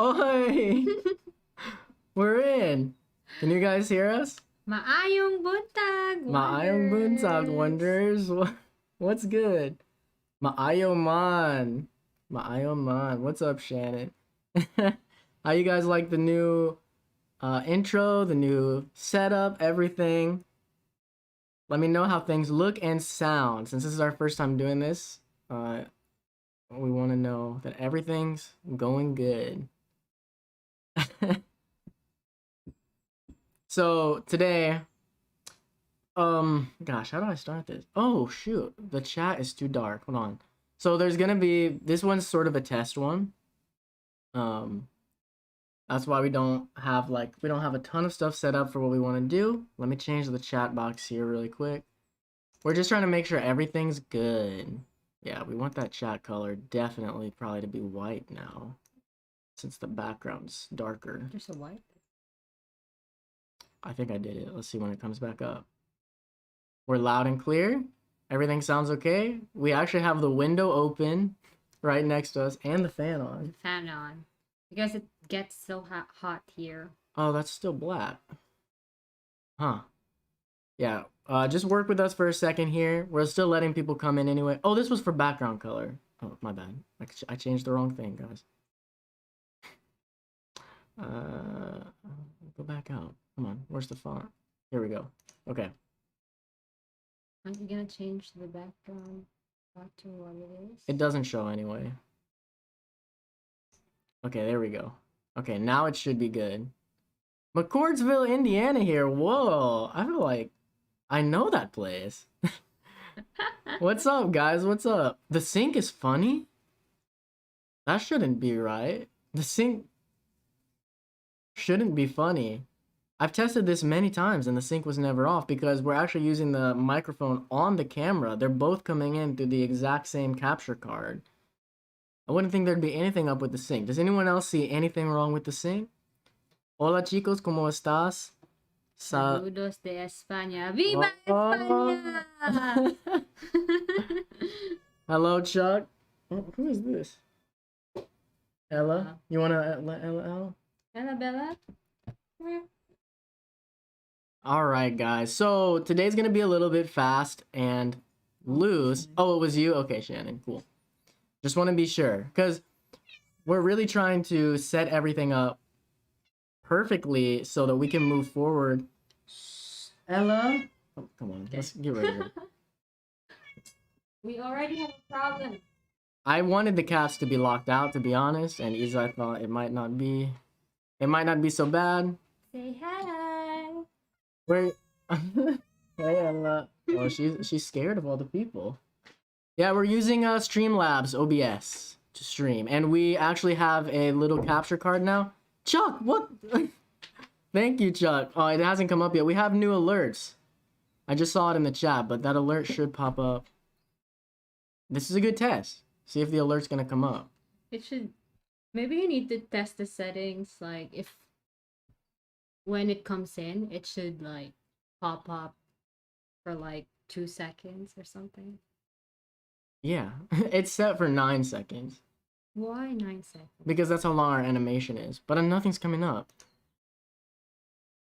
Oi! We're in. Can you guys hear us? Maayong buntag, Maayong buntag, wonders. wonders. What's good? Maayo man. Maayo man. What's up, Shannon? How you guys like the new intro, the new setup, everything? Let me know how things look and sound. Since this is our first time doing this, we want to know that everything's going good. So today, gosh, how do I start this? Oh shoot, the chat is too dark. Hold on. So there's gonna be, this one's sort of a test one. That's why we don't have a ton of stuff set up for what we want to do. Let me change the chat box here really quick. We're just trying to make sure everything's good. Yeah, we want that chat color definitely probably to be white now, since the background's darker. There's a white. I think I did it. Let's see when it comes back up. We're loud and clear. Everything sounds okay. We actually have the window open right next to us and the fan on. Fan on. Because it gets so hot here. Oh, that's still black. Huh. Yeah. Just work with us for a second here. We're still letting people come in anyway. Oh, this was for background color. Oh, my bad. I changed the wrong thing, guys. Go back out. Come on. Where's the font? Here we go. Okay. Aren't you gonna change the background back to what it is? It doesn't show anyway. Okay, there we go. Okay, now it should be good. McCordsville, Indiana here. Whoa, I feel like I know that place. What's up, guys? What's up? The sink is funny? That shouldn't be right. The sink shouldn't be funny. I've tested this many times and the sync was never off because we're actually using the microphone on the camera. They're both coming in through the exact same capture card. I wouldn't think there'd be anything up with the sync. Does anyone else see anything wrong with the sync? Hola chicos, ¿cómo estás? Saludos de España. ¡Viva España! Hello, Chuck. Oh, who is this? Ella? You wanna let Ella out? Ella Bella? Alright, guys. So today's gonna be a little bit fast and loose. Oh, it was you? Okay, Shannon. Cool. Just want to be sure, because we're really trying to set everything up perfectly so that we can move forward. Ella? Oh, come on. Okay. Let's get rid of it. We already have a problem. I wanted the cats to be locked out, to be honest, and Isa thought it might not be so bad. Say hi. Wait. Hey, Ella. Oh, she's scared of all the people. Yeah, we're using Streamlabs OBS to stream, and we actually have a little capture card now. Chuck, what? Thank you, Chuck. Oh, it hasn't come up yet. We have new alerts. I just saw it in the chat, but that alert should pop up. This is a good test. See if the alert's gonna come up. It should. Maybe you need to test the settings, like if when it comes in, it should like pop up for like 2 seconds or something. Yeah, it's set for 9 seconds. Why 9 seconds? Because that's how long our animation is. But nothing's coming up.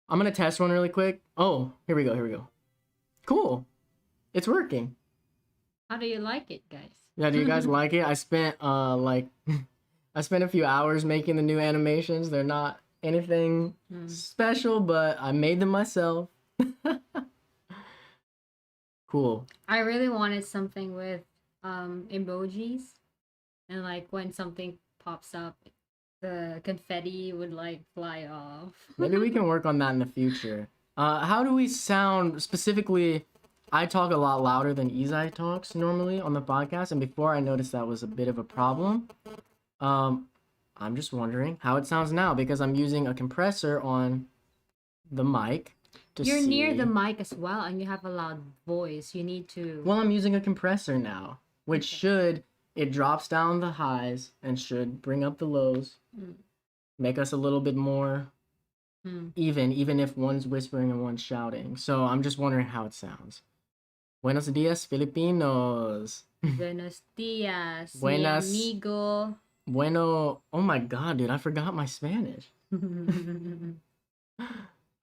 I'm gonna test one really quick. Oh, here we go. Cool. It's working. How do you like it, guys? Yeah, do you guys like it? I spent I spent a few hours making the new animations. They're not anything special, but I made them myself. Cool. I really wanted something with emojis, and like when something pops up, the confetti would like fly off. Maybe we can work on that in the future. How do we sound specifically? I talk a lot louder than Izai talks normally on the podcast, and before I noticed that was a bit of a problem. I'm just wondering how it sounds now because I'm using a compressor on the mic. You're near the mic as well, and you have a loud voice. You need to. Well, I'm using a compressor now, which it drops down the highs and should bring up the lows, make us a little bit more even if one's whispering and one's shouting. So I'm just wondering how it sounds. Buenos dias, Filipinos. Buenos dias, Buenas. mi amigo. Bueno. Oh my god, dude, I forgot my Spanish. How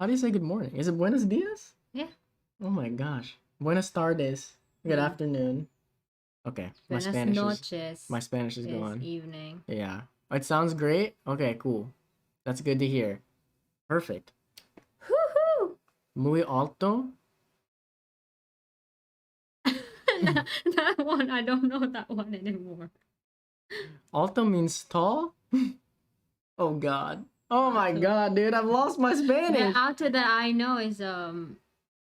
do you say good morning? Is it buenos dias? Yeah. Oh my gosh. Buenas tardes. Good Mm. afternoon. Okay, Buenas noches my Spanish is is gone. evening. Yeah. It sounds great. Okay, cool. That's good to hear. Perfect. Woohoo! Muy alto. That one, I don't know that one anymore. Alto means tall. Oh god. Oh my Alto. god, dude, I've lost my The Spanish. alto that I know is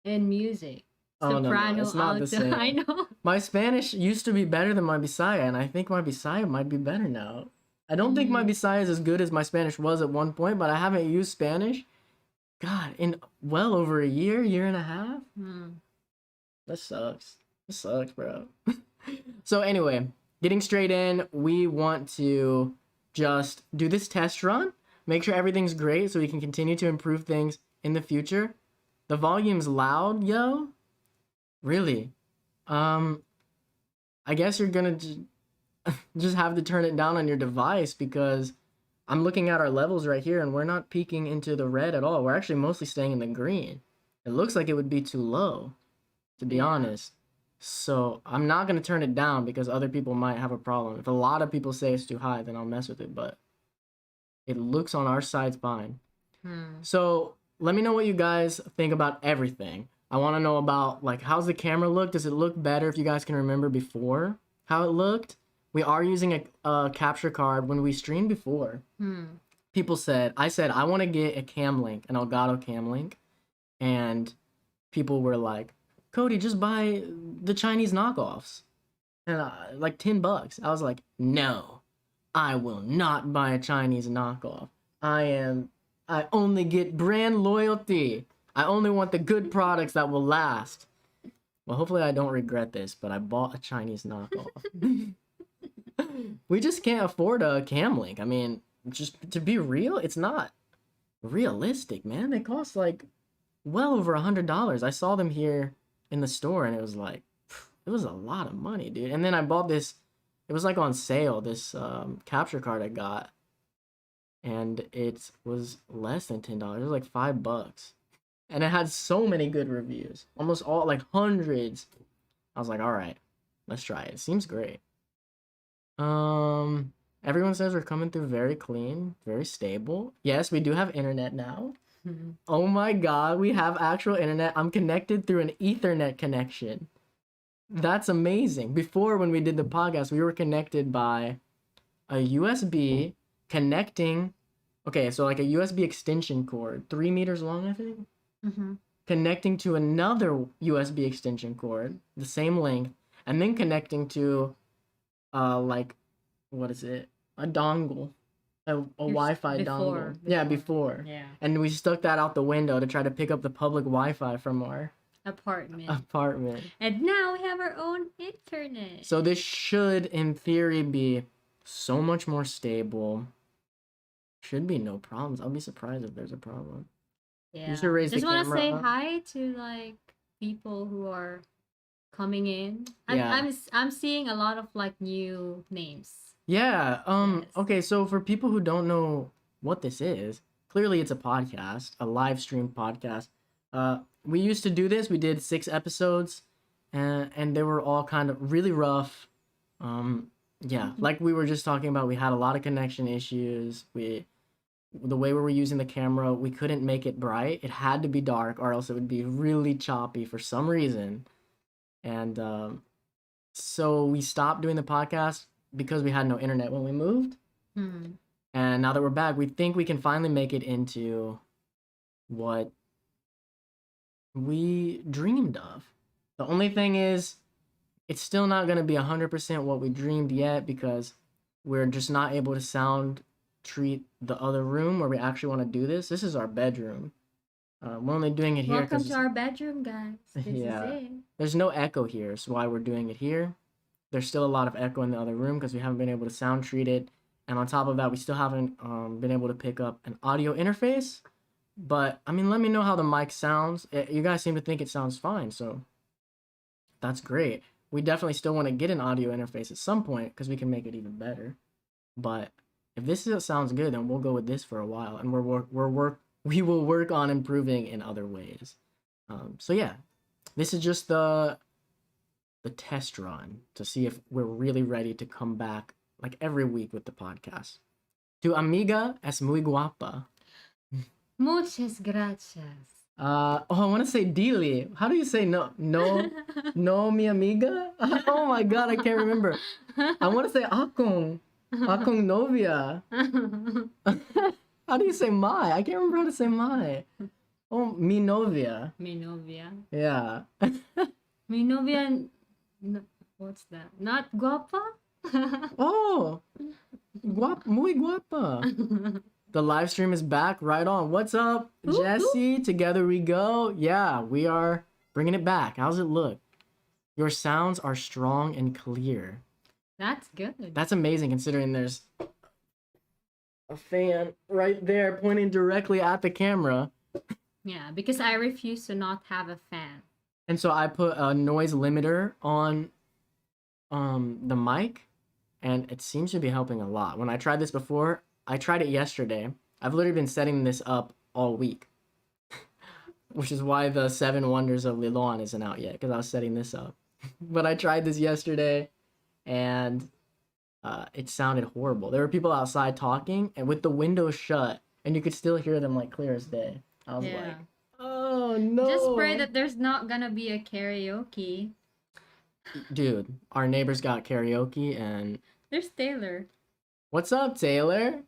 in music. Oh no, Soprano, it's not the alto. same. I know. My Spanish used to be better than my Bisaya, and I think my Bisaya might be better now. I don't think my Bisaya is as good as my Spanish was at one point, but I haven't used Spanish, God, in well over a year and a half. Mm. That sucks. That sucks, bro. So anyway, getting straight in, we want to just do this test run, make sure everything's great so we can continue to improve things in the future. The volume's loud, yo. Really? I guess you're gonna just have to turn it down on your device because I'm looking at our levels right here and we're not peeking into the red at all. We're actually mostly staying in the green. It looks like it would be too low, to be honest. So I'm not gonna turn it down because other people might have a problem. If a lot of people say it's too high, then I'll mess with it, but it looks on our side fine. So let me know what you guys think about everything. I want to know about like how's the camera look? Does it look better if you guys can remember before how it looked? We are using a capture card when we streamed before. People said I want to get a cam link, an Elgato cam link, and people were like, Cody, just buy the Chinese knockoffs, and like $10. I was like, no, I will not buy a Chinese knockoff. I only get brand loyalty. I only want the good products that will last. Well, hopefully I don't regret this, but I bought a Chinese knockoff. We just can't afford a cam link. I mean, just to be real, it's not realistic, man. They cost like well over $100. I saw them here in the store and it was like, it was a lot of money, dude. And then I bought this, it was like on sale, this capture card I got. And it was less than $10. It was like $5. And it had so many good reviews. Almost all, like hundreds. I was like, all right, let's try it. It seems great. Everyone says we're coming through very clean, very stable. Yes, we do have internet now. Oh my god, we have actual internet. I'm connected through an Ethernet connection. That's amazing. Before, when we did the podcast, we were connected by a USB connecting. Okay, so like a USB extension cord, 3 meters long, I think. Connecting to another USB extension cord, the same length, and then connecting to, like, what is it? A dongle. A Wi-Fi dongle. Yeah, before. Yeah. And we stuck that out the window to try to pick up the public Wi-Fi from our apartment. And now we have our own internet. So this should, in theory, be so much more stable. Should be no problems. I'll be surprised if there's a problem. Yeah. You should raise Just the want to camera say up. hi to like people who are coming in. Yeah. I'm seeing a lot of like new names. Yeah. Yes. Okay, so for people who don't know what this is, clearly it's a podcast, a live stream podcast. We used to do this. We did 6 episodes, and they were all kind of really rough. Yeah, like we were just talking about, we had a lot of connection issues. The way we were using the camera, we couldn't make it bright. It had to be dark, or else it would be really choppy for some reason. And so we stopped doing the podcast because we had no internet when we moved. And now that we're back, we think we can finally make it into what we dreamed of. The only thing is, it's still not going to be 100% what we dreamed yet because we're just not able to sound treat the other room where we actually want to do this. This is our bedroom. We're only doing it here. Welcome to our bedroom, guys. This is it. There's no echo here, so why we're doing it here. There's still a lot of echo in the other room because we haven't been able to sound treat it. And on top of that, we still haven't been able to pick up an audio interface. But, I mean, let me know how the mic sounds. You guys seem to think it sounds fine, so that's great. We definitely still want to get an audio interface at some point because we can make it even better. But if sounds good, then we'll go with this for a while, and we will work on improving in other ways. So yeah, this is just the test run to see if we're really ready to come back like every week with the podcast. Tu amiga es muy guapa. Muchas gracias. I want to say Dili. How do you say no, mi amiga? Oh my god, I can't remember. I want to say akong novia. How do you say my? I can't remember how to say my. Oh, mi novia. Mi novia. Yeah. Mi novia. What's that? Not guapa? Oh, muy guapa. The live stream is back. Right on. What's up, Jesse? Together we go. Yeah, we are bringing it back. How's it look? Your sounds are strong and clear. That's good. That's amazing considering there's a fan right there pointing directly at the camera. Yeah, because I refuse to not have a fan. And so I put a noise limiter on the mic, and it seems to be helping a lot. When I tried this before, I tried it yesterday. I've literally been setting this up all week. Which is why the 7 Wonders of Lilon isn't out yet, because I was setting this up. But I tried this yesterday, and it sounded horrible. There were people outside talking, and with the window shut, and you could still hear them like clear as day. I was like, oh no. Just pray that there's not gonna be a karaoke. Dude, our neighbors got karaoke, and There's Taylor. what's up, Taylor?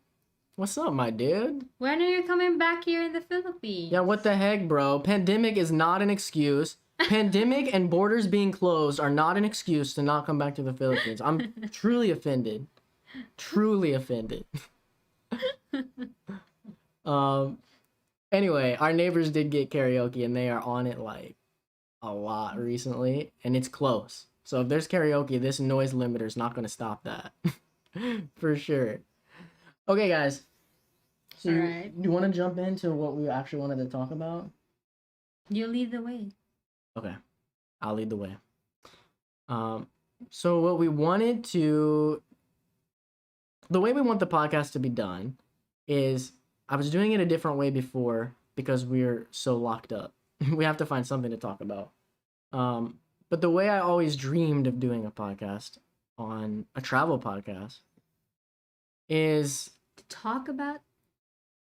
What's up, my dude? When are you coming back here in the Philippines? Yeah, what the heck, bro? Pandemic is not an excuse. Pandemic and borders being closed are not an excuse to not come back to the Philippines. I'm truly offended. Truly offended. Anyway, our neighbors did get karaoke, and they are on it like a lot recently, and it's close. So if there's karaoke, this noise limiter is not going to stop that. For sure. Okay, guys. So Alright. you want to jump into what we actually wanted to talk about? You lead the way. Okay, I'll lead the way. So what we wanted to, the way we want the podcast to be done is, I was doing it a different way before because we're so locked up. We have to find something to talk about. But the way I always dreamed of doing a podcast, on a travel podcast, is To talk about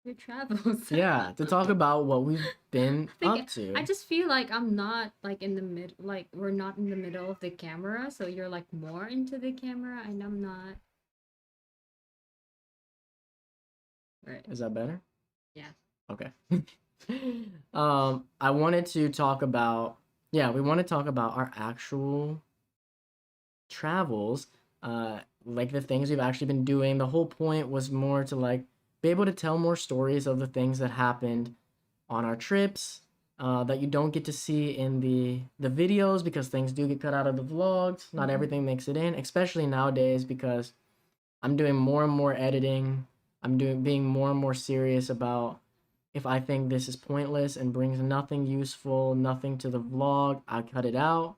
your travels. yeah, to talk about what we've been up to. I just feel like I'm not like in the mid, like we're not in the middle of the camera, so you're like more into the camera and I'm not. Right. Is that better? Yeah. Okay. I wanted to talk about, we want to talk about our actual travels, like the things we've actually been doing. The whole point was more to like be able to tell more stories of the things that happened on our trips, that you don't get to see in the videos, because things do get cut out of the vlogs. Not everything makes it in, especially nowadays, because I'm doing more and more editing. I'm being more and more serious about, if I think this is pointless and brings nothing useful, nothing to the vlog, I cut it out.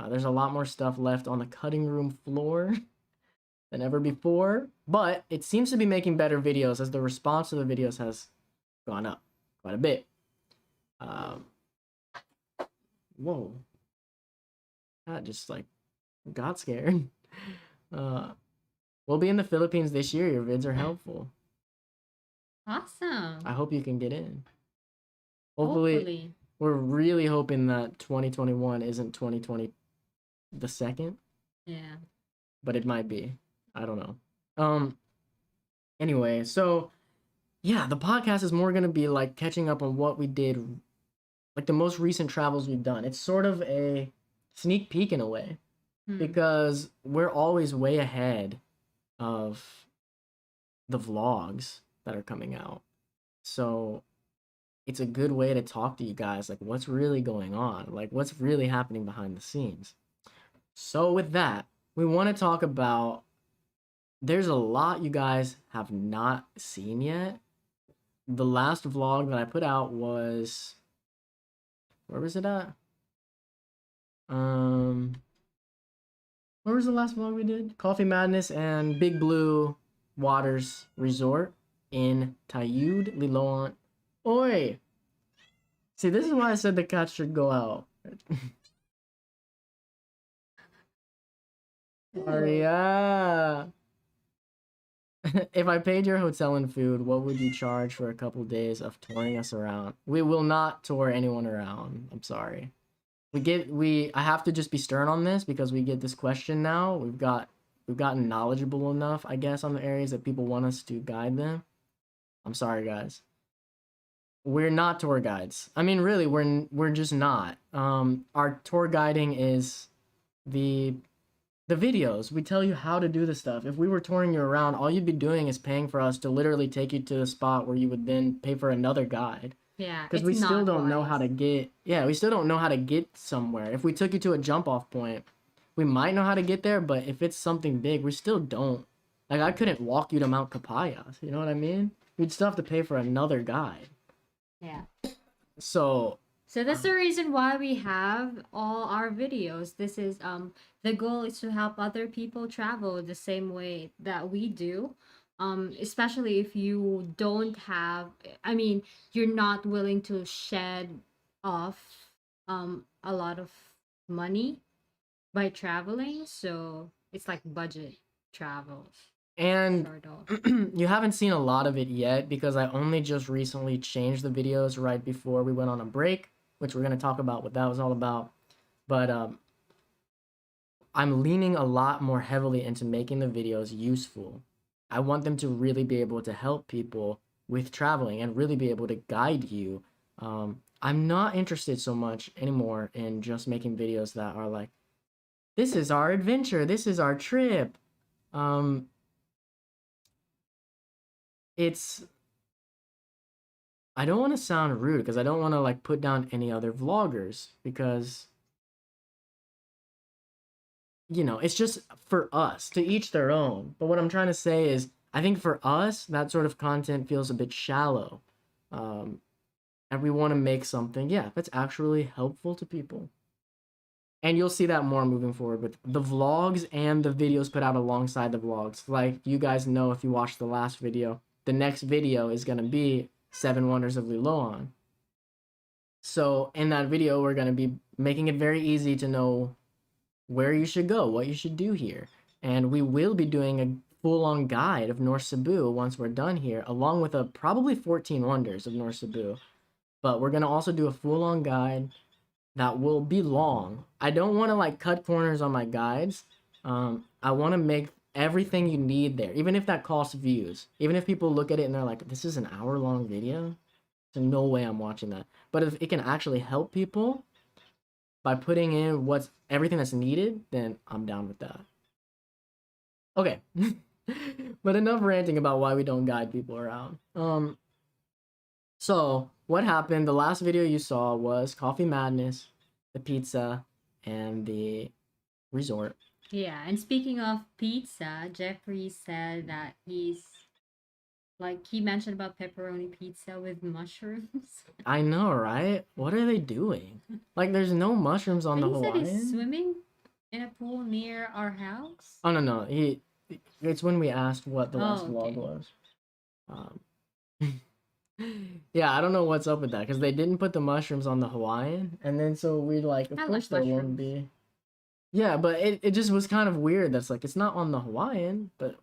There's a lot more stuff left on the cutting room floor than ever before, but it seems to be making better videos as the response to the videos has gone up quite a bit. Whoa. I just like got scared. We'll be in the Philippines this year. Your vids are helpful. Awesome. I hope you can get in. Hopefully. We're really hoping that 2021 isn't 2020 the second. Yeah. But it might be. I don't know. Anyway, so yeah, the podcast is more gonna be like catching up on what we did, like the most recent travels we've done. It's sort of a sneak peek in a way, because we're always way ahead of the vlogs that are coming out. So it's a good way to talk to you guys, like what's really going on, like what's really happening behind the scenes. So with that, we want to talk about, there's a lot you guys have not seen yet. The last vlog that I put out was, where was it at? Where was the last vlog we did? Coffee Madness and Big Blue Waters Resort in Tayud, Liloan. Oi! See, this is why I said the cat should go out. Aria! If I paid your hotel and food, what would you charge for a couple days of touring us around? We will not tour anyone around. I'm sorry. I have to just be stern on this because we get this question now. We've gotten knowledgeable enough, I guess, on the areas that people want us to guide them. I'm sorry, guys. We're not tour guides. I mean, really, we're just not. Our tour guiding is the videos. We tell you how to do the stuff. If we were touring you around, all you'd be doing is paying for us to literally take you to the spot where you would then pay for another guide. Yeah, Because it's we still not don't know wise. how to get. Yeah, we still don't know how to get somewhere. If we took you to a jump off point, we might know how to get there, but if it's something big, we still don't. Like, I couldn't walk you to Mount Capayas. You know what I mean? We'd still have to pay for another guide. Yeah. So So that's the reason why we have all our videos. This is the goal is to help other people travel the same way that we do. Especially if you don't have, I mean, you're not willing to shed off a lot of money by traveling, so it's like budget travel and sort of. you haven't seen a lot of it yet because I only just recently changed the videos right before we went on a break, which we're going to talk about what that was all about. But I'm leaning a lot more heavily into making the videos useful. I want them to really be able to help people with traveling and really be able to guide you. I'm not interested so much anymore in just making videos that are like, this is our adventure, this is our trip. It's I don't want to sound rude because I don't want to like put down any other vloggers because it's just for us, to each their own. But what I'm trying to say is I think for us that sort of content feels a bit shallow. And we want to make something, yeah, that's actually helpful to people. And you'll see that more moving forward with the vlogs and the videos put out alongside the vlogs. Like you guys know, if you watched the last video, the next video is going to be 7 Wonders of Liloan. So in that video, we're going to be making it very easy to know where you should go, what you should do here. And we will be doing a full-on guide of North Cebu once we're done here, along with probably 14 Wonders of North Cebu. But we're going to also do a full-on guide that will be long. I don't want to like cut corners on my guides. I want to make everything you need there, even if that costs views. Even if people look at it and they're like, this is an hour-long video? There's no way I'm watching that. But if it can actually help people by putting in everything that's needed, then I'm down with that. Okay. But enough ranting about why we don't guide people around. So what happened? The last video you saw was Coffee Madness, the pizza, and the resort. Yeah, and speaking of pizza, Jeffrey said that he mentioned about pepperoni pizza with mushrooms. I know, right? What are they doing? Like, there's no mushrooms on the And he said he's Hawaiian. swimming in a pool near our house. Oh no, it's when we asked what the last Oh, vlog okay. was. Yeah, I don't know what's up with that because they didn't put the mushrooms on the Hawaiian, and then so we like, of I course like there won't mushrooms. be. Yeah, but it just was kind of weird. That's like it's not on the Hawaiian, but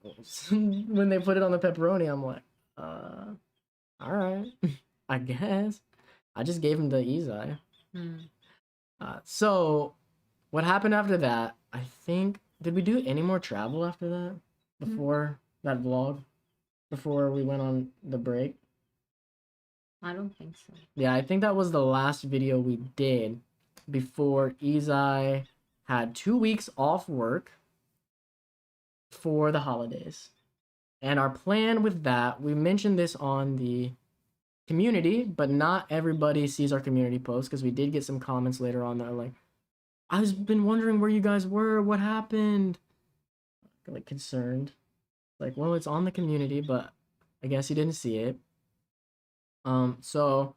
when they put it on the pepperoni, I'm like, all right, I guess. I just gave him the Izai. So what happened after that? I think did we do any more travel after that before that vlog? Before we went on the break? I don't think so. Yeah, I think that was the last video we did before Izai had 2 weeks off work for the holidays. And our plan with that, we mentioned this on the community, but not everybody sees our community post because we did get some comments later on that are like, I've been wondering where you guys were, what happened? Like concerned. Like, well, it's on the community, but I guess you didn't see it. So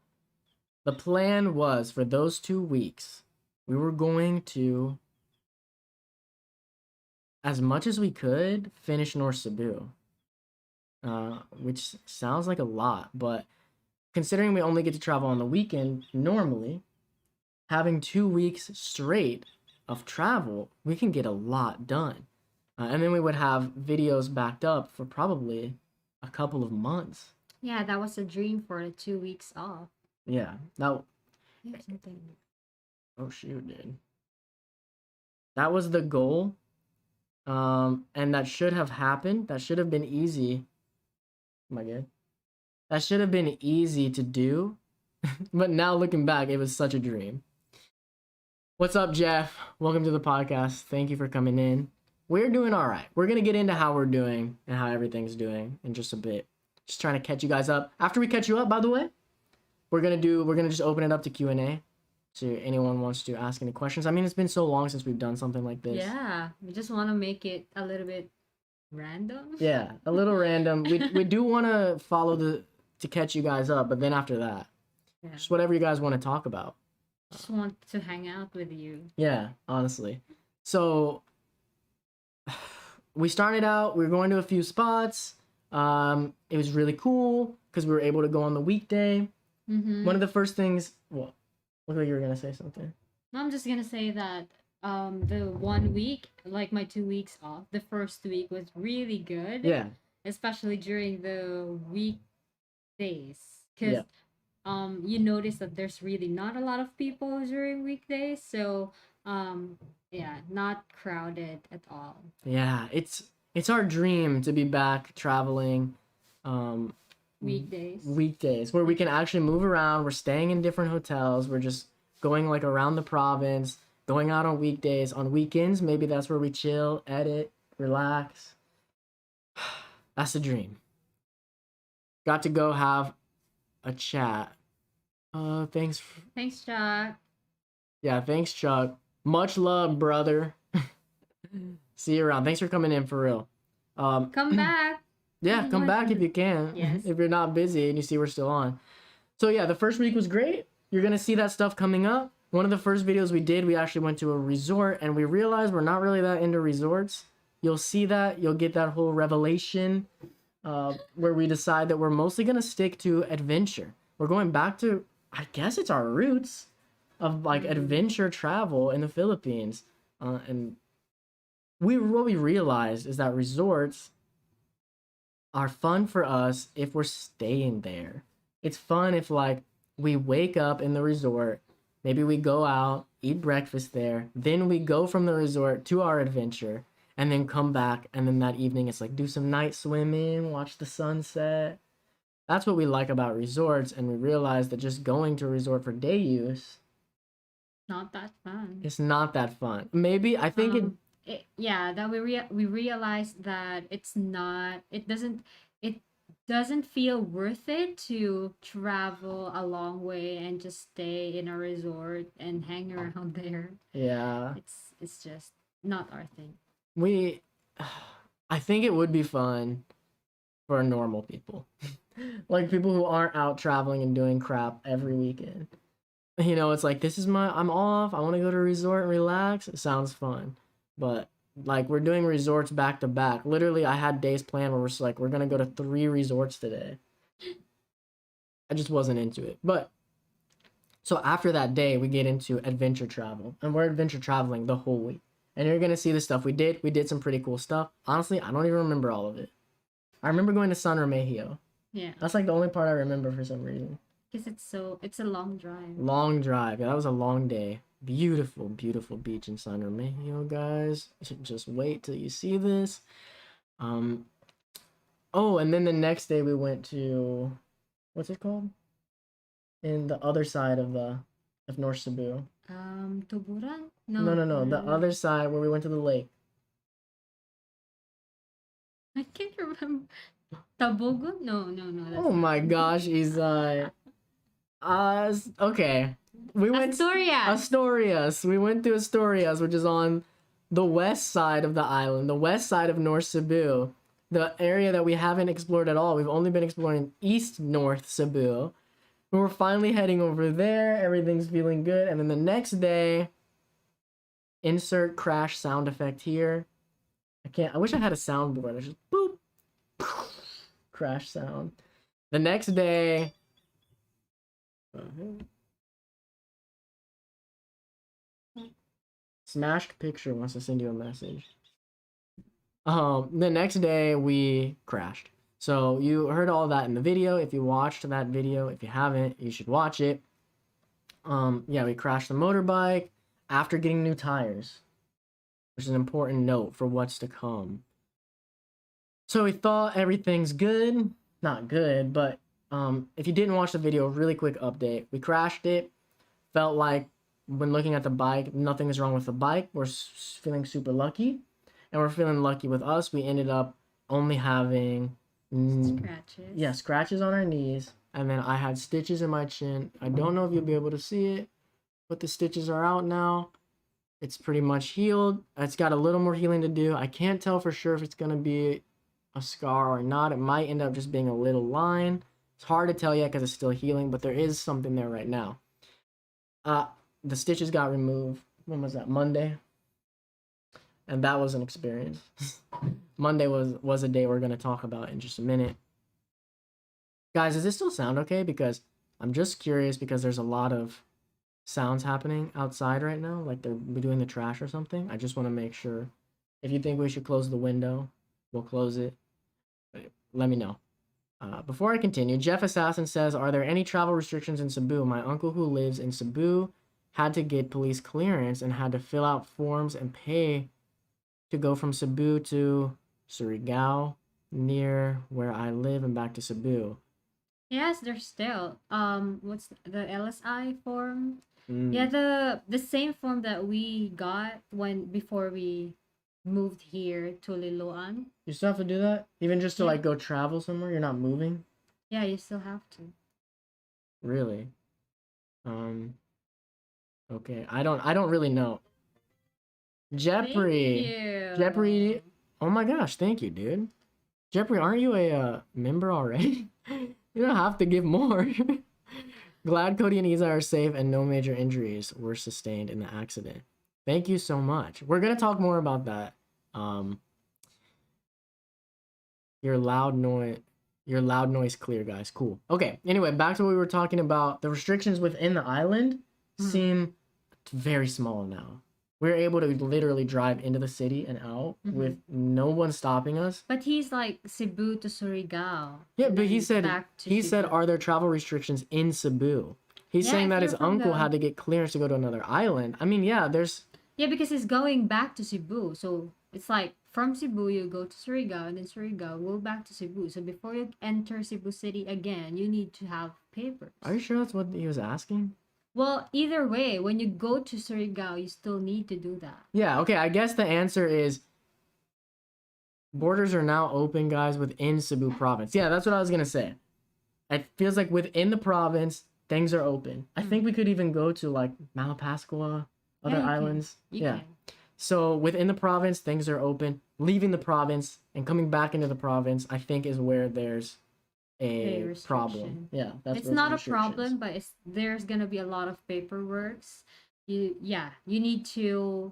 the plan was for those 2 weeks, we were going to, as much as we could, finish North Cebu. which sounds like a lot, but considering we only get to travel on the weekend normally, having 2 weeks straight of travel, we can get a lot done. And then we would have videos backed up for probably a couple of months. Yeah, that was a dream for the 2 weeks off. Yeah. Now, There's something. oh shoot, dude. That was the goal. And that should have happened. That should have been easy. Am I good? That should have been easy to do. But now looking back, it was such a dream. What's up, Jeff? Welcome to the podcast. Thank you for coming in. We're doing all right. We're going to get into how we're doing and how everything's doing in just a bit. Just trying to catch you guys up. After we catch you up, by the way, we're going to just open it up to Q&A. So anyone wants to ask any questions. I mean, it's been so long since we've done something like this. Yeah, we just want to make it a little bit random. Yeah, a little random. We do want to follow to catch you guys up, but then after that, Yeah. just whatever you guys want to talk about. Just want to hang out with you. Yeah, honestly. So we started out, we were going to a few spots. It was really cool because we were able to go on the weekday. Mm-hmm. One of the first things, what? Looked like you were gonna say something. I'm just gonna say that the 1 week, like my 2 weeks off, the first week was really good. Yeah, Especially during the weekdays. Because Yeah. You notice that there's really not a lot of people during weekdays. So yeah, not crowded at all. yeah. It's our dream to be back traveling. Weekdays. Where we can actually move around. We're staying in different hotels. We're just going like around the province, going out on weekdays. On weekends, maybe that's where we chill, edit, relax. That's the dream. Got to go have a chat. Thanks. Thanks, Jack. Yeah, thanks, Chuck. Much love, brother. See you around. Thanks for coming in for real. Come back. Yeah, come back if you can. Yes. If you're not busy and you see we're still on. So yeah, the first week was great. You're gonna see that stuff coming up. One of the first videos we did, we actually went to a resort and we realized we're not really that into resorts. You'll see that. You'll get that whole revelation where we decide that we're mostly gonna stick to adventure. We're going back to, I guess it's our roots of like adventure travel in the Philippines. And what we realized is that resorts are fun for us if we're staying there. It's fun if like we wake up in the resort, maybe we go out, eat breakfast there, then we go from the resort to our adventure and then come back, and then that evening it's like do some night swimming, watch the sunset. That's what we like about resorts, and we realize that just going to a resort for day use, Not that fun. it's not that fun. Maybe I think Yeah, that we realized that it doesn't feel worth it to travel a long way and just stay in a resort and hang around there. yeah. It's just not our thing. I think it would be fun for normal people. Like people who aren't out traveling and doing crap every weekend. You know, it's like I'm off, I want to go to a resort and relax. It sounds fun. But like we're doing resorts back to back. Literally I had days planned where we're just like we're going to go to 3 resorts today. I just wasn't into it. But so after that day we get into adventure travel, and we're adventure traveling the whole week. And you're going to see the stuff we did. We did some pretty cool stuff. Honestly, I don't even remember all of it. I remember going to San Remigio. Yeah, That's like the only part I remember for some reason. because it's a long drive. Long drive. Yeah, that was a long day. Beautiful, beautiful beach in San Remigio, guys. Just wait till you see this. Oh, and then the next day we went to, what's it called? In the other side of North Cebu. Tuburan? No. The other side where we went to the lake. I can't remember. Tabogo? No. That's Oh my gosh, Isai. Okay. We went Asturias. We went to Asturias, which is on the west side of the island, the west side of North Cebu, the area that we haven't explored at all. We've only been exploring East North Cebu. We're finally heading over there. Everything's feeling good. And then the next day, insert crash sound effect here. I wish I had a soundboard. I just boop. crash sound. The next day. Smashed Picture wants to send you a message. The next day we crashed. So you heard all that in the video. If you watched that video, if you haven't, you should watch it. Yeah, we crashed the motorbike after getting new tires, which is an important note for what's to come. So we thought everything's good. Not good, but if you didn't watch the video, really quick update. We crashed it. Felt like when looking at the bike, nothing is wrong with the bike. We're feeling super lucky. And we're feeling lucky with us. We ended up only having Scratches. yeah, scratches on our knees. And then I had stitches in my chin. I don't know if you'll be able to see it, but the stitches are out now. It's pretty much healed. It's got a little more healing to do. I can't tell for sure if it's going to be a scar or not. It might end up just being a little line. It's hard to tell yet because it's still healing, but there is something there right now. The stitches got removed. When was that? Monday. And that was an experience. Monday was a day we're going to talk about in just a minute. Guys, does this still sound okay? Because I'm just curious because there's a lot of sounds happening outside right now. Like they're doing the trash or something. I just want to make sure. If you think we should close the window, we'll close it. Let me know. Before I continue, Jeff Assassin says, are there any travel restrictions in Cebu? My uncle who lives in Cebu had to get police clearance and had to fill out forms and pay to go from Cebu to Surigao, near where I live, and back to Cebu. Yes, there's still what's the LSI form? Yeah, the same form that we got before we moved here to Liloan. You still have to do that? Even just to Yeah. like go travel somewhere? You're not moving? Yeah, you still have to. Really? Okay. I don't really know. Jeopardy. Thank you. Jeopardy. Oh my gosh, thank you, dude. Jeopardy, aren't you a member already? You don't have to give more. Glad Cody and Isa are safe and no major injuries were sustained in the accident. Thank you so much. We're gonna talk more about that. Your loud noise clear, guys. Cool. Okay. Anyway, back to what we were talking about. The restrictions within the island seem very small now. We're able to literally drive into the city and out with no one stopping us. But he's like Cebu to Surigao. Yeah, and but he then said back to said, Cebu. are there travel restrictions in Cebu? He's Yeah, saying if that you're his from uncle the- had to get clearance to go to another island. I mean, yeah, there's Yeah, because he's going back to Cebu. So it's like from Cebu you go to Surigao and then Surigao go back to Cebu. So before you enter Cebu City again, you need to have papers. Are you sure that's what he was asking? Well, either way, when you go to Surigao, you still need to do that. Yeah, okay, I guess the answer is borders are now open, guys, within Cebu province. Yeah, that's what I was gonna say. It feels like within the province, things are open. I think we could even go to like Malapascua, other Yeah, you can. islands. You Yeah. can. So within the province, things are open. Leaving the province and coming back into the province, I think, is where there's a restriction. problem. Yeah, that's It's where not the a problem, but there's gonna be a lot of paperwork. You need to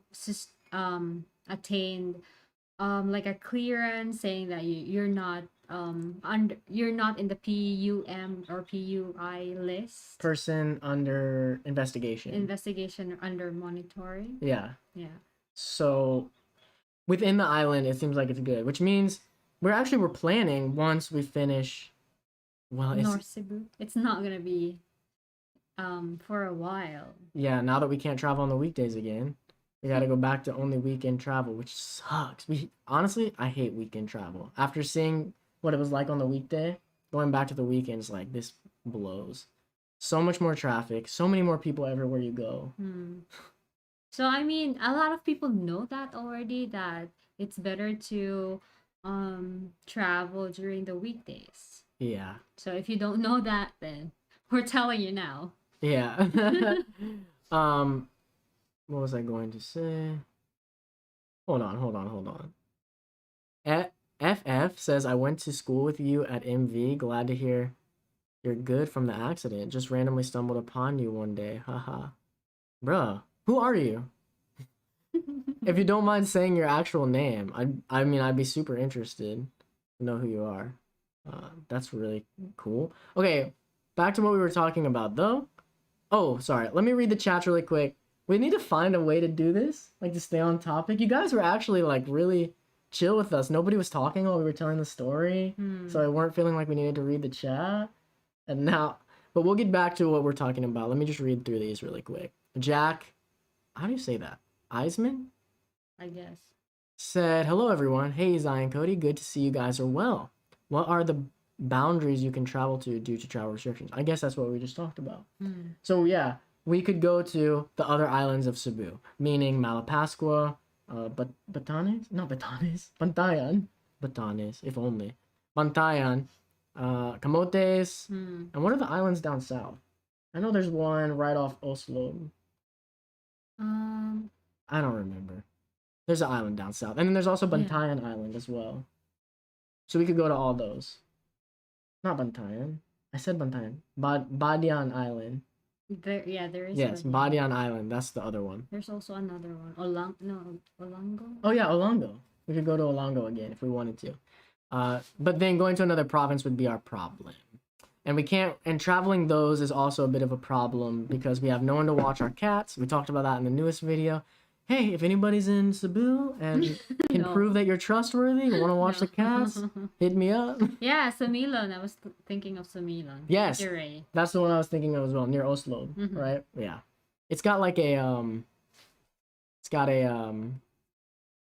attain like a clearance saying that you're not you're not in the PUM or PUI list. person under investigation. Investigation under monitoring. Yeah. Yeah. So within the island, it seems like it's good, which means we're planning once we finish. Well, it's North Cebu. It's not gonna be for a while. yeah. Now that we can't travel on the weekdays again, we got to go back to only weekend travel, which sucks. Honestly, I hate weekend travel. After seeing what it was like on the weekday, going back to the weekends, like this blows. So much more traffic, so many more people everywhere you go. So I mean, a lot of people know that already, that it's better to travel during the weekdays. Yeah. So if you don't know that, then we're telling you now. Yeah. What was I going to say? Hold on. FF says, I went to school with you at MV. Glad to hear you're good from the accident. Just randomly stumbled upon you one day. Haha. Bruh, who are you? If you don't mind saying your actual name, I mean, I'd be super interested to know who you are. That's really cool. Okay, back to what we were talking about though. Oh, sorry. Let me read the chat really quick. We need to find a way to do this, like to stay on topic. You guys were actually like really chill with us. Nobody was talking while we were telling the story, so I weren't feeling like we needed to read the chat. And now, but we'll get back to what we're talking about. Let me just read through these really quick. Jack, how do you say that? Eisman I guess. said, "Hello everyone. Hey Zion Cody, good to see you guys are well. What are the boundaries you can travel to due to travel restrictions?" I guess that's what we just talked about. So yeah, we could go to the other islands of Cebu, meaning Malapascua, Batanes? Not Batanes. Bantayan. Batanes, if only. Bantayan, Camotes, and what are the islands down south? I know there's one right off Oslo. I don't remember. There's an island down south. And then there's also Bantayan Island as well. So we could go to all those. Not Bantayan. I said Bantayan. Badian Island. There is. Yes, Badian Island. That's the other one. There's also another one. Olango? Oh yeah, Olango. We could go to Olango again if we wanted to. But then going to another province would be our problem. And we can't, and traveling those is also a bit of a problem because we have no one to watch our cats. We talked about that in the newest video. Hey, if anybody's in Cebu and can No. prove that you're trustworthy, you want to watch the cats, hit me up. Yeah, Sumilon. I was thinking of Sumilon. Yes. Monterrey. That's the one I was thinking of as well, near Oslo, right? Yeah. It's got like a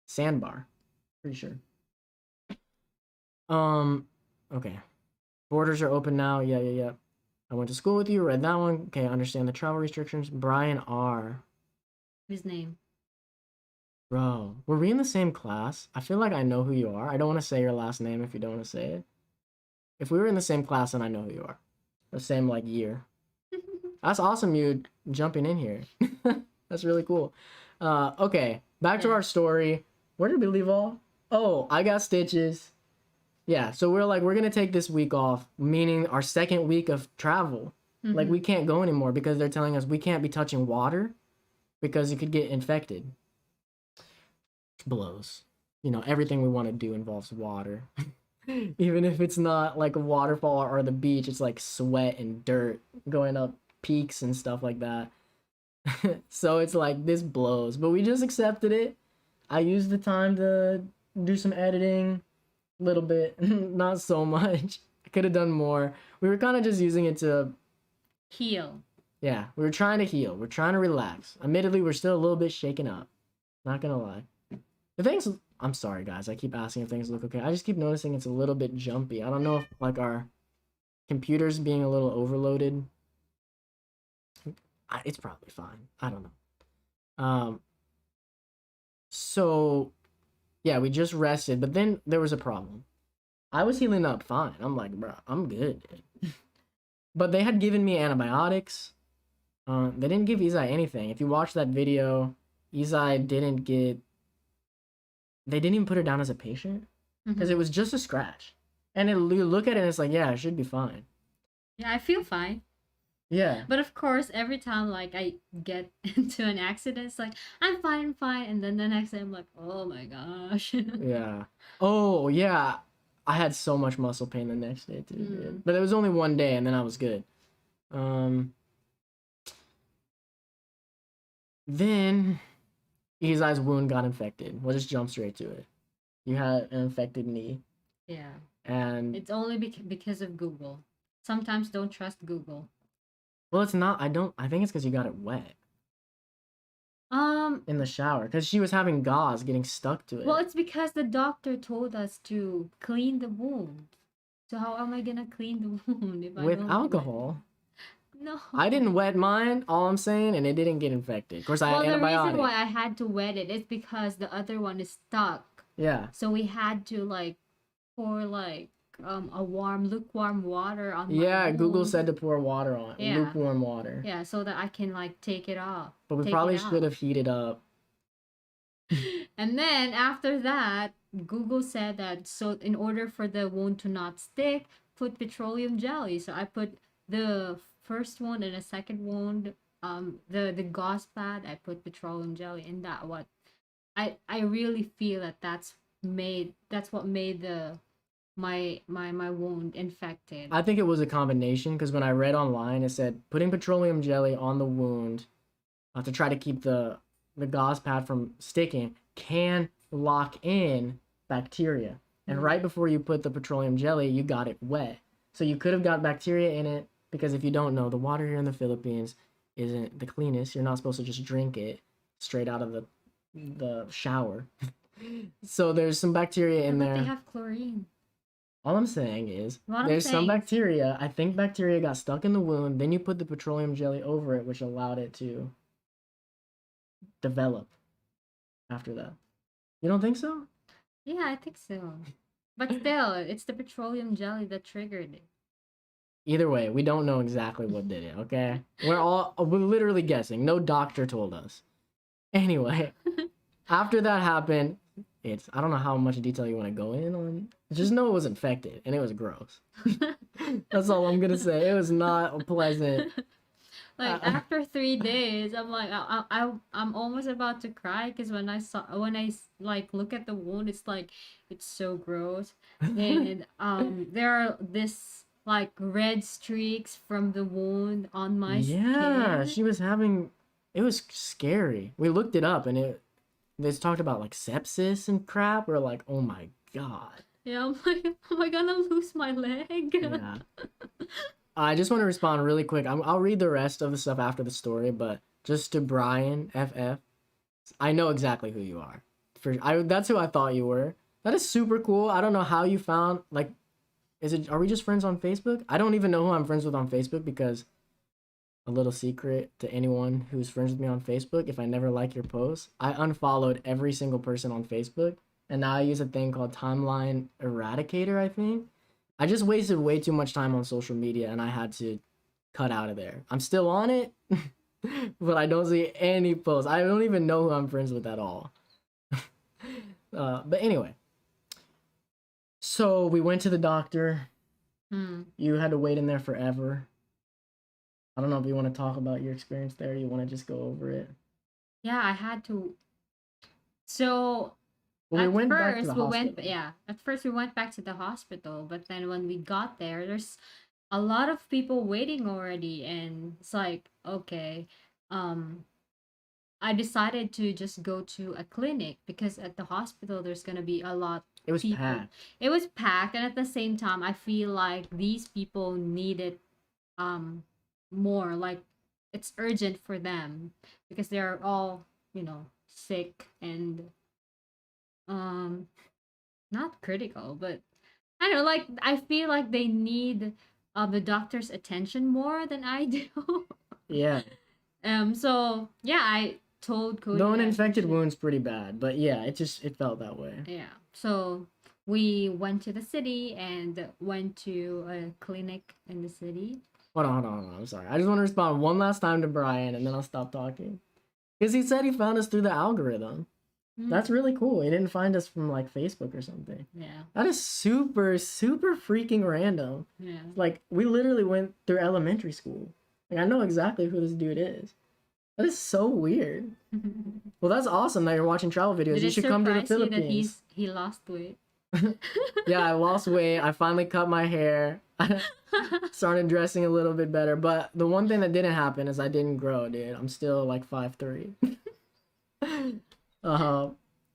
sandbar. Pretty sure. Okay. Borders are open now. Yeah. I went to school with you, read that one. Okay, I understand the travel restrictions. Brian R. His name. Bro, were we in the same class? I feel like I know who you are. I don't want to say your last name if you don't want to say it. If we were in the same class, then I know who you are. The same like year. That's awesome, you jumping in here. That's really cool. Okay, back to our story. Where did we leave off? Oh, I got stitches. Yeah, so we're gonna take this week off, meaning our second week of travel. Like we can't go anymore because they're telling us we can't be touching water because it could get infected. Blows. You know, everything we want to do involves water. Even if it's not like a waterfall or the beach, it's like sweat and dirt going up peaks and stuff like that. So it's like this blows, but we just accepted it. I used the time to do some editing, a little bit, not so much. I could have done more. We were kind of just using it to Heal. yeah, we were trying to heal. We're trying to relax. Admittedly, we're still a little bit shaken up. Not gonna lie. The things, I'm sorry guys, I keep asking if things look okay. I just keep noticing it's a little bit jumpy. I don't know if like our computer's being a little overloaded. It's probably fine. I don't know. So yeah, we just rested, but then there was a problem. I was healing up fine. I'm like, bro, I'm good. But they had given me antibiotics. They didn't give Izai anything. If you watch that video, Izai didn't get. They didn't even put her down as a patient because it was just a scratch, and you look at it and it's like, yeah, it should be fine. Yeah, I feel fine. Yeah. But of course, every time like I get into an accident, it's like I'm fine, and then the next day I'm like, oh my gosh. Yeah. Oh yeah. I had so much muscle pain the next day too, dude. But it was only one day, and then I was good. Then Izai's wound got infected. We'll just jump straight to it. You had an infected knee, Yeah, and it's only because of Google. Sometimes don't trust Google. well, it's not. I think it's because you got it wet in the shower. Because she was having gauze getting stuck to it. Well, it's because the doctor told us to clean the wound. So how am I gonna clean the wound if I with don't alcohol. No. I didn't wet mine. All I'm saying, and it didn't get infected. Of course, I had the reason antibiotics. why I had to wet it is because the other one is stuck. Yeah. So we had to like pour like a lukewarm water on my Yeah, Google wound. said to pour water on it. Yeah. Lukewarm water. Yeah, so that I can like take it off. But we take probably it out. should have heated up. And then after that, Google said that so in order for the wound to not stick, put petroleum jelly. So I put the first wound and the second wound, the gauze pad, I put petroleum jelly, and that what I really feel that that's what made my wound infected. I think it was a combination because when I read online, it said putting petroleum jelly on the wound to try to keep the gauze pad from sticking can lock in bacteria. And Mm. right before you put the petroleum jelly, you got it wet. So you could have got bacteria in it because if you don't know, the water here in the Philippines isn't the cleanest. You're not supposed to just drink it straight out of the shower. So there's some bacteria Yeah, in but they there. have chlorine. All I'm saying is What I'm there's some saying is- bacteria. I think bacteria got stuck in the wound. Then you put the petroleum jelly over it, which allowed it to develop after that. You don't think so? Yeah, I think so. But still, it's the petroleum jelly that triggered it. Either way, we don't know exactly what did it, okay? We're literally guessing. No doctor told us. Anyway, after that happened, I don't know how much detail you want to go in on. Just know it was infected and it was gross. That's all I'm gonna say. It was not pleasant. Like after 3 days, I'm like I'm almost about to cry because when like look at the wound, it's like it's so gross, and there are this like red streaks from the wound on my Yeah, skin. she was having. It was scary. We looked it up and they talked about like sepsis and crap. We're like, oh my god. Yeah, I'm like, am I gonna lose my leg? Yeah. I just want to respond really quick. I'll read the rest of the stuff after the story, but just to Brian FF, I know exactly who you are. That's who I thought you were. That is super cool. I don't know how you found like, are we just friends on Facebook? I don't even know who I'm friends with on Facebook because a little secret to anyone who's friends with me on Facebook, if I never like your posts, I unfollowed every single person on Facebook, and now I use a thing called Timeline Eradicator, I think. I just wasted way too much time on social media and I had to cut out of there. I'm still on it, but I don't see any posts. I don't even know who I'm friends with at all. But anyway, so we went to the doctor. Hmm. You had to wait in there forever. I don't know if you want to talk about your experience there. You want to just go over it? Yeah, I had to. So Well, we at went back to first the we hospital. went yeah, at first we went back to the hospital, but then when we got there, there's a lot of people waiting already, and it's like, okay, um I decided to just go to a clinic because at the hospital there's gonna be a lot It was people. packed. It was packed, and at the same time, I feel like these people needed um more. Like it's urgent for them because they're all sick and um not critical, but I don't know. Like I feel like they need the doctor's attention more than I do. Yeah. So yeah, I told Cody Though an that he infected should. wound's pretty bad, but yeah, it felt that way. Yeah. So we went to the city and went to a clinic in the city. Hold on. I'm sorry. I just want to respond one last time to Brian, and then I'll stop talking. Because he said he found us through the algorithm. Mm, That's really cool. He didn't find us from like Facebook or something. yeah. That is super, super freaking random. Yeah. Like, we literally went through elementary school. Like, I know exactly who this dude is. That is so weird. Well, that's awesome that you're watching travel videos. Did You it should come to the surprise you that Philippines. he lost weight? Yeah, I lost weight. I finally cut my hair. I started dressing a little bit better. But the one thing that didn't happen is I didn't grow, dude. I'm still like 5'3".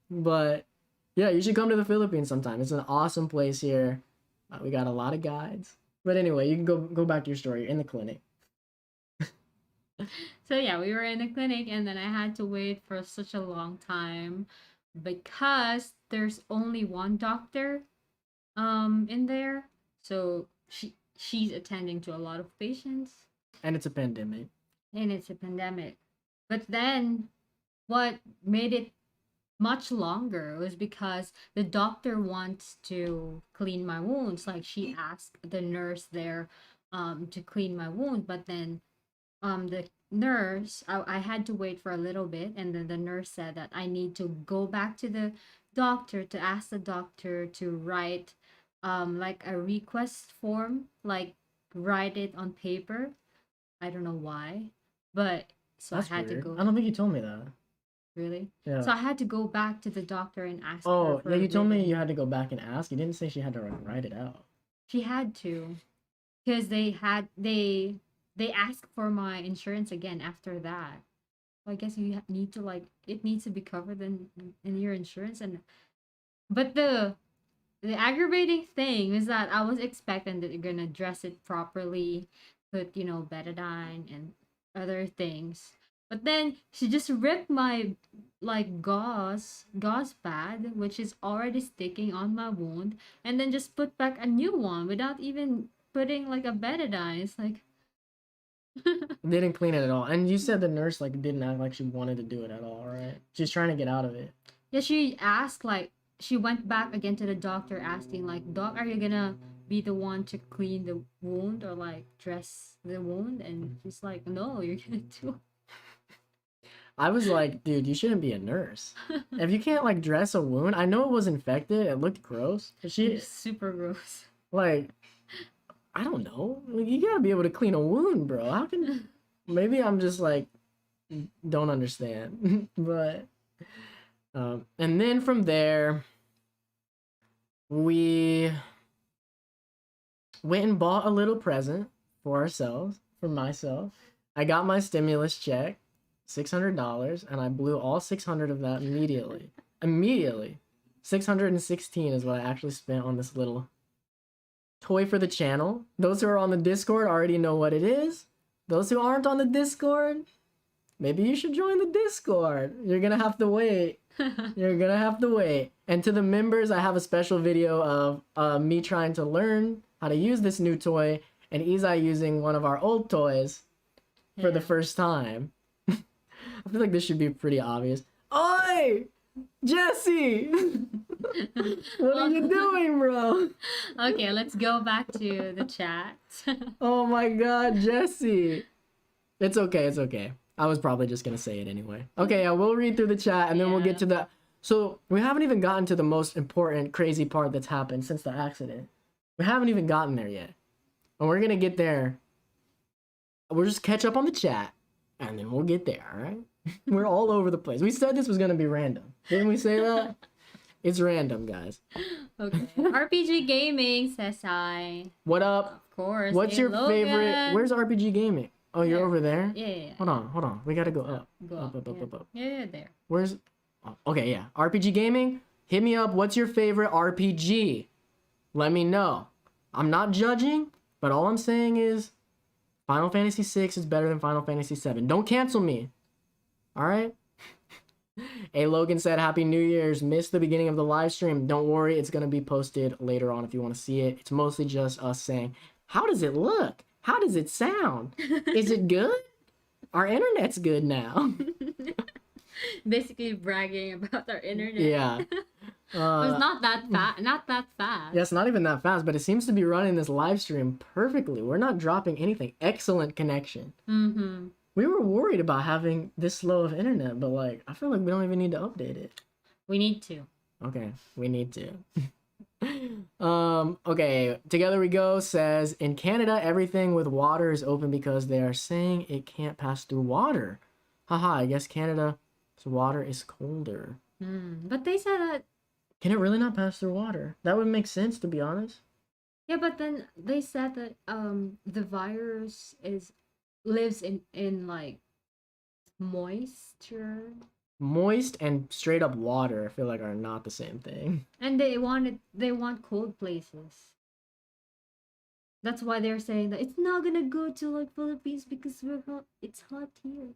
But yeah, you should come to the Philippines sometime. It's an awesome place here. We got a lot of guides. But anyway, you can go back to your story. You're in the clinic. So yeah, we were in the clinic, and then I had to wait for such a long time because there's only one doctor in there. So she's attending to a lot of patients, And it's a pandemic. and it's a pandemic. But then what made it much longer was because the doctor wants to clean my wounds. Like she asked the nurse there to clean my wound, but then the nurse, I had to wait for a little bit, and then the nurse said that I need to go back to the doctor to ask the doctor to write like a request form, like write it on paper. I don't know why, but so That's I had weird. to go. I don't think you told me that. Really? Yeah. So I had to go back to the doctor and ask her Oh, for yeah, a you told me written. you had to go back and ask. You didn't say she had to write it out. She had to, because they asked for my insurance again after that. So I guess you need to like it needs to be covered in your insurance. And but the aggravating thing is that I was expecting that you're gonna dress it properly, put betadine and other things. But then she just ripped my like gauze pad, which is already sticking on my wound, and then just put back a new one without even putting like a betadine. It's like Didn't clean it at all. And you said the nurse like didn't act like she wanted to do it at all, right? She's trying to get out of it. yeah, she asked like she went back again to the doctor asking like, "Doc, are you gonna be the one to clean the wound or like dress the wound?" And she's like, "No, you're gonna do I was like, dude, you shouldn't be a nurse. If you can't like dress a wound, I know it was infected, it looked gross. But she It's super gross." like I don't know. Like, you gotta be able to clean a wound, bro. How can maybe I'm just like don't understand. But and then from there we went and bought a little present for ourselves, for myself. I got my stimulus check, $600, and I blew all 600 of that immediately. Immediately. 616 is what I actually spent on this little toy for the channel. Those who are on the Discord already know what it is. Those who aren't on the Discord, maybe you should join the Discord. You're gonna have to wait. You're gonna have to wait. And to the members, I have a special video of me trying to learn how to use this new toy and Izai using one of our old toys for the Yeah. first time. I feel like this should be pretty obvious. Oi! Jesse! What are you doing, bro? Okay, let's go back to the chat. Oh my god, Jesse! It's okay, it's okay. I was probably just gonna say it anyway. Okay, yeah, we'll read through the chat and then we'll get to the... So, we haven't even gotten to the most important, crazy part that's happened since the accident. We haven't even gotten there yet. And we're gonna get there. We'll just catch up on the chat, and then we'll get there, alright? We're all over the place. We said this was gonna be random. Didn't we say that? It's random, guys. Okay. RPG Gaming says hi. What up? Of course. What's Hey, your favorite... Logan. Where's RPG Gaming? Oh, you're There. over there? Yeah. Hold on. We gotta go up. Go Up, up. up, Yeah. up. Yeah, there. Where's... oh, okay, yeah. RPG Gaming? Hit me up. What's your favorite RPG? Let me know. I'm not judging, but all I'm saying is Final Fantasy VI is better than Final Fantasy VII. Don't cancel me. Alright? Hey, Logan said, Happy New Year's. Missed the beginning of the live stream. Don't worry, it's going to be posted later on if you want to see it. It's mostly just us saying, how does it look? How does it sound? Is it good? Our internet's good now. Basically bragging about our internet. Yeah. It was not that fast. Not that fast. Yeah, it's not even that fast, but it seems to be running this live stream perfectly. We're not dropping anything. Excellent connection. Mm-hmm. We were worried about having this slow of internet, but like, I feel like we don't even need to update it. We need to. Okay, we need to. Okay, Together We Go says, in Canada, everything with water is open because they are saying it can't pass through water. Haha, I guess Canada's water is colder. But they said that. Can it really not pass through water? That would make sense, to be honest. Yeah, but then they said that the virus lives in like moisture, Moist and straight up water, I feel like, are not the same thing. and they want cold places. That's why they're saying that it's not gonna go to like Philippines because we're hot. It's hot here.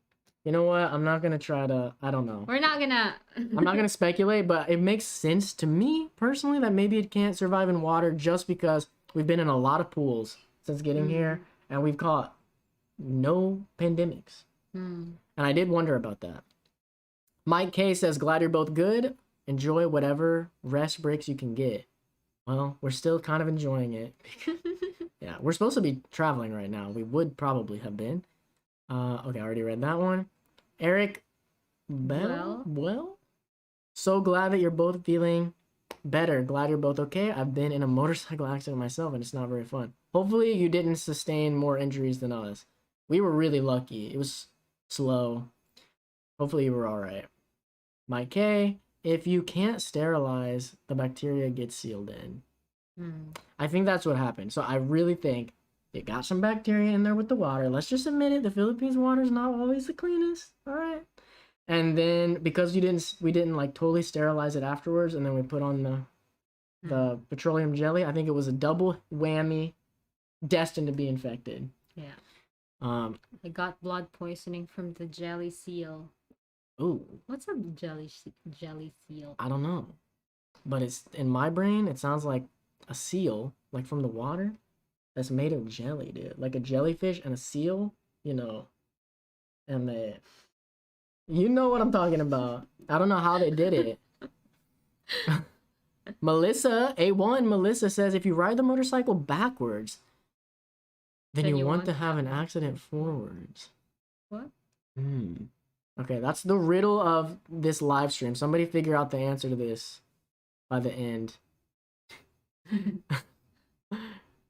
You know what? I'm not gonna try to, I don't know. We're not gonna. I'm not gonna speculate, but it makes sense to me personally that maybe it can't survive in water just because we've been in a lot of pools since getting here and we've caught no pandemics. And I did wonder about that. Mike K says, glad you're both good. Enjoy whatever rest breaks you can get. Well, we're still kind of enjoying it. Yeah, we're supposed to be traveling right now. We would probably have been. Okay, I already read that one. Eric Well, so glad that you're both feeling better. Glad you're both okay. I've been in a motorcycle accident myself and it's not very fun. Hopefully you didn't sustain more injuries than us. We were really lucky. It was slow. Hopefully you were all right. Mike K, if you can't sterilize, the bacteria gets sealed in. I think that's what happened. So I really think it got some bacteria in there with the water. Let's just admit it. The Philippines water is not always the cleanest. All right. And then because we didn't like totally sterilize it afterwards, and then we put on the petroleum jelly. I think it was a double whammy, destined to be infected. Yeah. I got blood poisoning from the jelly seal. Ooh. What's a jelly seal? I don't know, but it's in my brain. It sounds like a seal, like from the water, that's made of jelly, dude. Like a jellyfish and a seal, you know, and you know what I'm talking about. I don't know how they did it. Melissa, A1, Melissa says if you ride the motorcycle backwards, then you want to have an accident forwards. What? Okay, that's the riddle of this live stream. Somebody figure out the answer to this by the end.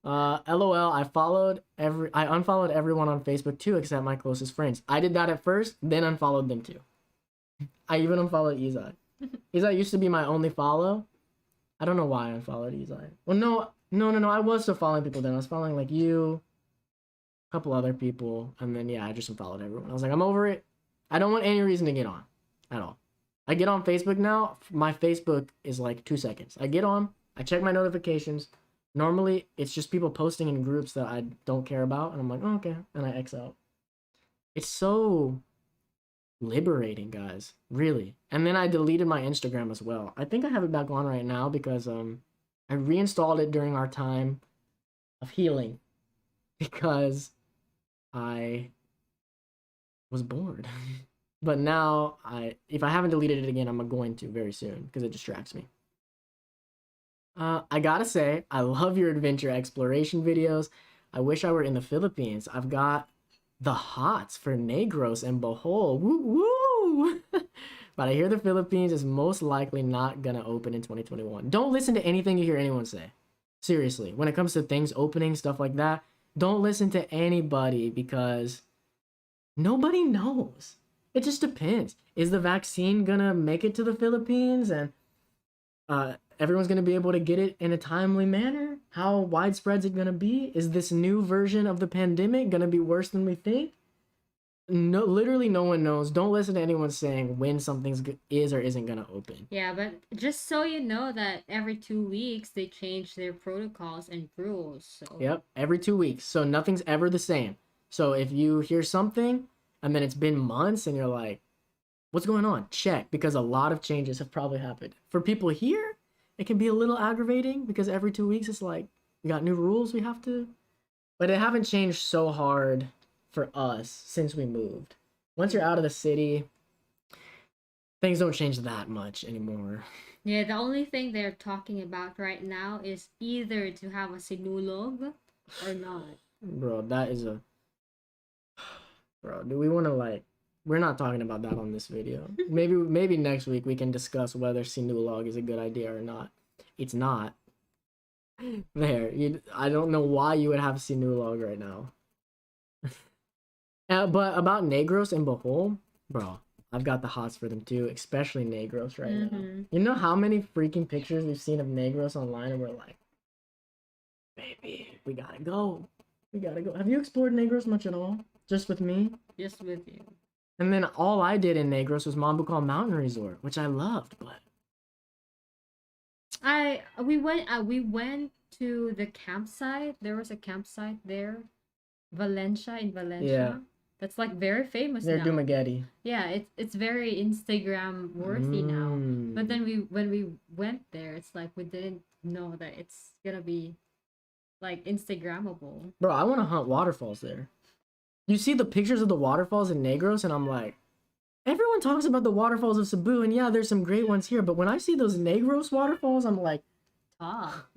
LOL, I unfollowed everyone on Facebook too except my closest friends. I did that at first, then unfollowed them too. I even unfollowed Izai. Izai used to be my only follow. I don't know why I unfollowed Izai. Well, no. I was still following people then. I was following like you, a couple other people, and then yeah, I just unfollowed everyone. I was like, I'm over it. I don't want any reason to get on at all. I get on Facebook now. My Facebook is like 2 seconds. I get on, I check my notifications. Normally, it's just people posting in groups that I don't care about, and I'm like, oh, okay, and I X out. It's so liberating, guys, really. And then I deleted my Instagram as well. I think I have it back on right now because I reinstalled it during our time of healing because I was bored. But now if I haven't deleted it again, I'm going to very soon because it distracts me. I gotta say, I love your adventure exploration videos. I wish I were in the Philippines. I've got the hots for Negros and Bohol. Woo woo! But I hear the Philippines is most likely not gonna open in 2021. Don't listen to anything you hear anyone say. Seriously, when it comes to things opening, stuff like that, don't listen to anybody because nobody knows. It just depends. Is the vaccine gonna make it to the Philippines and everyone's gonna be able to get it in a timely manner? How widespread is it gonna be? Is this new version of the pandemic gonna be worse than we think? No, literally no one knows. Don't listen to anyone saying when something's is or isn't gonna open. Yeah, but just so you know that every 2 weeks they change their protocols and rules. So. Yep, every 2 weeks. So nothing's ever the same. So if you hear something and then it's been months and you're like, what's going on? Check, because a lot of changes have probably happened. For people here, it can be a little aggravating because every 2 weeks it's like, we got new rules we have to, but it haven't changed so hard for us since we moved. Once you're out of the city, things don't change that much anymore. Yeah, the only thing they're talking about right now is either to have a sinulog or not. Bro, that is a... Bro, do we want to like... We're not talking about that on this video. Maybe next week we can discuss whether Sinulog is a good idea or not. It's not. There. I don't know why you would have Sinulog right now. But about Negros and Bohol, bro, I've got the hots for them too, especially Negros right now. You know how many freaking pictures we've seen of Negros online and we're like, baby, we gotta go. We gotta go. Have you explored Negros much at all? Just with me? Just with you. And then all I did in Negros was Mambucal Mountain Resort, which I loved, but we went to the campsite. There was a campsite there, Valencia in Valencia. Yeah. That's like very famous near now. Dumaguete. Yeah, it's very Instagram worthy now. But then when we went there, it's like we didn't know that it's gonna be like Instagrammable. Bro, I want to hunt waterfalls there. You see the pictures of the waterfalls in Negros, and I'm like, everyone talks about the waterfalls of Cebu, and yeah, there's some great ones here, but when I see those Negros waterfalls, I'm like,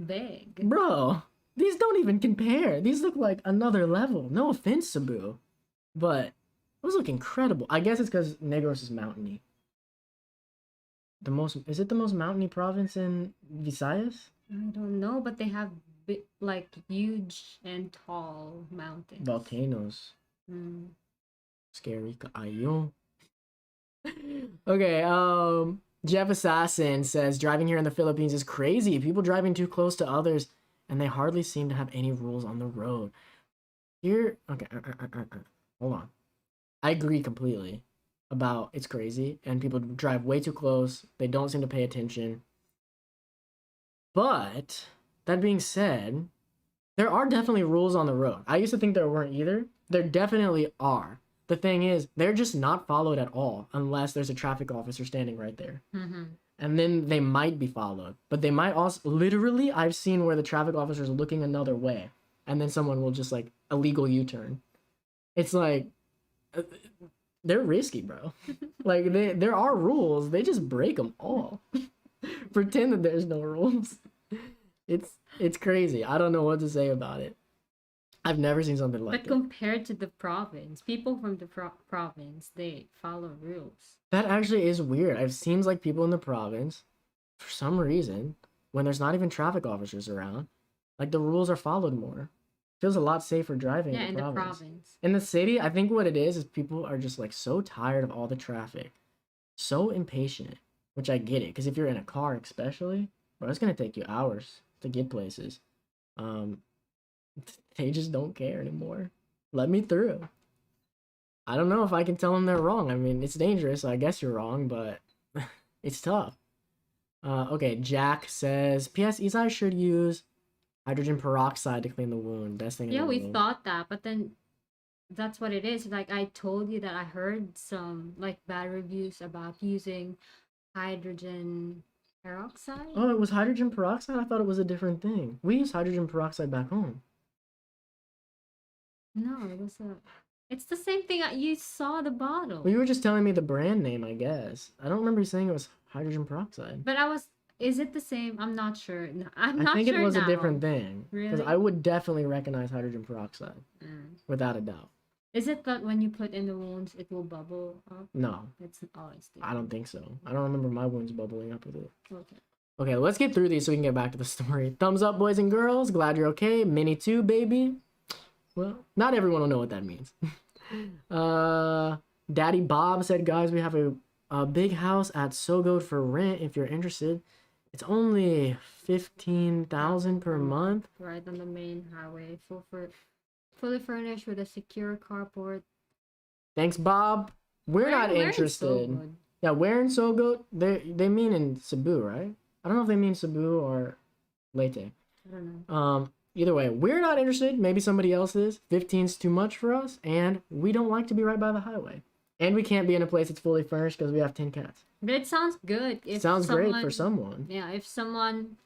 big. Bro, these don't even compare. These look like another level. No offense, Cebu, but those look incredible. I guess it's because Negros is mountainy. Is it the most mountainy province in Visayas? I don't know, but they have like huge and tall mountains. Volcanoes. Scary kaayo. Okay, Jeff Assassin says driving here in the Philippines is crazy. People driving too close to others, and they hardly seem to have any rules on the road. Here, okay, hold on. I agree completely about it's crazy, and people drive way too close. They don't seem to pay attention. But that being said, there are definitely rules on the road. I used to think there weren't either. There definitely are. The thing is, they're just not followed at all unless there's a traffic officer standing right there. Mm-hmm. And then they might be followed. But they might also, literally, I've seen where the traffic officer is looking another way. And then someone will just like illegal U-turn. It's like, they're risky, bro. Like, there are rules. They just break them all. Pretend that there's no rules. It's crazy. I don't know what to say about it. I've never seen something like But that. compared to the province, people from the province, they follow rules. That actually is weird. It seems like people in the province, for some reason, when there's not even traffic officers around, like the rules are followed more. Feels a lot safer driving Yeah, in the province. In the city, I think what it is people are just like so tired of all the traffic, so impatient, which I get it. Because if you're in a car, especially, bro, it's gonna take you hours to get places. Um, they just don't care anymore. Let me through. I don't know if I can tell them they're wrong. I mean, it's dangerous. So I guess you're wrong, but it's tough. Okay, Jack says, P.S. Isai should use hydrogen peroxide to clean the wound. Best thing in Yeah, the we world. thought that, but then that's what it is. Like I told you that I heard some like bad reviews about using hydrogen peroxide. Oh, it was hydrogen peroxide? I thought it was a different thing. We use hydrogen peroxide back home. No, it was a. It's the same thing. You saw the bottle. Well, you were just telling me the brand name, I guess. I don't remember you saying it was hydrogen peroxide. But I was. Is it the same? I'm not sure. No, I'm not I think sure it was now. a different thing. Because Really? I would definitely recognize hydrogen peroxide. Without a doubt. Is it that when you put in the wounds, it will bubble up? No, It's always I don't think so. I don't remember my wounds bubbling up with it. Okay. Okay, let's get through these so we can get back to the story. Thumbs up, boys and girls. Glad you're okay. Mini 2, baby. Well, not everyone will know what that means. Daddy Bob said, guys, we have a big house at Sogod for rent if you're interested. It's only 15,000 per month. Right on the main highway, fully furnished with a secure carport. Thanks, Bob. We're not interested. Yeah, where in Sogod? They mean in Cebu, right? I don't know if they mean Cebu or Leyte. I don't know. Either way, we're not interested. Maybe somebody else is. 15's too much for us, and we don't like to be right by the highway. And we can't be in a place that's fully furnished because we have 10 cats. But it sounds good. If Sounds great for someone. Yeah, if someone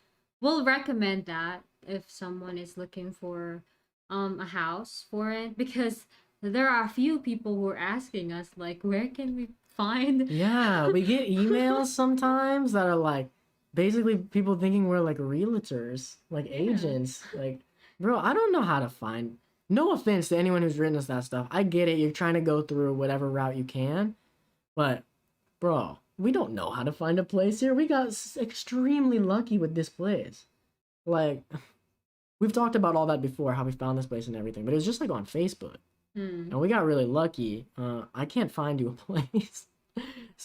will recommend that if someone is looking for a house for it, because there are a few people who are asking us like, where can we find? Yeah, we get emails sometimes that are like basically people thinking we're like realtors, like agents. Like, bro, I don't know how to find. No offense to anyone who's written us that stuff. I get it. You're trying to go through whatever route you can, but bro, we don't know how to find a place here. We got extremely lucky with this place. Like, we've talked about all that before, how we found this place and everything, but it was just like on Facebook. And we got really lucky. I can't find you a place.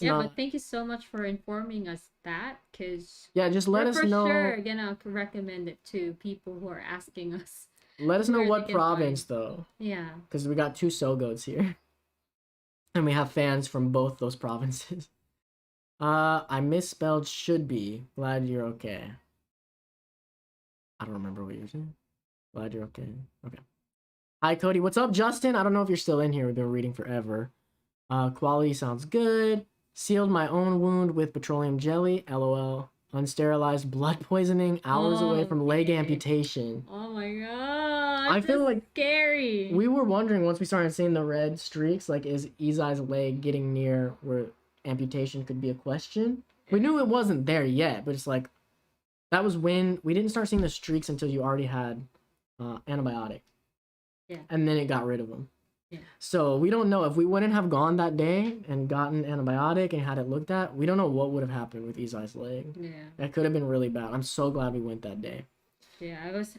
But thank you so much for informing us that, because yeah, just let us know. We're for sure gonna recommend it to people who are asking us. Let us know what province though. Yeah. Because we got 2 Sogods here. And we have fans from both those provinces. I misspelled should be. Glad you're okay. I don't remember what you're saying. Glad you're okay. Okay. Hi, Cody. What's up, Justin? I don't know if you're still in here. We've been reading forever. Quality sounds good. Sealed my own wound with petroleum jelly. LOL. Unsterilized blood poisoning. Hours away from leg amputation. Oh my god. I feel like scary. We were wondering once we started seeing the red streaks, like, is Izai's leg getting near where amputation could be a question? We knew it wasn't there yet, but it's like, that was when we didn't start seeing the streaks until you already had antibiotic. Yeah. And then it got rid of them. Yeah. So we don't know if we wouldn't have gone that day and gotten antibiotic and had it looked at. We don't know what would have happened with Izai's leg. Yeah. That could have been really bad. I'm so glad we went that day. Yeah, I was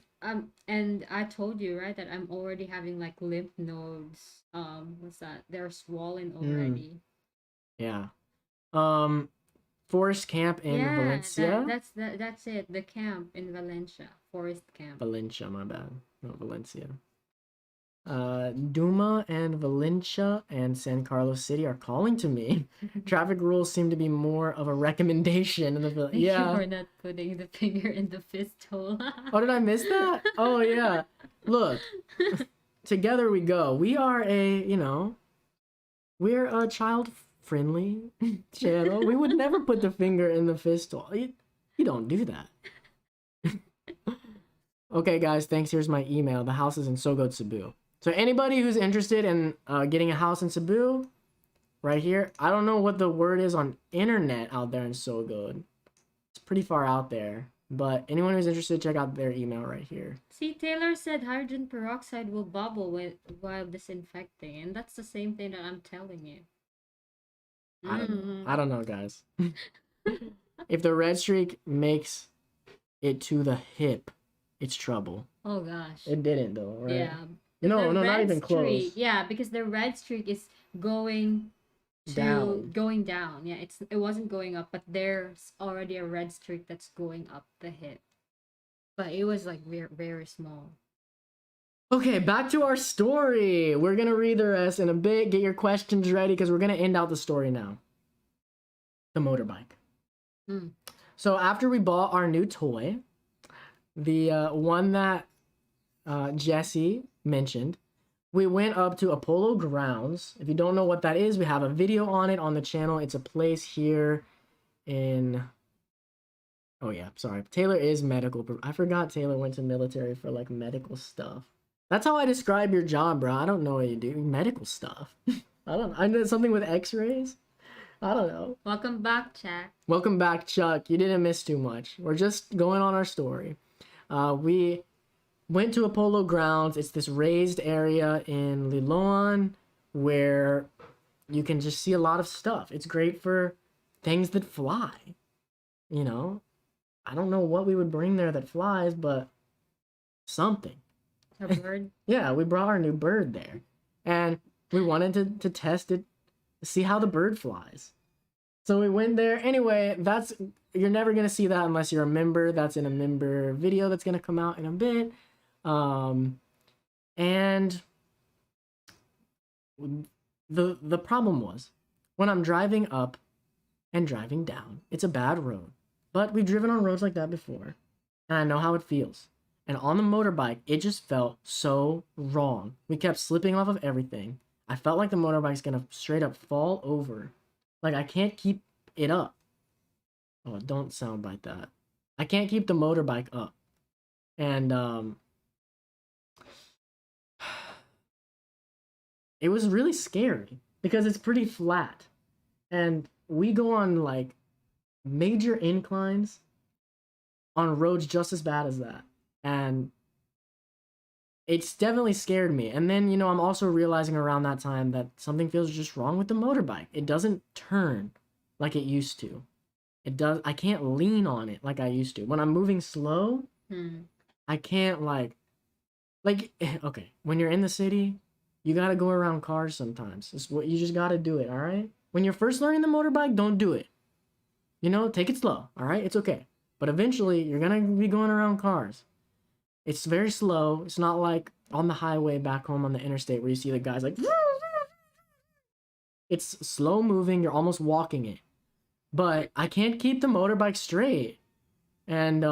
and I told you, right, that I'm already having like lymph nodes. What's that? They're swollen already. Yeah. Forest Camp in Yeah, Valencia. that's it. The camp in Valencia, Forest Camp. Valencia, my bad. No, Valencia. Duma and Valencia and San Carlos City are calling to me. Traffic rules seem to be more of a recommendation in the village. Thank you Yeah. for not putting the finger in the fist hole. Oh, did I miss that? Oh, yeah. Look, together we go. We are we're a child-friendly channel. We would never put the finger in the fist hole. You don't do that. Okay, guys, thanks. Here's my email. The house is in Sogo, Cebu. So anybody who's interested in getting a house in Cebu, right here. I don't know what the word is on internet out there in Sogo. It's pretty far out there. But anyone who's interested, check out their email right here. See, Taylor said hydrogen peroxide will bubble while disinfecting, and that's the same thing that I'm telling you. I don't know, guys. If the red streak makes it to the hip, it's trouble. Oh gosh. It didn't though, right? Yeah. No, The not red even close. streak, yeah, because the red streak is going Down. going down. Yeah, it wasn't going up, but there's already a red streak that's going up the hip. But it was like very, very small. Okay, back to our story. We're gonna read the rest in a bit. Get your questions ready because we're gonna end out the story now. The motorbike. Hmm. So after we bought our new toy, the one that Jesse mentioned, we went up to Apollo Grounds. If you don't know what that is, we have a video on it on the channel. It's a place here in... Oh yeah, sorry. Taylor is medical. I forgot Taylor went to military for like medical stuff. That's how I describe your job, bro. I don't know what you do. Medical stuff. I know something with x-rays. I don't know. Welcome back, Chuck. Welcome back, Chuck. You didn't miss too much. We're just going on our story. We went to Apollo Grounds. It's this raised area in Liloan where you can just see a lot of stuff. It's great for things that fly. You know, I don't know what we would bring there that flies, but something. A bird. Yeah, we brought our new bird there. And we wanted to test it, see how the bird flies. So we went there. Anyway, you're never going to see that unless you're a member. That's in a member video that's going to come out in a bit. And the problem was when I'm driving up and driving down, it's a bad road. But we've driven on roads like that before, and I know how it feels. And on the motorbike, it just felt so wrong. We kept slipping off of everything. I felt like the motorbike's gonna straight up fall over. Like I can't keep it up. Oh, don't soundbite that. I can't keep the motorbike up. And it was really scary because it's pretty flat. And we go on like major inclines on roads just as bad as that. And it's definitely scared me. And then, I'm also realizing around that time that something feels just wrong with the motorbike. It doesn't turn like it used to. I can't lean on it like I used to. When I'm moving slow, I can't okay, when you're in the city, you gotta go around cars sometimes. It's what you just gotta do it, all right? When you're first learning the motorbike, don't do it. Take it slow, all right? It's okay. But eventually, you're gonna be going around cars. It's very slow. It's not like on the highway back home on the interstate where you see the guys like... It's slow moving. You're almost walking it. But I can't keep the motorbike straight. And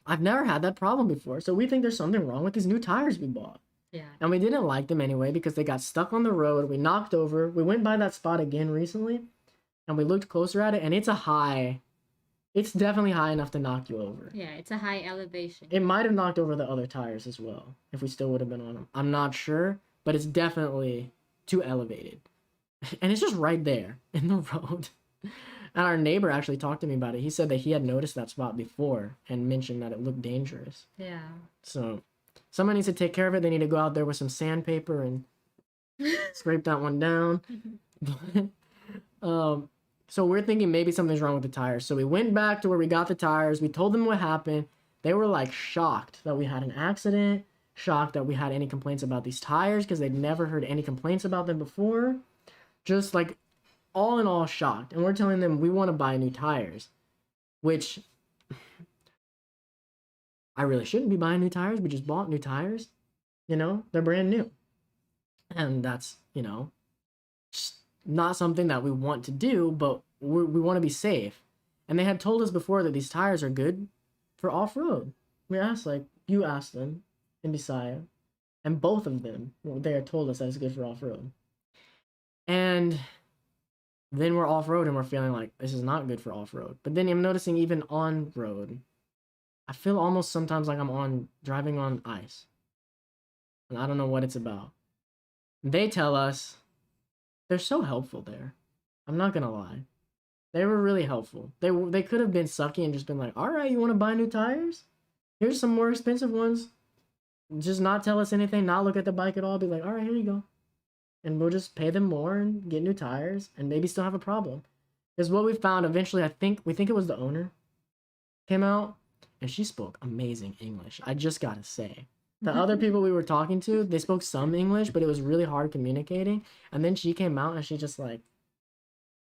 I've never had that problem before. So we think there's something wrong with these new tires we bought. Yeah. And we didn't like them anyway because they got stuck on the road. We knocked over. We went by that spot again recently. And we looked closer at it. And it's definitely high enough to knock you over. Yeah, it's a high elevation. It might have knocked over the other tires as well, if we still would have been on them. I'm not sure, but it's definitely too elevated. And it's just right there in the road. And our neighbor actually talked to me about it. He said that he had noticed that spot before and mentioned that it looked dangerous. Yeah. So someone needs to take care of it. They need to go out there with some sandpaper and scrape that one down. So we're thinking maybe something's wrong with the tires. So we went back to where we got the tires. We told them what happened. They were like shocked that we had an accident, shocked that we had any complaints about these tires because they'd never heard any complaints about them before. Just like all in all shocked, and we're telling them we want to buy new tires, which I really shouldn't be buying new tires. We just bought new tires, you know, they're brand new, and that's, you know, just not something that we want to do, but we want to be safe. And they had told us before that these tires are good for off-road. We asked, like, you asked them in Bisaya, and both of them, they had told us that it's good for off-road. And then we're off-road and we're feeling like this is not good for off-road. But then I'm noticing even on-road, I feel almost sometimes like I'm driving on ice. And I don't know what it's about. They tell us they're so helpful there. I'm not gonna lie. They were really helpful. They could have been sucky and just been like, all right, you want to buy new tires? Here's some more expensive ones. Just not tell us anything, not look at the bike at all. Be like, all right, here you go. And we'll just pay them more and get new tires and maybe still have a problem. Because what we found eventually, we think it was the owner, came out and she spoke amazing English. I just gotta say. The other people we were talking to, they spoke some English, but it was really hard communicating. And then she came out and she just like,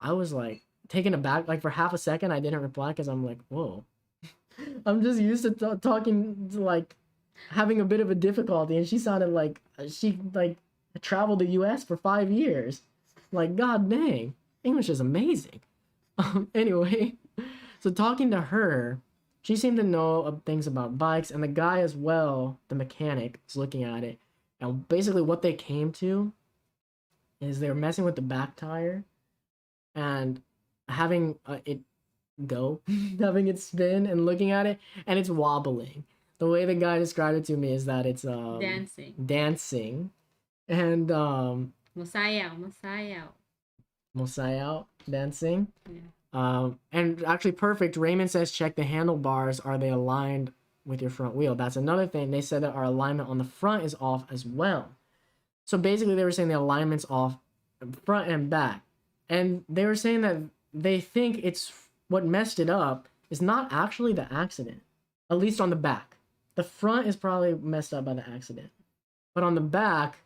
I was like taken aback. Like for half a second, I didn't reply because I'm like, whoa. I'm just used to talking to like having a bit of a difficulty. And she sounded like she like traveled the US for 5 years. Like, god dang, English is amazing. Anyway, so talking to her, she seemed to know things about bikes, and the guy as well, the mechanic, is looking at it. And basically what they came to is they were messing with the back tire and having it go, having it spin and looking at it, and it's wobbling. The way the guy described it to me is that it's dancing. And Masayaw. Mosayaw dancing. Yeah. And actually perfect. Raymond says check the handlebars. Are they aligned with your front wheel? That's another thing. They said that our alignment on the front is off as well. So basically they were saying the alignment's off front and back. And they were saying that they think it's what messed it up is not actually the accident. At least on the back. The front is probably messed up by the accident. But on the back,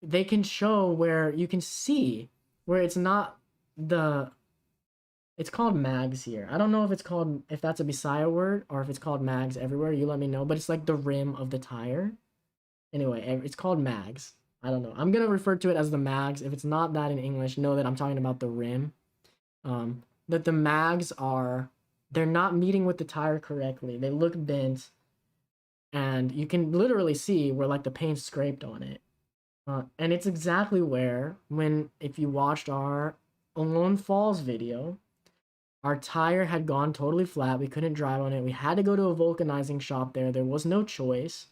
they can show where you can see where it's not it's called mags here. I don't know if that's a Bisaya word or if it's called mags everywhere. You let me know, but it's like the rim of the tire. Anyway, it's called mags. I don't know. I'm going to refer to it as the mags. If it's not that in English, know that I'm talking about the rim. That the mags they're not meeting with the tire correctly. They look bent and you can literally see where like the paint scraped on it. And it's exactly where, if you watched our Lone Falls video, our tire had gone totally flat. We couldn't drive on it. We had to go to a vulcanizing shop there. There was no choice.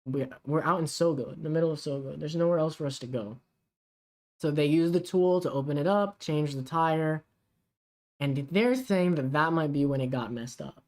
We're out in Sogo, in the middle of Sogo. There's nowhere else for us to go. So they used the tool to open it up, change the tire, and they're saying that might be when it got messed up.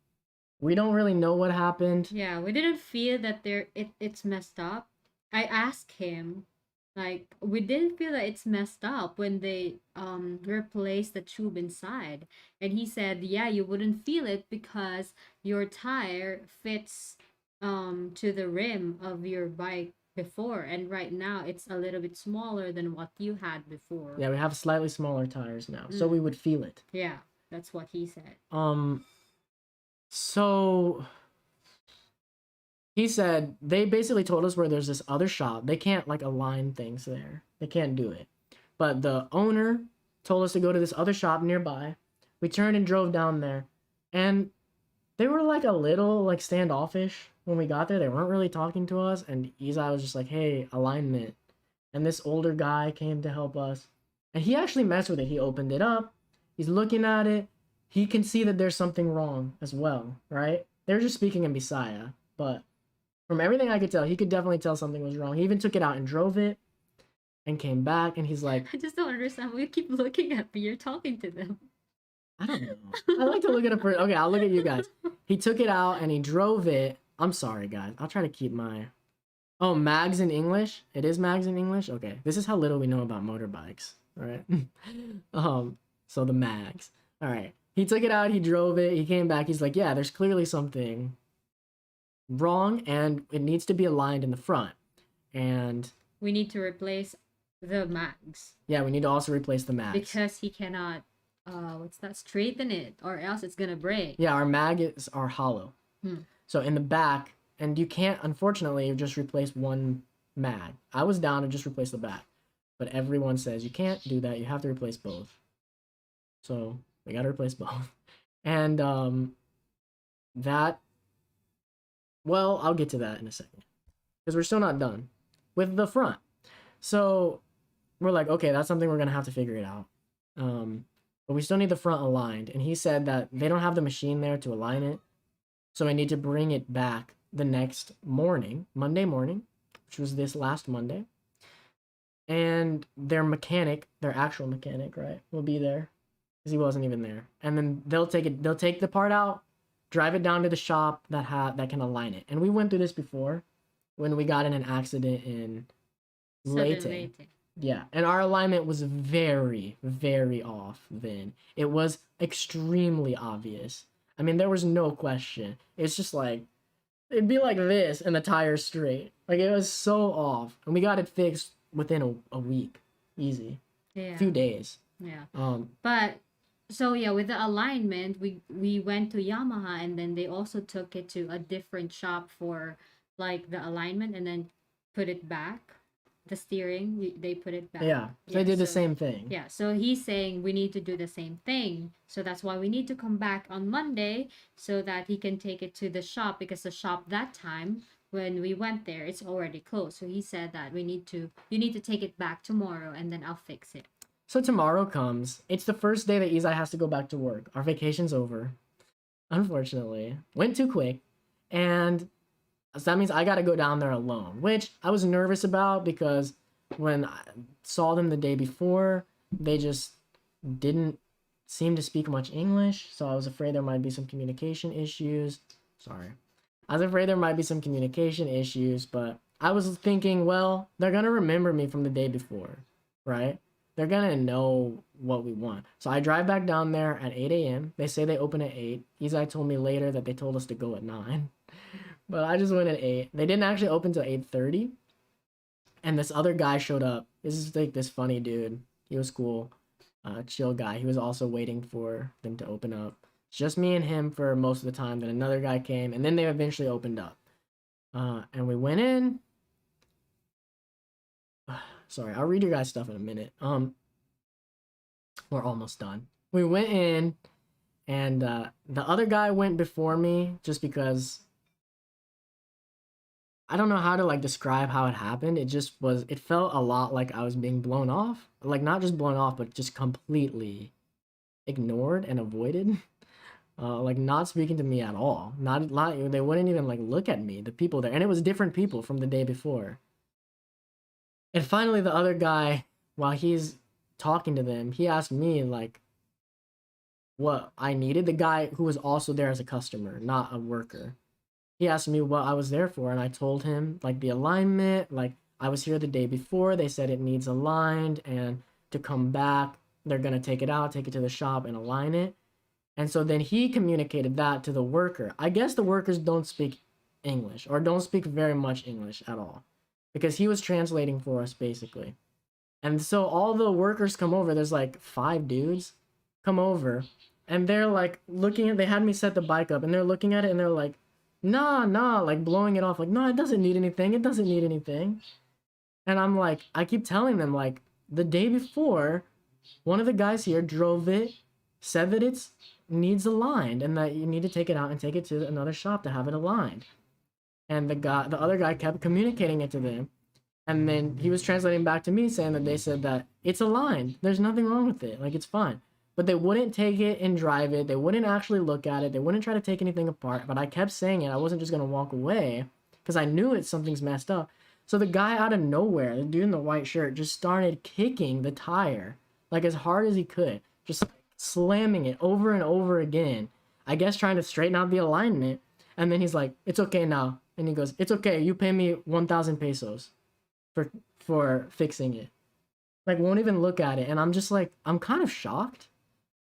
We don't really know what happened. Yeah, we didn't feel that it's messed up. I asked him, like, we didn't feel that it's messed up when they replaced the tube inside. And he said, yeah, you wouldn't feel it because your tire fits to the rim of your bike before, and right now it's a little bit smaller than what you had before. Yeah, we have slightly smaller tires now, so we would feel it. Yeah, that's what he said. So he said they basically told us where there's this other shop. They can't like align things there. They can't do it. But the owner told us to go to this other shop nearby. We turned and drove down there, and they were like a little like standoffish when we got there. They weren't really talking to us, and Izai was just like, hey, alignment. And this older guy came to help us, and he actually messed with it. He opened it up. He's looking at it. He can see that there's something wrong as well, right? They're just speaking in Bisaya, but from everything I could tell, he could definitely tell something was wrong. He even took it out and drove it and came back, and he's like, I just don't understand why you keep looking at me. You're talking to them. I don't know. I like to look at a person. Okay, I'll look at you guys. He took it out and he drove it. I'm sorry, guys. I'll try to keep my... Oh, mags in English? It is mags in English? Okay. This is how little we know about motorbikes. All right. So the mags. All right. He took it out. He drove it. He came back. He's like, yeah, there's clearly something wrong and it needs to be aligned in the front. And we need to replace the mags Yeah, we need to also replace the mags. because he cannot what's that, straighten it, or else it's gonna break. Yeah, our mags are hollow. Hmm. So in the back, and you can't, unfortunately, just replace one mag. I was down to just replace the back, but everyone says you can't do that. You have to replace both. So we got to replace both. And that, well, I'll get to that in a second because we're still not done with the front. So we're like, okay, that's something we're gonna have to figure it out. But we still need the front aligned. And he said that they don't have the machine there to align it. So I need to bring it back the next morning, Monday morning, which was this last Monday. And their mechanic, their actual mechanic, right, will be there because he wasn't even there. And then they'll take the part out, drive it down to the shop that can align it. And we went through this before when we got in an accident in Southern Leyte. Yeah, and our alignment was very, very off then. It was extremely obvious. I mean, there was no question. It's just like, it'd be like this and the tire's straight. Like, it was so off. And we got it fixed within a week. Easy. Yeah. A few days. Yeah. Um, But so yeah, with the alignment, we went to Yamaha, and then they also took it to a different shop for like the alignment, and then put it back. The steering, they put it back. yeah, so they did the so- same thing. Yeah, so he's saying we need to do the same thing. So that's why we need to come back on Monday so that he can take it to the shop, because the shop that time when we went there, it's already closed. So he said that you need to take it back tomorrow, and then I'll fix it. So tomorrow comes. It's the first day that Izai has to go back to work. Our vacation's over. Unfortunately. Went too quick. And so that means I got to go down there alone, which I was nervous about because when I saw them the day before, they just didn't seem to speak much English. So I was afraid there might be some communication issues. Sorry. I was afraid there might be some communication issues, but I was thinking, well, they're going to remember me from the day before, right? They're going to know what we want. So I drive back down there at 8 a.m. They say they open at 8. Izai told me later that they told us to go at 9. But I just went at 8. They didn't actually open till 8:30. And this other guy showed up. This is like this funny dude. He was cool. Chill guy. He was also waiting for them to open up. It's just me and him for most of the time. Then another guy came, and then they eventually opened up. And we went in. Sorry, I'll read your guys' stuff in a minute. We're almost done. We went in, and the other guy went before me just because I don't know how to like describe how it happened. It felt a lot like I was being blown off. Like not just blown off, but just completely ignored and avoided. Like not speaking to me at all. Not they wouldn't even like look at me, the people there. And it was different people from the day before. And finally the other guy, while he's talking to them, he asked me like what I needed. The guy who was also there as a customer, not a worker. He asked me what I was there for, and I told him like the alignment, like I was here the day before, they said it needs aligned, and to come back they're gonna take it out, take it to the shop and align it. And so then he communicated that to the worker. I guess the workers don't speak English, or don't speak very much English at all, because he was translating for us basically. And so all the workers come over, there's like 5 dudes come over, and they're like looking at, they had me set the bike up, and they're looking at it and they're like, nah, like blowing it off, like, no, it doesn't need anything, it doesn't need anything. And I'm like, I keep telling them, like, the day before, one of the guys here drove it, said that it needs aligned, and that you need to take it out and take it to another shop to have it aligned. And the other guy kept communicating it to them, and then he was translating back to me saying that they said that it's aligned, there's nothing wrong with it, like, it's fine. But they wouldn't take it and drive it. They wouldn't actually look at it. They wouldn't try to take anything apart. But I kept saying it. I wasn't just going to walk away because I knew something's messed up. So the guy out of nowhere, the dude in the white shirt, just started kicking the tire like as hard as he could. Just slamming it over and over again. I guess trying to straighten out the alignment. And then he's like, it's okay now. And he goes, it's okay. You pay me 1,000 pesos for fixing it. Like, won't even look at it. And I'm just like, I'm kind of shocked.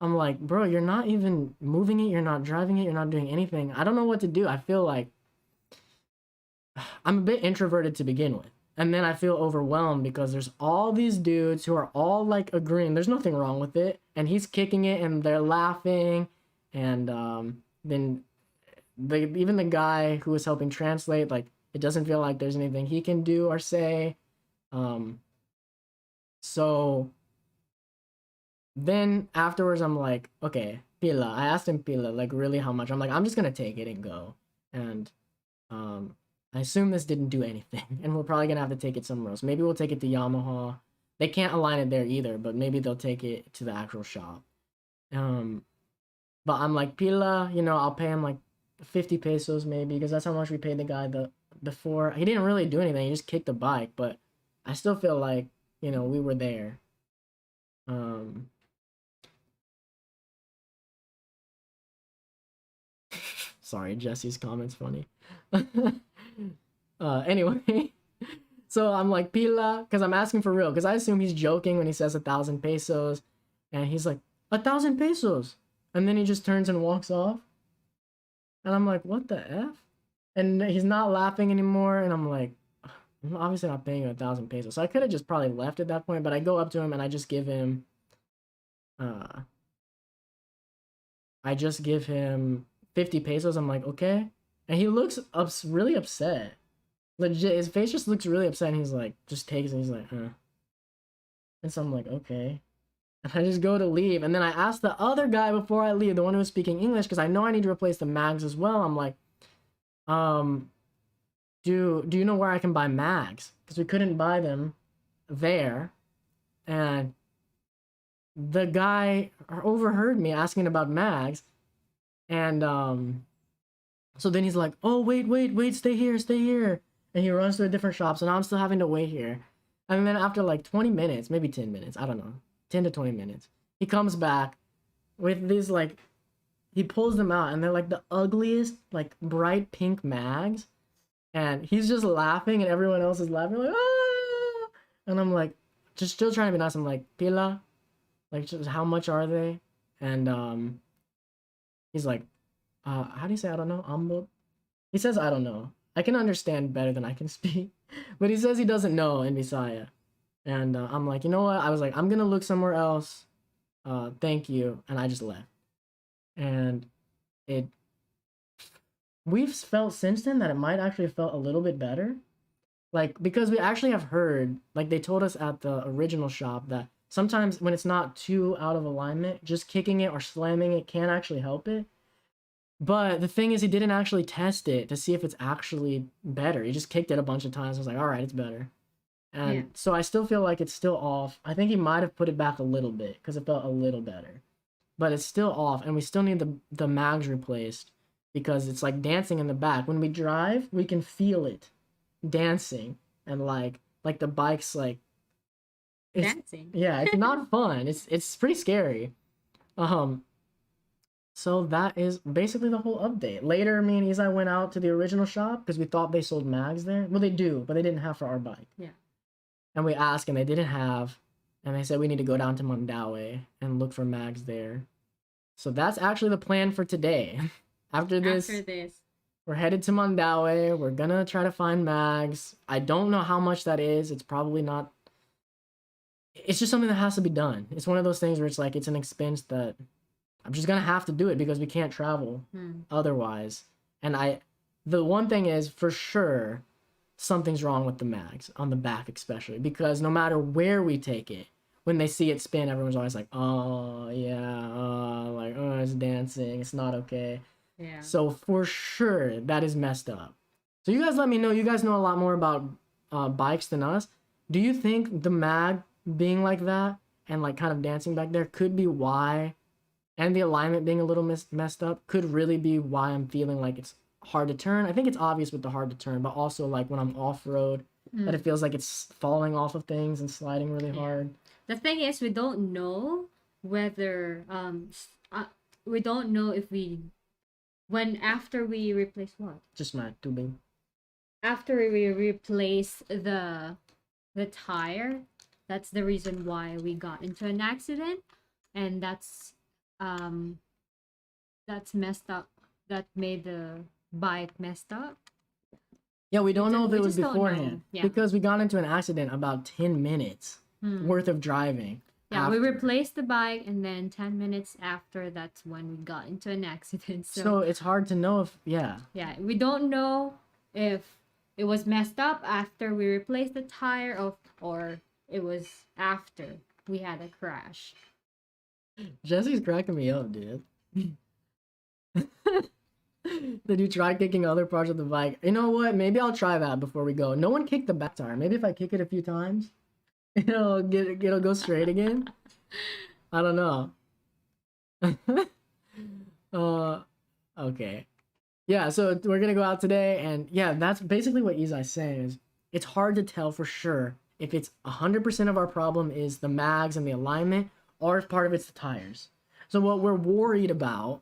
I'm like, bro, you're not even moving it, you're not driving it, you're not doing anything. I don't know what to do. I feel like I'm a bit introverted to begin with. and then I feel overwhelmed because there's all these dudes who are all like agreeing there's nothing wrong with it, and he's kicking it and they're laughing, and then even the guy who was helping translate, like, it doesn't feel like there's anything he can do or say. So then afterwards I'm like, okay, Pila. I asked him, Pila, like, really how much? I'm like, I'm just gonna take it and go. And I assume this didn't do anything, and we're probably gonna have to take it somewhere else. Maybe we'll take it to Yamaha. They can't align it there either, but maybe they'll take it to the actual shop. But I'm like, Pila, I'll pay him like 50 pesos maybe, because that's how much we paid the guy before. He didn't really do anything, he just kicked the bike, but I still feel like, we were there. Sorry, Jesse's comment's funny. Anyway, so I'm like, Pila, because I'm asking for real, because I assume he's joking when he says 1,000 pesos, and he's like, 1,000 pesos, and then he just turns and walks off, and I'm like, what the F? And he's not laughing anymore, and I'm like, I'm obviously not paying you 1,000 pesos, so I could have just probably left at that point, but I go up to him and I just give him, I just give him 50 pesos. I'm like, okay. And he looks really upset. Legit, his face just looks really upset. And he's like, just takes it. And he's like, huh. And so I'm like, okay. And I just go to leave. And then I ask the other guy before I leave, the one who was speaking English, because I know I need to replace the mags as well. I'm like, do you know where I can buy mags? Because we couldn't buy them there. And the guy overheard me asking about mags, and so then he's like, oh, wait, stay here, and he runs to a different shop, so now I'm still having to wait here. And then after like 20 minutes, maybe 10 minutes, I don't know, 10 to 20 minutes, he comes back with these, like, he pulls them out, and they're like the ugliest, like, bright pink mags, and he's just laughing, and everyone else is laughing, like, ah! And I'm like, just still trying to be nice. I'm like, Pila, like, just how much are they? And he's like, how do you say I don't know? Ambot? He says I don't know. I can understand better than I can speak. But he says he doesn't know in Visaya. And I'm like, you know what? I was like, I'm gonna look somewhere else. Thank you. And I just left. And we've felt since then that it might actually have felt a little bit better. Like, because we actually have heard, like, they told us at the original shop that sometimes when it's not too out of alignment, just kicking it or slamming it can actually help it. But the thing is, he didn't actually test it to see if it's actually better. He just kicked it a bunch of times. I was like, all right, it's better. And so I still feel like it's still off. I think he might have put it back a little bit because it felt a little better. But it's still off, and we still need the mags replaced because it's like dancing in the back. When we drive, we can feel it dancing, and like the bike's like dancing. Yeah, it's not fun. It's pretty scary. So that is basically the whole update. Later, me and Izai went out to the original shop because we thought they sold mags there. Well, they do, but they didn't have for our bike. Yeah. And we asked, and they didn't have. And they said we need to go down to Mandaue and look for mags there. So that's actually the plan for today. After this, we're headed to Mandaue. We're gonna try to find mags. I don't know how much that is. It's probably not. It's just something that has to be done. It's one of those things where it's like, it's an expense that I'm just gonna have to do it because we can't travel otherwise. And the one thing is for sure, something's wrong with the mags on the back, especially because no matter where we take it, when they see it spin, everyone's always like, oh yeah, like, oh, it's dancing, it's not okay. Yeah. So for sure that is messed up. So you guys let me know. You guys know a lot more about bikes than us. Do you think the mag being like that and like kind of dancing back there could be why, and the alignment being a little messed up could really be why I'm feeling like it's hard to turn? I think it's obvious with the hard to turn, but also like when I'm off-road, that it feels like it's falling off of things and sliding really hard. The thing is, we don't know whether we don't know if after we replace what? Just my tubing. After we replace the tire, that's the reason why we got into an accident, and that's messed up. That made the bike messed up. Yeah, we don't know if we it was just don't know. beforehand Yeah. because we got into an accident about 10 minutes worth of driving. Yeah, we after. replaced the bike, and then 10 minutes after, that's when we got into an accident. So it's hard to know if, yeah. Yeah, we don't know if it was messed up after we replaced the tire or it was after we had a crash. Jesse's cracking me up, dude. Did you try kicking other parts of the bike? You know what? Maybe I'll try that before we go. No one kicked the back tire. Maybe if I kick it a few times, it'll go straight again. I don't know. Okay. Yeah, so we're gonna go out today, and yeah, that's basically what Izai's saying is it's hard to tell for sure if it's 100% of our problem is the mags and the alignment, or if part of it's the tires. So what we're worried about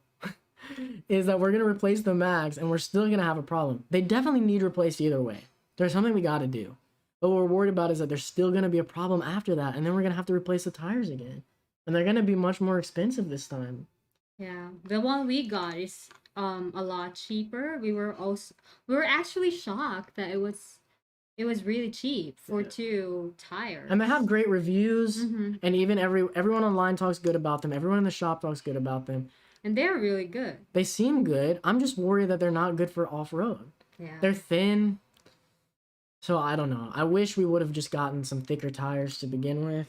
is that we're gonna replace the mags and we're still gonna have a problem. They definitely need replaced either way. There's something we gotta do. But what we're worried about is that there's still gonna be a problem after that, and then we're gonna have to replace the tires again. And they're gonna be much more expensive this time. Yeah, the one we got is a lot cheaper. We were actually shocked that it was really cheap for 2 tires. And they have great reviews, Mhm. and even everyone online talks good about them. Everyone in the shop talks good about them. And they're really good. They seem good. I'm just worried that they're not good for off-road. Yeah. They're thin. So I don't know. I wish we would have just gotten some thicker tires to begin with.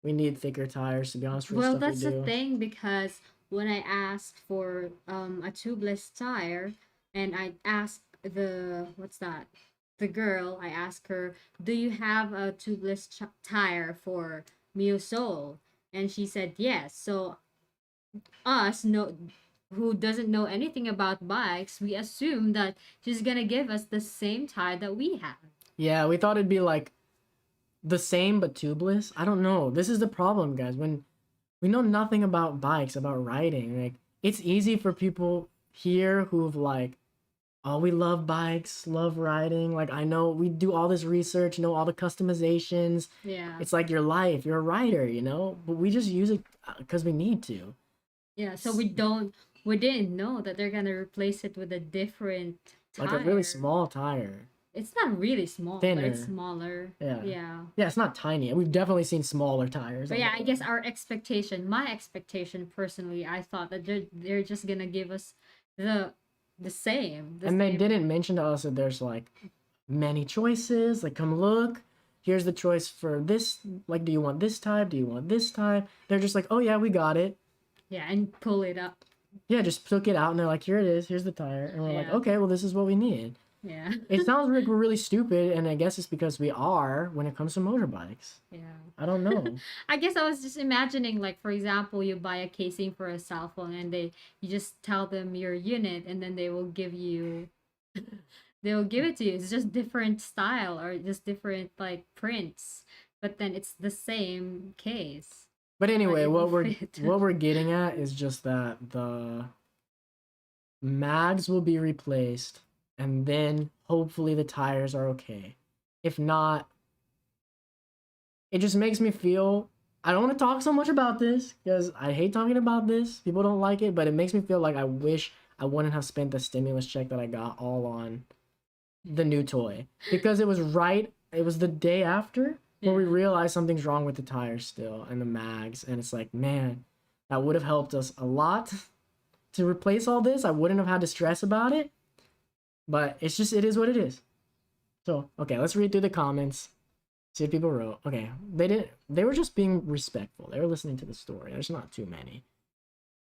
We need thicker tires, to be honest, for the Well, stuff that's we the do. thing, because when I asked for a tubeless tire, and I asked the girl, I asked her, "Do you have a tubeless tire for Mio Soul?" And she said yes. So us who doesn't know anything about bikes, we assume that she's gonna give us the same tire that we have. Yeah, we thought it'd be like the same but tubeless. I don't know. This is the problem, guys. When we know nothing about bikes, about riding, like it's easy for people here who've like, oh, we love bikes, love riding. Like I know we do all this research, know all the customizations. Yeah. It's like your life. You're a rider, you know. But we just use it because we need to. Yeah, so we didn't know that they're gonna replace it with a different tire. Like a really small tire. It's not really small, but it's Thinner. smaller. Yeah. Yeah. Yeah, it's not tiny. We've definitely seen smaller tires. But yeah, I guess my expectation personally, I thought that they're just gonna give us the same. And they didn't mention to us that there's like many choices. Like, come look. Here's the choice for this. Like, do you want this type? Do you want this type? They're just like, oh yeah, we got it. Yeah, and pull it up. Yeah, just took it out and they're like, here it is. Here's the tire. And we're like, Yeah. okay, well, this is what we need. Yeah. It sounds like we're really stupid, and I guess it's because we are when it comes to motorbikes. Yeah. I don't know. I guess I was just imagining, like, for example, you buy a casing for a cell phone, and you just tell them your unit, and then they will give it to you. It's just different style or just different like prints, but then it's the same case. But anyway, it what will we're fit. what we're getting at is just that the mags will be replaced, and then hopefully the tires are okay. If not, it just makes me feel, I don't want to talk so much about this because I hate talking about this. People don't like it, but it makes me feel like I wish I wouldn't have spent the stimulus check that I got all on the new toy, because it was the day after where we Yeah. realized something's wrong with the tires still and the mags, and it's like, man, that would have helped us a lot to replace all this. I wouldn't have had to stress about it, but it is what it is. So okay, let's read through the comments, see what people wrote. Okay, they were just being respectful. They were listening to the story. There's not too many.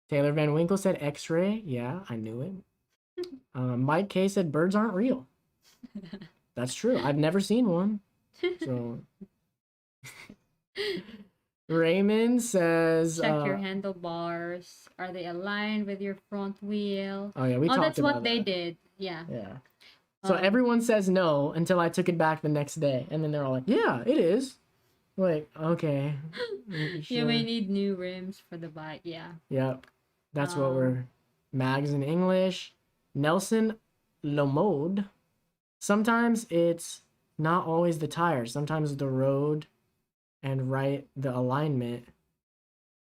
Taylor Van Winkle said X-ray. Yeah, I knew it. Mike K said birds aren't real. That's true. I've never seen one. So Raymond says Check your handlebars. Are they aligned with your front wheel? oh yeah, we talked That's about what they that. did. Yeah. Yeah. So Um, everyone says no until I took it back the next day, and then they're all like, "Yeah, it is." Like, okay. You may need new rims for the bike. Yeah. Yep. That's what Um, we're mags in English. Nelson Lomode. Sometimes it's not always the tires. Sometimes the road and the alignment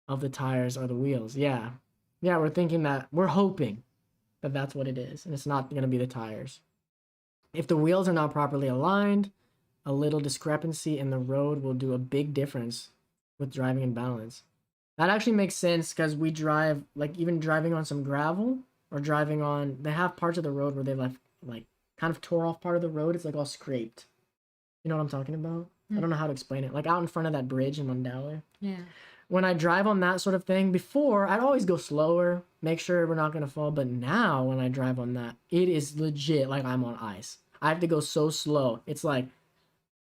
of the tires are the wheels. Yeah. Yeah, we're hoping that that's what it is, and it's not going to be the tires. If the wheels are not properly aligned, a little discrepancy in the road will do a big difference with driving in balance. That actually makes sense because we drive, like even driving on some gravel or driving on, they have parts of the road where they left like kind of tore off part of the road. It's like all scraped. You know what I'm talking about? I don't know how to explain it. Like out in front of that bridge in Mondawi. Yeah. When I drive on that sort of thing, before I'd always go slower, make sure we're not gonna fall. But now when I drive on that, it is legit like I'm on ice. I have to go so slow. It's like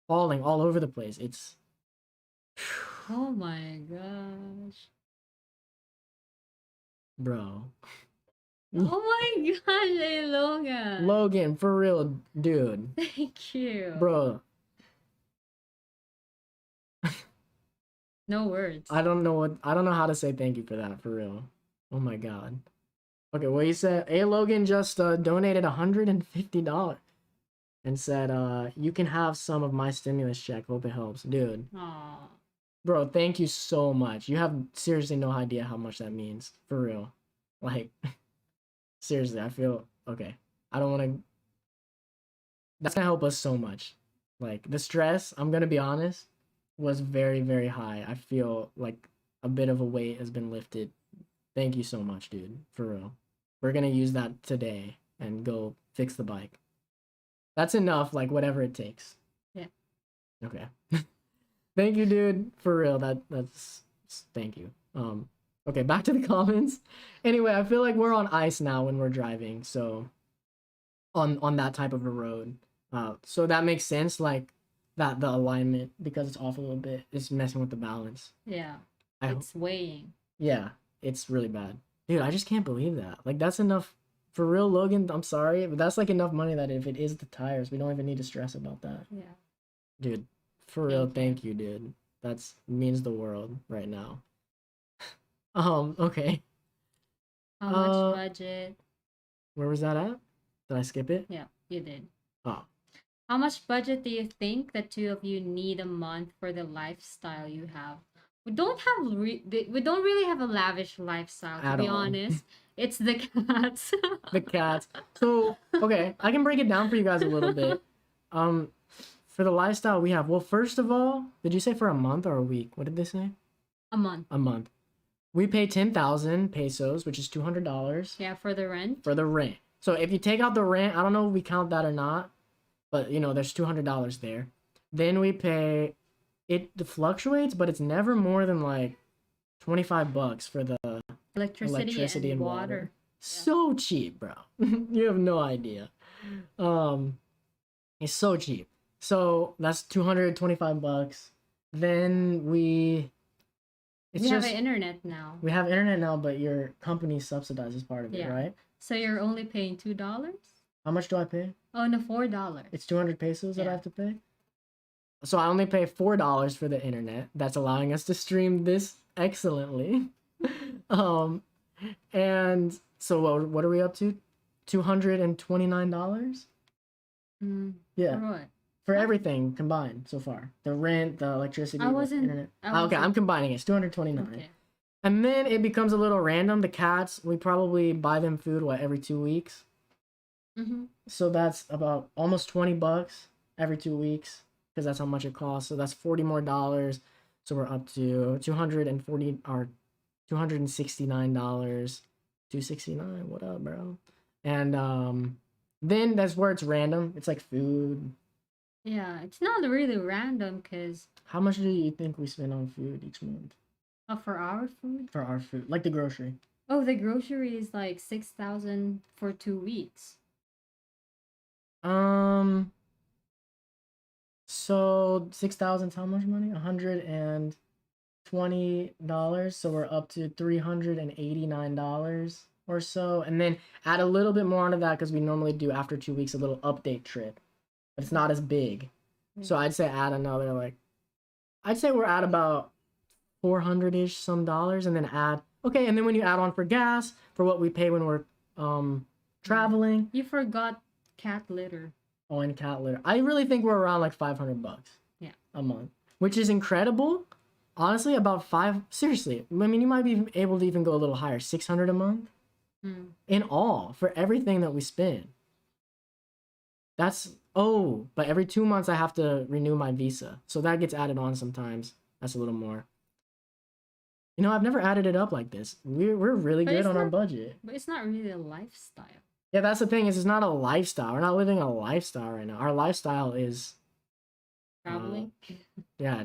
falling all over the place. It's Oh my gosh. bro. Oh my gosh, hey Logan. Logan, for real, dude. Thank you. Bro, No words. I don't know how to say thank you for that, for real. Oh my god. Okay, well, he said, hey, Logan just donated $150 and said, you can have some of my stimulus check. Hope it helps. Dude, Aw. bro, thank you so much. You have seriously no idea how much that means, for real. Like, seriously, I feel, okay. I don't want to, that's gonna help us so much. Like, the stress, I'm gonna be honest, was very, very high. I feel like a bit of a weight has been lifted. Thank you so much, dude, for real. We're gonna use that today and go fix the bike. That's enough, like whatever it takes. Yeah. Okay. Thank you, dude, for real. That's thank you. Okay, back to the comments. Anyway, I feel like we're on ice now when we're driving, so on that type of a road. So that makes sense, like that the alignment, because it's off a little bit, is messing with the balance. Yeah. I It's weighing. Yeah, it's really bad. Dude, I just can't believe that. Like, that's enough. For real, Logan, I'm sorry, but that's like enough money that if it is the tires, we don't even need to stress about that. Yeah. Dude, for real, Thank you. thank you, dude. That's means the world right now. Okay. How much Uh, budget? Where was that at? Did I skip it? Yeah, you did. Oh, How much budget do you think the two of you need a month for the lifestyle you have? We don't have we don't really have a lavish lifestyle, to At be all. honest. It's the cats. the cats. So, okay, I can break it down for you guys a little bit. For the lifestyle we have, well, first of all, did you say for a month or a week? What did they say? A month. A month. We pay 10,000 pesos, which is $200 Yeah, for the rent. for the rent. So if you take out the rent, I don't know if we count that or not, but you know, there's $200 there. Then we pay, it fluctuates, but it's never more than like $25 for the Electricity, and water. So cheap, bro. You have no idea. It's so cheap. So that's $225. Then it's We have just internet now. we have internet now, but your company subsidizes part of it, Yeah. right? So you're only paying $2? How much do I pay? Oh no, $4. It's 200 pesos that I Yeah. have to pay. So I only pay $4 for the internet. That's allowing us to stream this excellently. And so what are we up to? $229? Mm, Yeah, for what? for Oh. everything combined so far. The rent, the electricity, I the wasn't- internet. I Okay, I'm wasn't- combining it. It's 229. Okay. And then it becomes a little random. The cats, we probably buy them food every 2 weeks. Mm-hmm. So that's about almost $20 every 2 weeks because that's how much it costs. So that's $40 more dollars. So we're up to 240 or $269. 269. What up, bro? And then that's where it's random. It's like food. Yeah, it's not really random because How much do you think we spend on food each month for our food. for our food? Like the grocery. Oh, the grocery is like 6,000 for 2 weeks. So 6,000 is how much money? $120. So we're up to $389 or so. And then add a little bit more onto that because we normally do after 2 weeks a little update trip. But it's not as big. So I'd say add another I'd say we're at about 400-ish some dollars, and then and then when you add on for gas, for what we pay when we're traveling. You forgot cat litter. Oh, and cat litter. I really think we're around like $500 Yeah. a month, which is incredible. Honestly, seriously, I mean, you might be able to even go a little higher, 600 a month Mm. in all for everything that we spend. but every 2 months I have to renew my visa. So that gets added on sometimes. That's a little more. You know, I've never added it up like this. We're really But good it's on our not- budget. But it's not really a lifestyle. Yeah, that's the thing is it's not a lifestyle. We're not living a lifestyle right now. Our lifestyle is Traveling. yeah,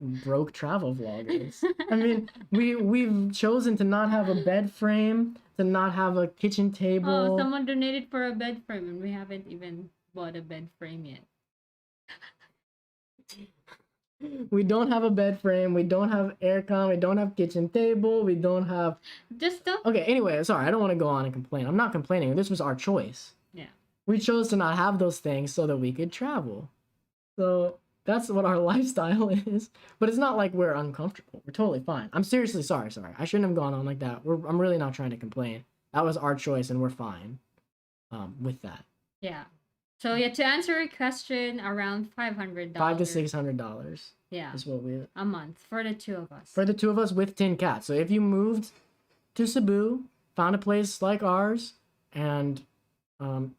broke travel vloggers. I mean, we've chosen to not have a bed frame, to not have a kitchen table. Oh, someone donated for a bed frame, and we haven't even bought a bed frame yet. We don't have a bed frame. We don't have aircon. We don't have kitchen table. We don't have. Just don't. Okay. Anyway, sorry. I don't want to go on and complain. I'm not complaining. This was our choice. Yeah. We chose to not have those things so that we could travel. So that's what our lifestyle is. But it's not like we're uncomfortable. We're totally fine. I'm seriously sorry. Sorry. I shouldn't have gone on like that. I'm really not trying to complain. That was our choice, and we're fine. With that. Yeah. So yeah, to answer your question, around $500. $500 to $600 Yeah, is what we a month for the two of us. for the two of us with tin cats. So if you moved to Cebu, found a place like ours, and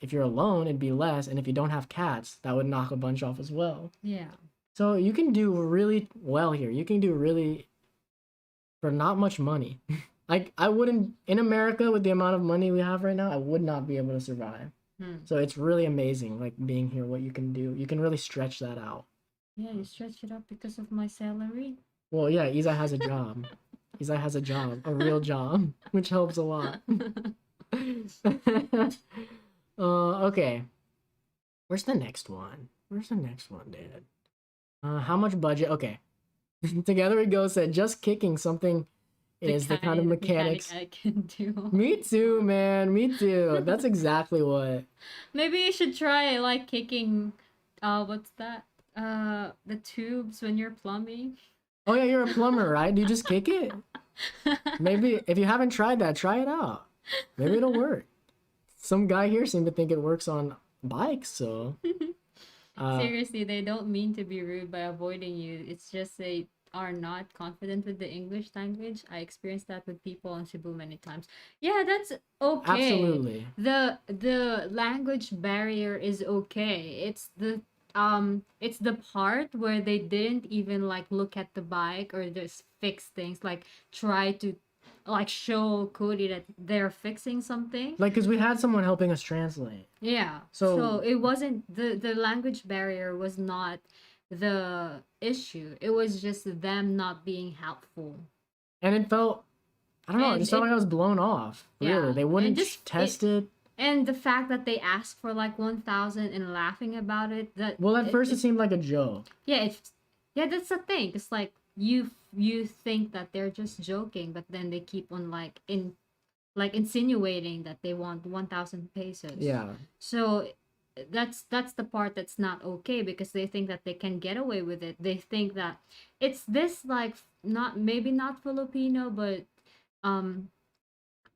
if you're alone, it'd be less. And if you don't have cats, that would knock a bunch off as well. Yeah. So you can do really well here. You can do really for not much money. Like I wouldn't in America with the amount of money we have right now, I would not be able to survive. So it's really amazing, like being here, what you can do. You can really stretch that out. Yeah, you stretch it up because of my salary. Well, yeah, Izai has a job. Izai has a job, a real job, which helps a lot. Okay. Where's the next one? Where's the next one, Dad? How much budget? Okay. Together We Go said just kicking something is the kind of mechanics. I can do. Me too, man. Me too. That's exactly what. Maybe you should try like kicking. What's that? The tubes when you're plumbing. Oh yeah, you're a plumber, right? Do you just kick it? Maybe if you haven't tried that, try it out. Maybe it'll work. Some guy here seemed to think it works on bikes, so. Seriously, they don't mean to be rude by avoiding you. It's just they are not confident with the English language. I experienced that with people in Cebu many times. Yeah, that's okay. Absolutely. The language barrier is okay. It's the part where they didn't even like look at the bike or just fix things, like try to like show Cody that they're fixing something. Like, cause we had someone helping us translate. Yeah. So- So it wasn't the language barrier was not the issue. It was just them not being helpful. And it felt, I don't know, it And just felt it- like I was blown off. Really, Yeah, they wouldn't and just- test it. And the fact that they asked for like 1,000 and laughing about it, that Well, at first it seemed like a joke. yeah, that's the thing. It's like you think that they're just joking, but then they keep on like insinuating that they want 1,000 pesos. Yeah. So that's the part that's not okay, because they think that they can get away with it. They think that it's this like not Filipino, but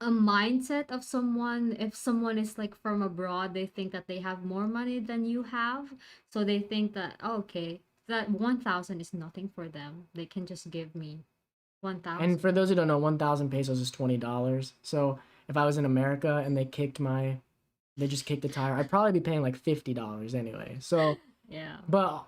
a mindset of someone. If someone is like from abroad, they think that they have more money than you have, so they think that okay, that 1,000 is nothing for them. They can just give me 1,000. And for those who don't know, 1,000 pesos is $20. So if I was in America and they just kicked the tire, I'd probably be paying like $50 anyway. So, yeah. but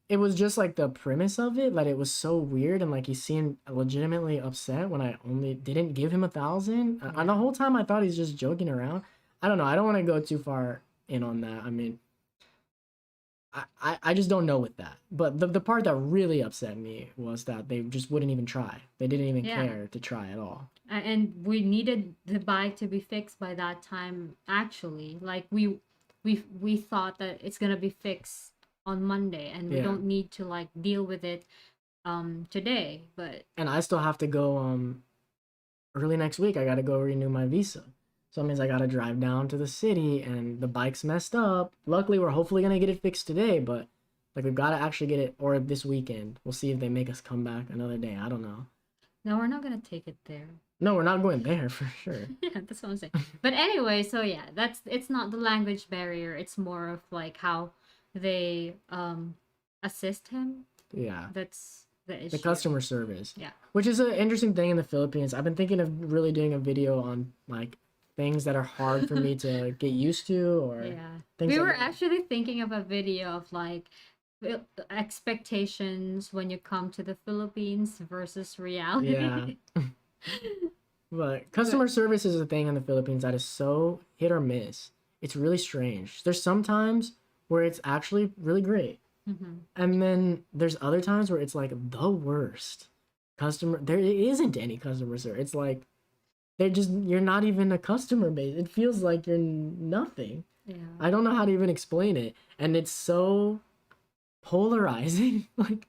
it was just like the premise of it, that it was so weird, and like he seemed legitimately upset when I only didn't give him 1,000. And the whole time I thought he's just joking around. I don't know. I don't want to go too far in on that. I mean, I just don't know with that. But the part that really upset me was that they just wouldn't even try. They didn't even Yeah. care to try at all. And we needed the bike to be fixed by that time. Actually, like we thought that it's gonna be fixed on Monday, and we Yeah. don't need to like deal with it today. But And I still have to go early next week. I got to go renew my visa. So that means I got to drive down to the city, and the bike's messed up. Luckily, we're hopefully going to get it fixed today, but like we've got to actually get it, or this weekend. We'll see if they make us come back another day. I don't know. no, we're not gonna take it there. No, we're not going there for sure. Yeah, that's what I'm saying. But anyway, so yeah, it's not the language barrier. It's more of like how they assist him. Yeah. That's the issue. The customer service. Yeah. Which is an interesting thing in the Philippines. I've been thinking of really doing a video on like things that are hard for me to get used to, or Yeah. things We that- were actually thinking of a video of like expectations when you come to the Philippines versus reality. But customer service is a thing in the Philippines that is so hit or miss. It's really strange. There's some times where it's actually really great. Mhm. And then there's other times where it's like the worst. There isn't any customer service. It's like you're not even a customer base. It feels like you're nothing. Yeah. I don't know how to even explain it. And it's so polarizing. Like,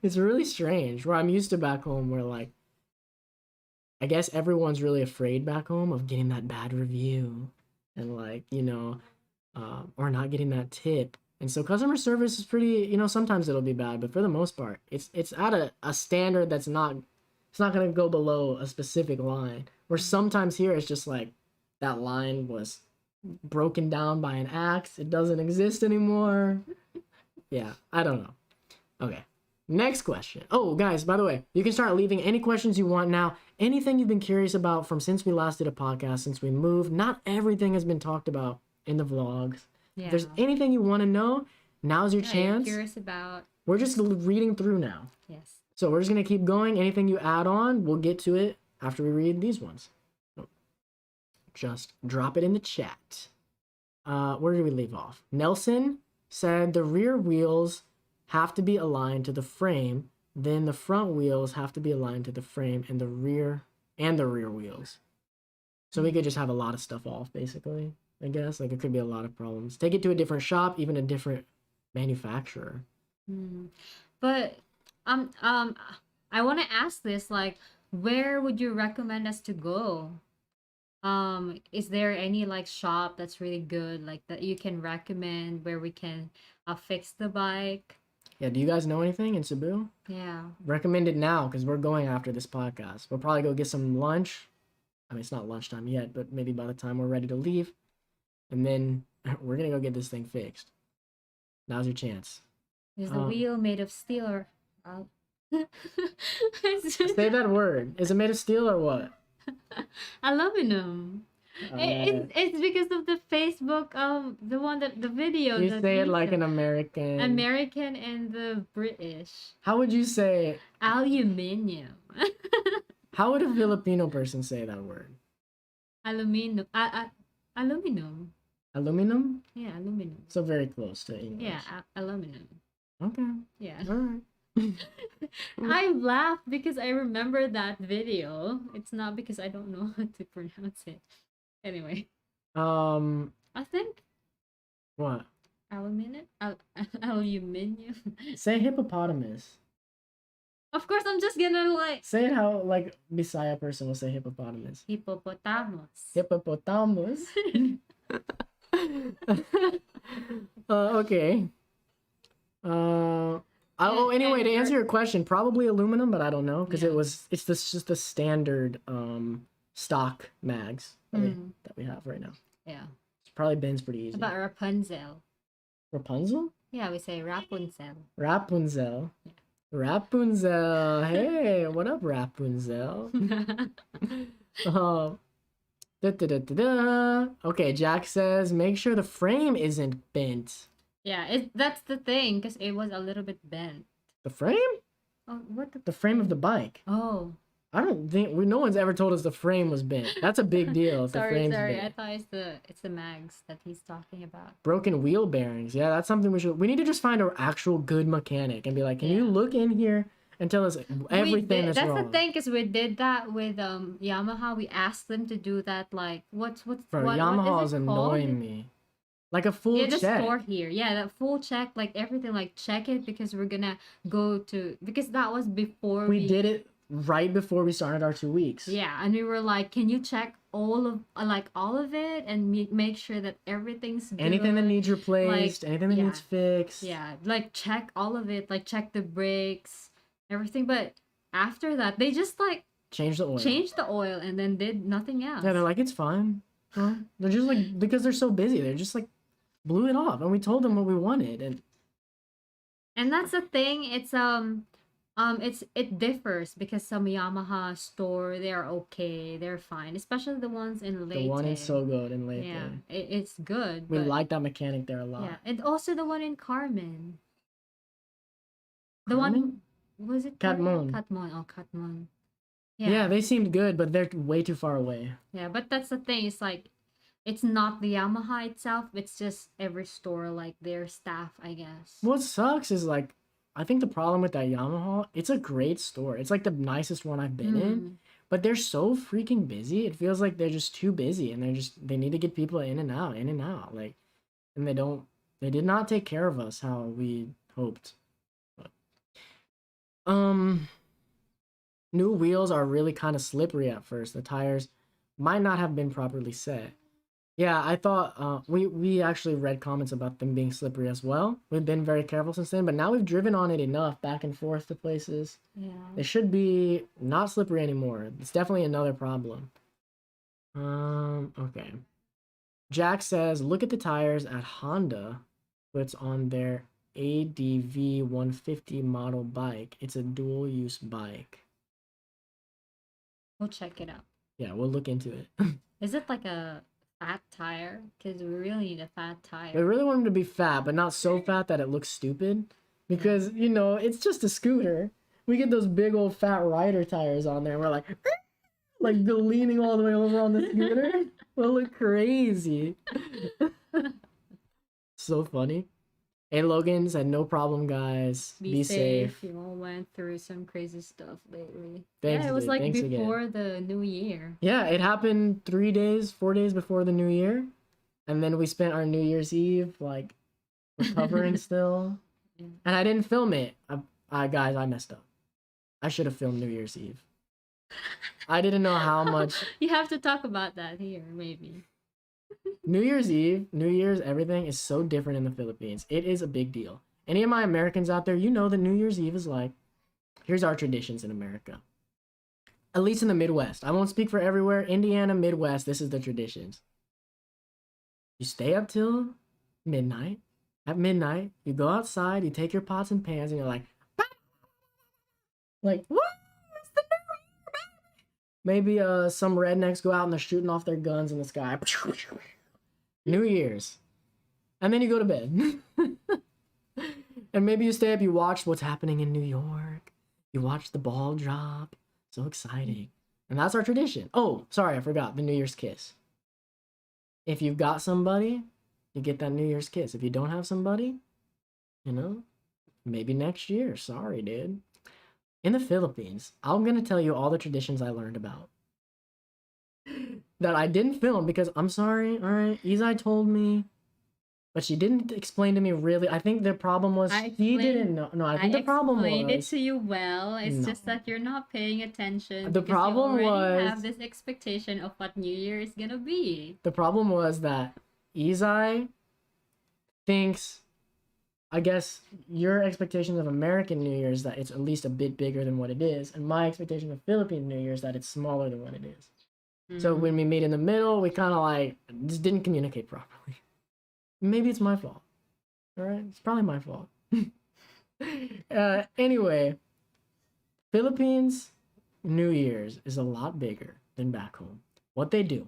it's really strange. Where I'm used to back home, where like, I guess everyone's really afraid back home of getting that bad review and like, or not getting that tip. And so customer service is pretty, sometimes it'll be bad, but for the most part, it's at a standard that's not, it's not going to go below a specific line. Where sometimes here it's just like that line was broken down by an axe. It doesn't exist anymore. Yeah, I don't know. Okay. Next question. Oh, guys, by the way, you can start leaving any questions you want now. Anything you've been curious about from since we last did a podcast, since we moved. Not everything has been talked about in the vlogs. Yeah. If there's anything you want to know, now's your You're chance. curious about. We're just reading through now. Yes. So we're just going to keep going. Anything you add on, we'll get to it after we read these ones. So just drop it in the chat. Where did we leave off? Nelson said the rear wheels have to be aligned to the frame, then the front wheels have to be aligned to the frame and the rear wheels. So we could just have a lot of stuff off, basically, I guess. Like, it could be a lot of problems. Take it to a different shop, even a different manufacturer. But I want to ask this, like, where would you recommend us to go? Is there any like shop that's really good, like that you can recommend where we can fix the bike? Yeah, do you guys know anything in Cebu? Yeah. Recommend it now, because we're going after this podcast. We'll probably go get some lunch. I mean, it's not lunchtime yet, but maybe by the time we're ready to leave. And then we're going to go get this thing fixed. Now's your chance. Is the wheel made of steel or Say that word. Is it made of steel or what? aluminum? It's because of the Facebook, the one that the video. You that say it you like said. an American. American and the British. How would you say? Aluminium. How would a Filipino person say that word? Aluminum. Aluminum. Aluminum? Yeah, aluminum. So very close to English. Yeah, aluminum. Okay. Yeah. All right. I laughed because I remember that video. It's not because I don't know how to pronounce it. Anyway, I think What? aluminum. Aluminium. Say hippopotamus. Of course, I'm just gonna like Say it how like Bisaya person will say hippopotamus. hippopotamus. Hippopotamus. Okay. Anyway, to answer your question, probably aluminum, but I don't know because Yeah. it's just the standard stock mags that we have right now. Yeah. It's probably Ben's pretty easy. About Rapunzel. Rapunzel? Yeah, we say Rapunzel. Rapunzel. Rapunzel. Hey, what up, Rapunzel? Okay, Jack says, make sure the frame isn't bent. Yeah, that's the thing because it was a little bit bent. The frame? Oh, what The frame of the bike. Oh, I don't think no one's ever told us the frame was bent. That's a big deal if the sorry. frame's I bent. thought it's the mags that he's talking about. Broken wheel bearings. Yeah, that's something we need to just find an actual good mechanic and be like, can you Yeah. look in here and tell us everything that's That's wrong? the thing because we did that with Yamaha. We asked them to do that. Like, what's Bro, what Yamaha is is it called? annoying me. Like a full Yeah, the check. store here. Yeah, that full check, like everything, like check it because we're gonna go to because that was before We did it right before we started our 2 weeks. Yeah, and we were like, can you check all of it and make sure that everything's good? Anything that needs replaced, anything that yeah. needs fixed. Yeah, like check all of it, like check the brakes, everything. But after that, they just like Change the oil. changed the oil and then did nothing else. Yeah, they're like, it's fine. Huh? They're just like, because they're so busy, they're just like, blew it off. And we told them what we wanted. And And that's the thing. It's It differs because some Yamaha store they are okay, they're fine, especially the ones in The one in Leyte. So Good in Leyte. Yeah, it's good, We but like that mechanic there a yeah, lot. and also the one in Carmen. The Carmen? one was it Carmen? Catmon. Catmon. Oh, Catmon. Yeah, Yeah, they seemed good, but they're way too far away. yeah, but that's the thing. It's like it's not the Yamaha itself. It's just every store, like their staff, I guess. What sucks is like, I think the problem with that Yamaha, it's a great store. It's like the nicest one I've been in, Mm. but they're so freaking busy. It feels like they're just too busy, and they need to get people in and out, in and out. Like, and they did not take care of us how we hoped. But, um, new wheels are really kind of slippery at first. The tires might not have been properly set. Yeah, I thought we actually read comments about them being slippery as well. We've been very careful since then, but now we've driven on it enough back and forth to places. Yeah. They should be not slippery anymore. It's definitely another problem. Okay. Jack says, look at the tires at Honda puts on their ADV 150 model bike. It's a dual use bike. We'll check it out. Yeah, we'll look into it. Is it like a fat tire? Because we really need a fat I tire. really want him to be fat, but not so fat that it looks stupid. Because, you know, it's just a scooter. We get those big old fat rider tires on there, and we're like leaning all the way over on the scooter. We'll look crazy. So funny. Hey, Logan said, no problem, guys. Be safe. You all went through some crazy stuff lately. Thanks, Yeah, it was dude. like Thanks again. before the new year. Yeah, it happened 4 days before the new year. And then we spent our New Year's Eve, like, recovering still. Yeah. And I didn't film it. Guys, I messed up. I should have filmed New Year's Eve. I didn't know how much. You have to talk about that here, maybe. New Year's Eve, New Year's, everything is so different in the Philippines. It is a big deal. Any of my Americans out there, you know that New Year's Eve is like, here's our traditions in America. At least in the Midwest. I won't speak for everywhere. Indiana, Midwest, this is the traditions. You stay up till midnight. At midnight, you go outside, you take your pots and pans, and you're like, what? It's the New Year, baby. Maybe some rednecks go out and they're shooting off their guns in the sky. New Year's. And then you go to bed. And maybe you stay up, you watch what's happening in New York. You watch the ball drop. So exciting. And that's our tradition. Oh, sorry, I forgot. The New Year's kiss. If you've got somebody, you get that New Year's kiss. If you don't have somebody, you know, maybe next year. Sorry, dude. In the Philippines, I'm going to tell you all the traditions I learned about that I didn't film because I'm sorry, all right? Izai told me, but she didn't explain to me really. I think the problem was she didn't know. No, I think the problem was... I explained it to you well. It's just No. that you're not paying attention. The because problem you already was- have this expectation of what New Year is gonna be. The problem was that Izai thinks, I guess, your expectations of American New Year's that it's at least a bit bigger than what it is, and my expectation of Philippine New Year's that it's smaller than what it is. So Mhm. when we meet in the middle, we kind of like just didn't communicate properly. Maybe it's my fault. All right, it's probably my fault. Anyway, Philippines New Year's is a lot bigger than back home. What they do,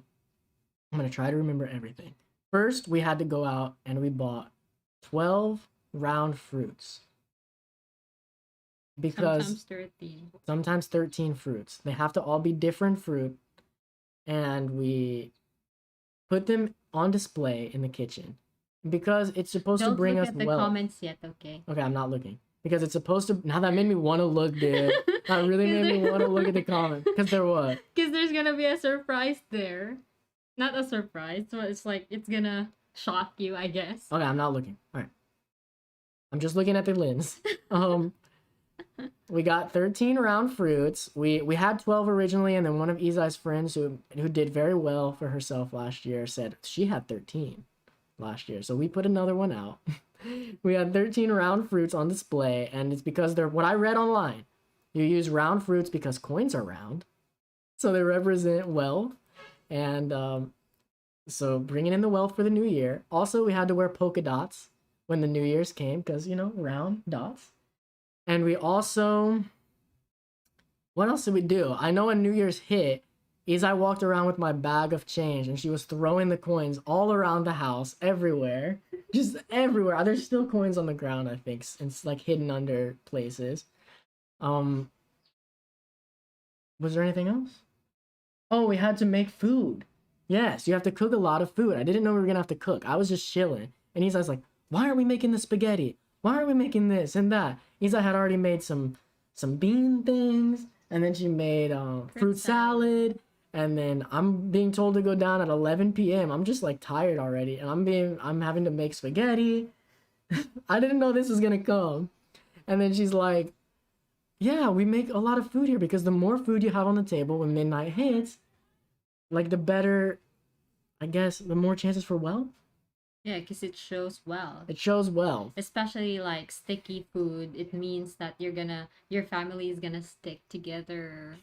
I'm gonna try to remember everything. First, we had to go out and we bought 12 round fruits because Sometimes 13. sometimes 13 fruits. They have to all be different fruit, and we put them on display in the kitchen because it's supposed to Don't bring look us at the wealth. comments yet, okay? Okay, I'm not looking because it's supposed to. Now that made me want to look, dude. That really made me want to look at the comments because there was. Because there's gonna be a surprise there. Not a surprise, but it's like it's gonna shock you, I guess. Okay, I'm not looking. All right, I'm just looking at the lens. We got 13 round fruits. We had 12 originally, and then one of Izai's friends who did very well for herself last year said she had 13 last year. So we put another one out. We had 13 round fruits on display, and it's because they're what I read online. You use round fruits because coins are round, so they represent wealth, and so bringing in the wealth for the new year. Also, we had to wear polka dots when the New Year's came because, you know, round dots. And we also What else did we do? I know when New Year's hit, is I walked around with my bag of change and she was throwing the coins all around the house, everywhere. Just everywhere. There's still coins on the ground, I think. It's like hidden under places. Um, was there anything else? Oh, we had to make food. Yes, you have to cook a lot of food. I didn't know we were gonna have to cook. I was just chilling. And he's like, why aren't we making the spaghetti? Why aren't we making this and that? Isa had already made some bean things, and then she made fruit salad. And then I'm being told to go down at 11 p.m. I'm just like tired already, and I'm having to make spaghetti. I didn't know this was gonna come. And then she's like, yeah, we make a lot of food here because the more food you have on the table when midnight hits, like the better, I guess, the more chances for wealth. Yeah, because it shows well. It shows wealth. Especially like sticky food. It means that your family is gonna stick together.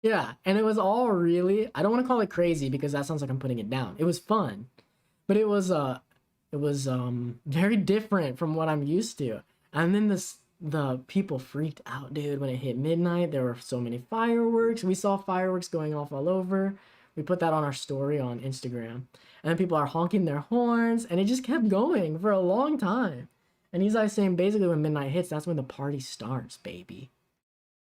Yeah, and it was all really, I don't want to call it crazy because that sounds like I'm putting it down. It was fun. But it was very different from what I'm used to. And then the people freaked out, dude, when it hit midnight. There were so many fireworks. We saw fireworks going off all over. We put that on our story on Instagram. And then people are honking their horns, and it just kept going for a long time. And he's like saying basically when midnight hits, that's when the party starts, baby.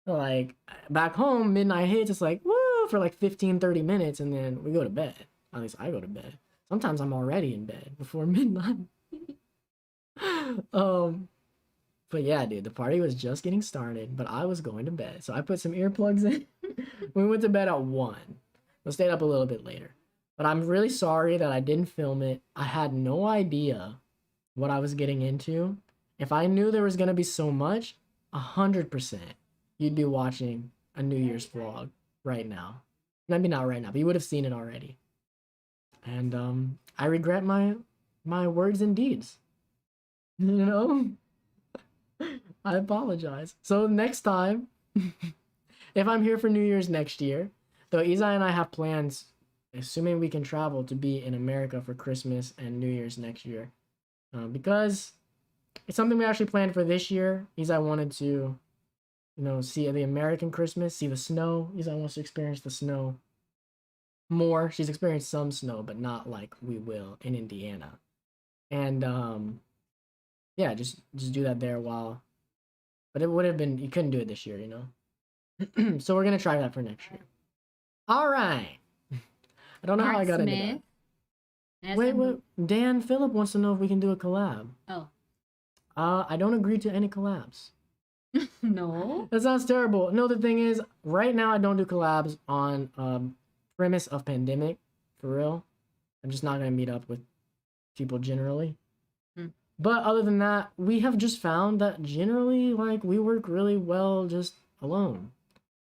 Like back home, midnight hits, it's like woo for like 15-30 minutes, and then we go to bed. At least I go to bed. Sometimes I'm already in bed before midnight. But yeah, dude, the party was just getting started, but I was going to bed. So I put some earplugs in. We went to bed at 1. We stayed up a little bit later. But I'm really sorry that I didn't film it. I had no idea what I was getting into. If I knew there was going to be so much, 100%, you'd be watching a New Year's vlog right now. Maybe not right now, but you would have seen it already. And I regret my words and deeds. You know? I apologize. So next time, if I'm here for New Year's next year, though Isa and I have plans, assuming we can travel, to be in America for Christmas and New Year's next year. Because it's something we actually planned for this year. Isa wanted to, see the American Christmas, see the snow. Isa wants to experience the snow more. She's experienced some snow, but not like we will in Indiana. And yeah, just do that there while. But it would have been, you couldn't do it this year, So we're gonna try that for next year. All right. I don't know how I got into that. Wait. Dan Phillip wants to know if we can do a collab. Oh. I don't agree to any collabs. No. That sounds terrible. No, the thing is, right now I don't do collabs on premise of pandemic, for real. I'm just not gonna meet up with people generally. But other than that, we have just found that generally, like, we work really well just alone.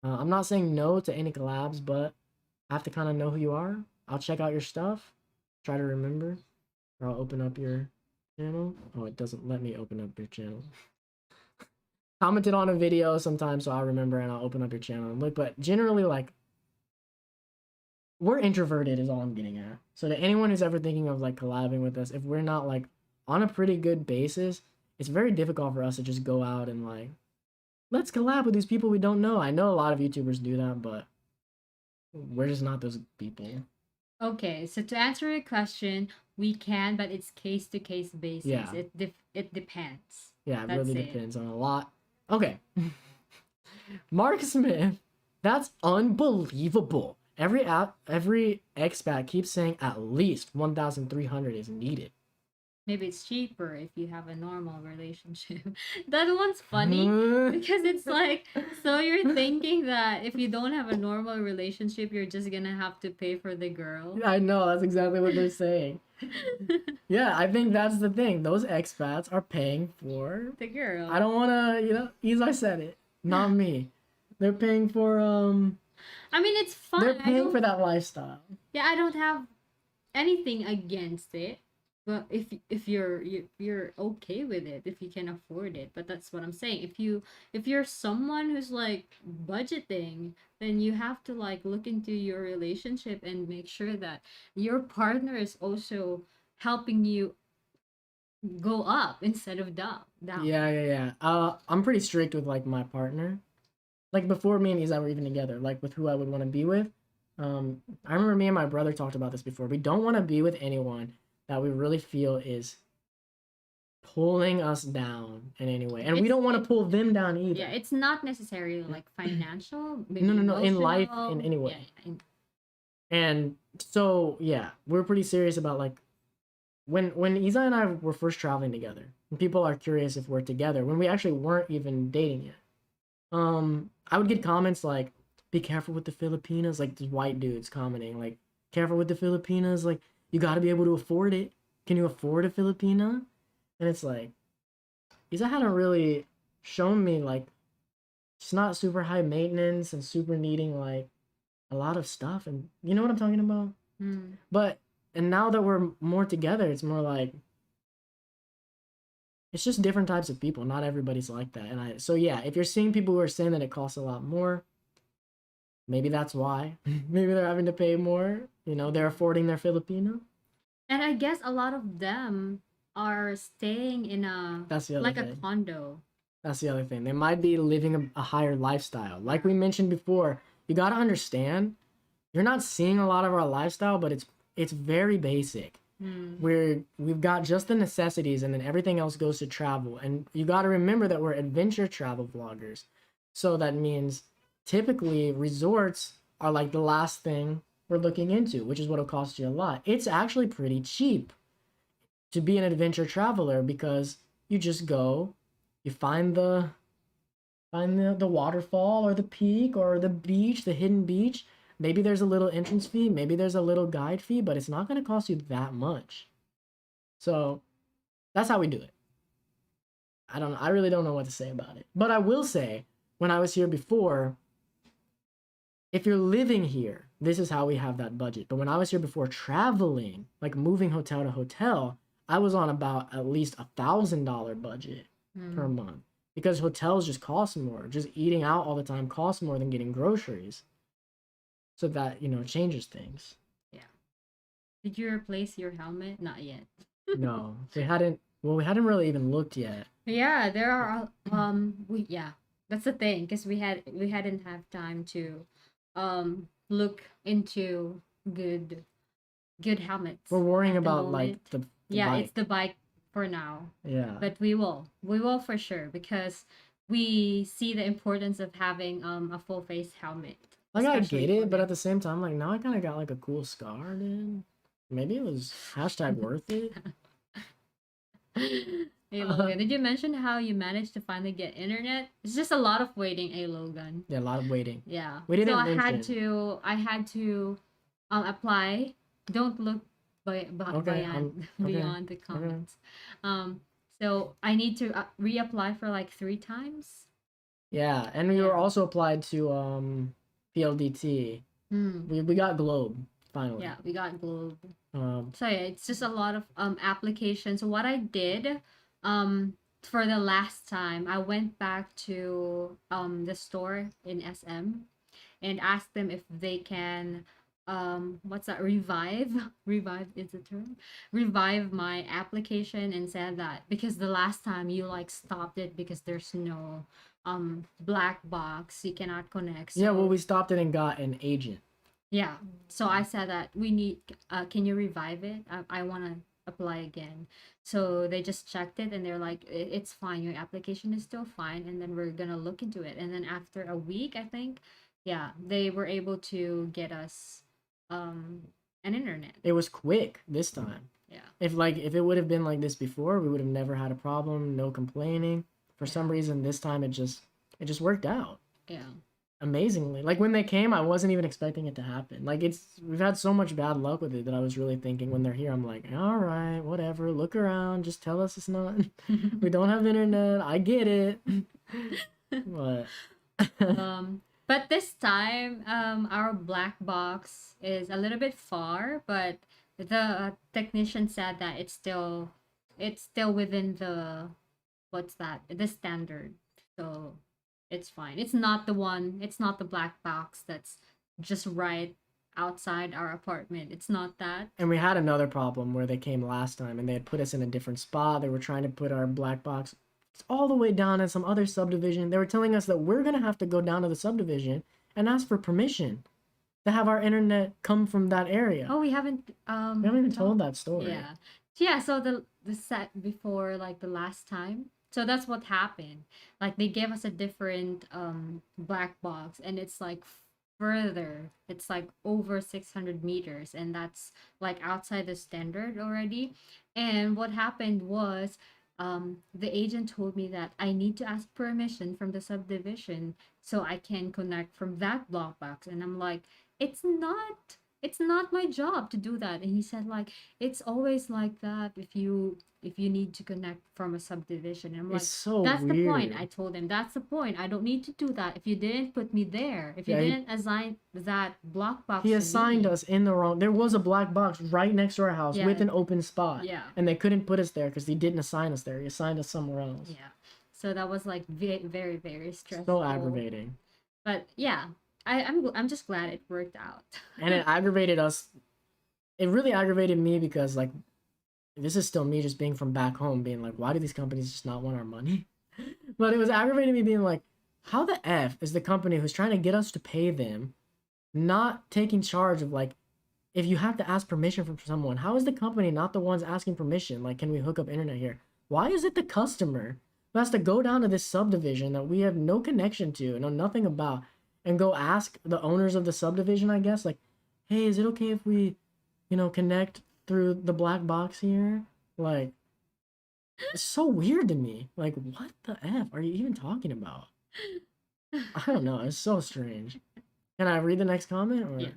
I'm not saying no to any collabs, but I have to kind of know who you are. I'll check out your stuff, try to remember, or I'll open up your channel. Oh, it doesn't let me open up your channel. Commented on a video sometimes, so I'll remember and I'll open up your channel and look. But generally, like, we're introverted is all I'm getting at. So to anyone who's ever thinking of, like, collabing with us, if we're not, like, on a pretty good basis, it's very difficult for us to just go out and, like, let's collab with these people we don't know. I know a lot of YouTubers do that, but we're just not those people. Okay, so to answer your question, we can, but it's case-to-case basis. Yeah. It depends. Yeah, it That's really it. depends on a lot. Okay. Mark Smith, that's unbelievable. Every expat keeps saying at least 1,300 is needed. Maybe it's cheaper if you have a normal relationship. That one's funny because it's like, so you're thinking that if you don't have a normal relationship, you're just gonna have to pay for the girl. I know, that's exactly what they're saying. Yeah, I think that's the thing. Those expats are paying for The girl. I don't want to, Isa said it, not me. They're paying for I mean, it's fun. they're paying for that lifestyle. Yeah, I don't have anything against it. But if you're okay with it, if you can afford it, but that's what I'm saying. If you're someone who's like budgeting, then you have to like look into your relationship and make sure that your partner is also helping you go up instead of down. Yeah. I'm pretty strict with like my partner. like before me and Isa were even together, like with who I would want to be with. I remember me and my brother talked about this before. We don't want to be with anyone that we really feel is pulling us down in any way, and we don't want to pull them down either. Yeah, it's not necessarily like financial. Maybe No, in life, emotional. in any way. Yeah, And so yeah, we're pretty serious about like when Isa and I were first traveling together. And people are curious if we're together when we actually weren't even dating yet. I would get comments like, "Be careful with the Filipinas," like these white dudes commenting like, "Careful with the Filipinas, like you got to be able to afford it. Can you afford a Filipina?" And it's like, Isa hadn't really shown me like she's not super high maintenance and super needing like a lot of stuff, and you know what I'm talking about. But and now that we're more together, it's more like it's just different types of people. Not everybody's like that. And so yeah, if you're seeing people who are saying that it costs a lot more, maybe that's why. Maybe they're having to pay more. You know, they're affording their Filipino. And I guess a lot of them are staying in a That's the other like thing. a condo. That's the other thing. They might be living a higher lifestyle. Like we mentioned before, you got to understand, you're not seeing a lot of our lifestyle, but it's very basic. We've got just the necessities, and then everything else goes to travel. And you got to remember that we're adventure travel vloggers. So that means typically resorts are like the last thing we're looking into, which is what'll cost you a lot. It's actually pretty cheap to be an adventure traveler because you just go, you find the waterfall or the peak or the beach, the hidden beach. Maybe there's a little entrance fee, maybe there's a little guide fee, but it's not going to cost you that much. So that's how we do it. I really don't know what to say about it. But I will say, when I was here before, if you're living here, this is how we have that budget. But when I was here before traveling, like moving hotel to hotel, I was on about at least $1,000 budget per month because hotels just cost more. Just eating out all the time costs more than getting groceries. So that, you know, changes things. Yeah. Did you replace your helmet? Not yet. No, we hadn't really even looked yet. Yeah, there are that's the thing because we hadn't have time to look into good helmets. We're worrying at the about like moment. the Yeah, bike. it's the bike for now. Yeah. But we will for sure because we see the importance of having a full face helmet. Like I especially get for it, but them. at the same time, like now I kind of got like a cool scar, dude. Maybe it was hashtag worth it. Hey Logan, did you mention how you managed to finally get internet? It's just a lot of waiting, hey Logan. Yeah, a lot of waiting. Yeah. We didn't So mention. I had to apply. Don't look Okay, beyond okay, beyond the comments. So I need to reapply for like 3 times. Yeah, and we were also applied to PLDT. We got Globe finally. Yeah, we got Globe. Um, So yeah, it's just a lot of applications. So what I did for the last time, I went back to the store in SM and asked them if they can what's that, revive is the term, revive my application, and said that because the last time you like stopped it because there's no black box, you cannot connect. yeah, So well, we stopped it and got an agent. yeah. So I said that we need, can you revive it? I want to apply again. So they just checked it and they're like, It's fine. Your application is still fine. And then we're going to look into it." And then after a week, I think, yeah, they were able to get us an internet. It was quick this time. Yeah. If it would have been like this before, we would have never had a problem, no complaining. For some reason, this time it just worked out. Yeah. Amazingly. Like when they came, I wasn't even expecting it to happen. Like we've had so much bad luck with it that I was really thinking when they're here, I'm like, all right, whatever, look around, just tell us it's not, we don't have internet. I get it. But But this time, our black box is a little bit far, but the technician said that it's still within the, what's that, the standard. So it's fine. It's not the black box that's just right outside our apartment. It's not that. and we had another problem where they came last time and they had put us in a different spot. They were trying to put our black box It's all the way down in some other subdivision. They were telling us that we're gonna have to go down to the subdivision and ask for permission to have our internet come from that area. Oh, we haven't We haven't even told that story. Yeah. Yeah, so the set before like the last time. So that's what happened. Like they gave us a different black box and it's like further. It's like over 600 meters and that's like outside the standard already. And what happened was the agent told me that I need to ask permission from the subdivision so I can connect from that block box and I'm like it's not my job to do that and he said like it's always like that if you need to connect from a subdivision and I'm like It's so that's the point. weird. I told him that's the point. I don't need to do that if you didn't put me there, if you Yeah, didn't assign that block box He to assigned me. us in the wrong. There was a black box right next to our house Yeah. with an open spot. Yeah. And they couldn't put us there because he didn't assign us there. He assigned us somewhere else. Yeah, so that was like very very stressful. So aggravating. But yeah, I'm just glad it worked out. And it aggravated us. It really aggravated me because, like, this is still me just being from back home, being like, why do these companies just not want our money? But it was aggravating me being like, how the F is the company who's trying to get us to pay them not taking charge of, like, if you have to ask permission from someone, how is the company not the ones asking permission? Like, can we hook up internet here? Why is it the customer who has to go down to this subdivision that we have no connection to, know nothing about, and go ask the owners of the subdivision, I guess, like, hey, is it okay if we, connect through the black box here? Like, it's so weird to me. Like, what the F are you even talking about? I don't know. It's so strange. Can I read the next comment? Or Yeah.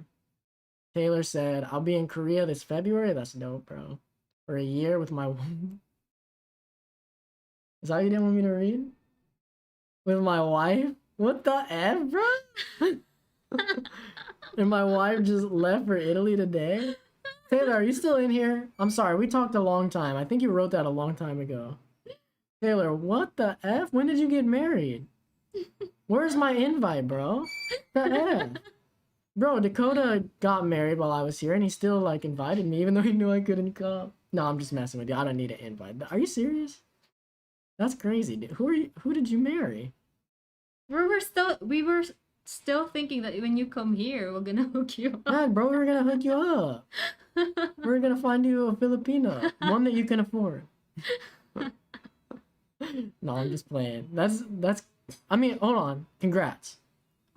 Taylor said, I'll be in Korea this February. That's dope, bro. For a year with my... Is that what you didn't want me to read? With my wife? What the F, bro? And my wife just left for Italy today? Taylor, are you still in here? I'm sorry, we talked a long time. I think you wrote that a long time ago. Taylor, what the F? When did you get married? Where's my invite, bro? The F? Bro, Dakota got married while I was here and he still, like, invited me even though he knew I couldn't come. No, I'm just messing with you. I don't need an invite. Are you serious? That's crazy, dude. Who did you marry? We were still thinking that when you come here, we're gonna hook you up. Yeah, bro, we were gonna hook you up. We were gonna find you a Filipino, one that you can afford. No, I'm just playing. That's. I mean, hold on. Congrats.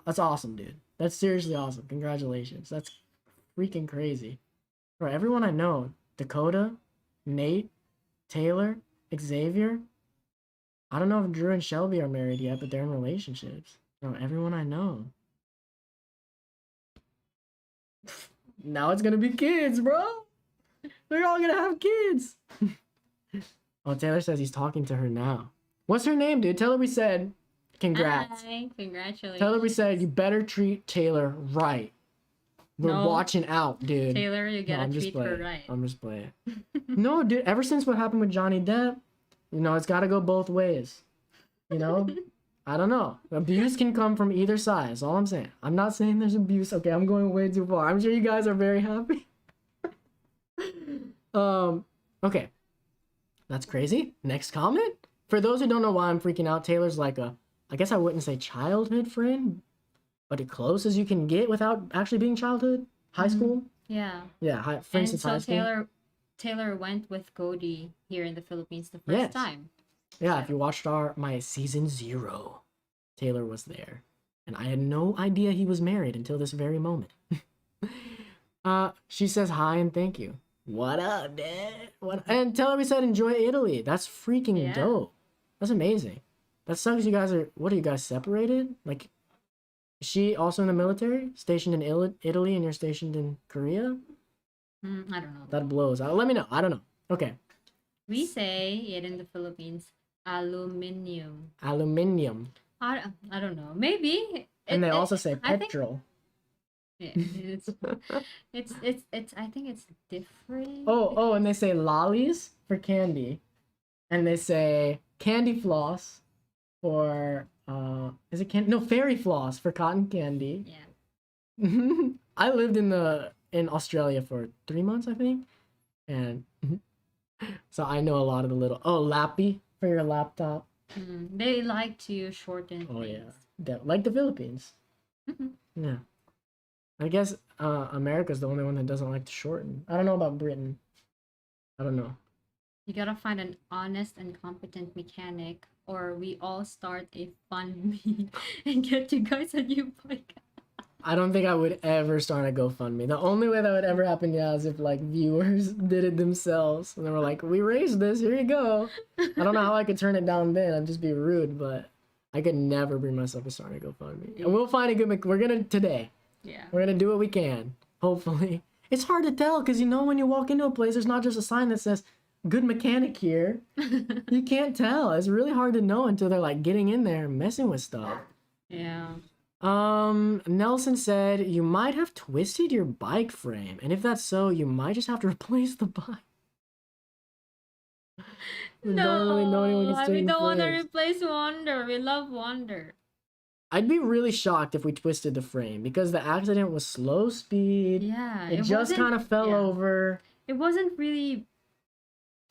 That's awesome, dude. That's seriously awesome. Congratulations. That's freaking crazy. For everyone I know, Dakota, Nate, Taylor, Xavier. I don't know if Drew and Shelby are married yet, but they're in relationships. No, everyone I know. Now it's gonna be kids, bro. They're all gonna have kids. Oh, Taylor says he's talking to her now. What's her name, dude? Tell her we said congrats. Hi, congratulations. Tell her we said you better treat Taylor right. We're No. watching out, dude. Taylor, you No, gotta I'm just treat her playing. right. I'm just playing. No, dude, ever since what happened with Johnny Depp, it's got to go both ways. I don't know. Abuse can come from either side. That's all I'm saying. I'm not saying there's abuse. Okay, I'm going way too far. I'm sure you guys are very happy. Okay. That's crazy. Next comment. For those who don't know why I'm freaking out, Taylor's like I guess I wouldn't say childhood friend, but as close as you can get without actually being childhood. High school. Yeah. Yeah, for And instance, so high school. Taylor went with Cody here in the Philippines the first Yes. time. Yeah, if you watched my season 0, Taylor was there. And I had no idea he was married until this very moment. She says hi and thank you. What up, Dad? And tell her we said enjoy Italy. That's freaking Yeah. dope. That's amazing. That sucks you guys what are you guys separated? Like, is she also in the military? Stationed in Italy and you're stationed in Korea? I don't know. That blows. Let me know. I don't know. Okay. We say it in the Philippines, aluminium. Aluminium. I don't know. Maybe. And they also say I think- petrol. Yeah, it's. I think it's different. Oh, and they say lollies for candy. And they say candy floss for is it candy? No, fairy floss for cotton candy. Yeah. I lived in Australia for 3 months, I think. And so I know a lot of the little lappy for your laptop. They like to shorten Oh yeah, things. like the Philippines. Mhm. Yeah, I guess America's the only one that doesn't like to shorten. I don't know about Britain. I don't know. You gotta find an honest and competent mechanic, or we all start a fund me and get you guys a new bike. I don't think I would ever start a GoFundMe. The only way that would ever happen, yeah, is if like viewers did it themselves and they were like, "We raised this, here you go." I don't know how I could turn it down then. I'd just be rude, but I could never bring myself to start a GoFundMe. And we'll find a good. We're gonna today. Yeah. We're gonna do what we can. Hopefully, it's hard to tell because when you walk into a place, there's not just a sign that says "good mechanic here." You can't tell. It's really hard to know until they're like getting in there and messing with stuff. Yeah. Nelson said you might have twisted your bike frame, and if that's so, you might just have to replace the bike. We don't really know anyone can we straighten don't want to frames. replace Wonder. We love Wonder. I'd be really shocked if we twisted the frame because the accident was slow speed. Yeah. It just wasn't- kind of fell yeah. over. It wasn't really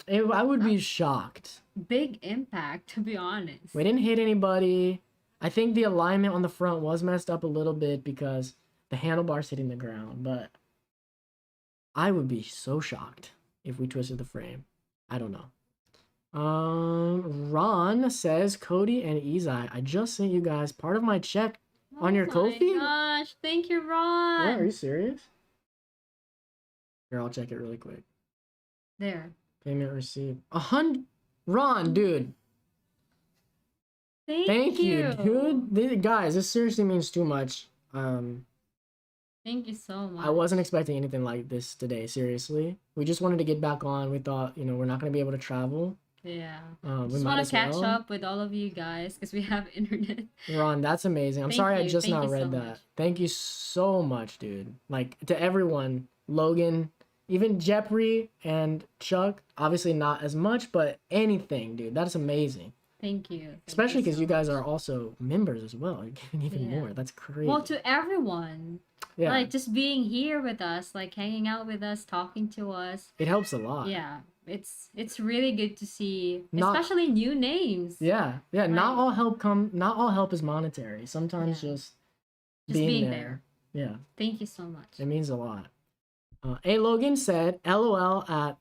I would be shocked. big impact, to be honest. We didn't hit anybody. I think the alignment on the front was messed up a little bit because the handlebar's hitting the ground, but I would be so shocked if we twisted the frame. I don't know. Ron says, Cody and Izai, I just sent you guys part of my check on your Ko-fi? Oh my gosh, thank you, What, Ron. are you serious? Here, I'll check it really quick. There. Payment received. 100. Ron, dude. Thank you, dude. Guys, this seriously means too much. Thank you so much. I wasn't expecting anything like this today, seriously. We just wanted to get back on. We thought, we're not going to be able to travel. Yeah. We Just might want as to catch well. up with all of you guys because we have internet. Ron, that's amazing. I'm Thank sorry I you. just Thank now you read so that. much. Thank you so much, dude. Like, to everyone, Logan, even Jeffrey and Chuck, obviously not as much, but anything, dude. That's amazing. Thank you. Thank Especially you because so you guys much. are also members as well. You're getting even Yeah. more. That's crazy. Well, to everyone. yeah, Like, just being here with us, like, hanging out with us, talking to us. it helps a lot. Yeah. It's really good to see, Not- especially new names. Yeah. Not Right. Not all help is monetary. Sometimes Yeah. just being there. there. Yeah. Thank you so much. It means a lot. A Logan said, LOL at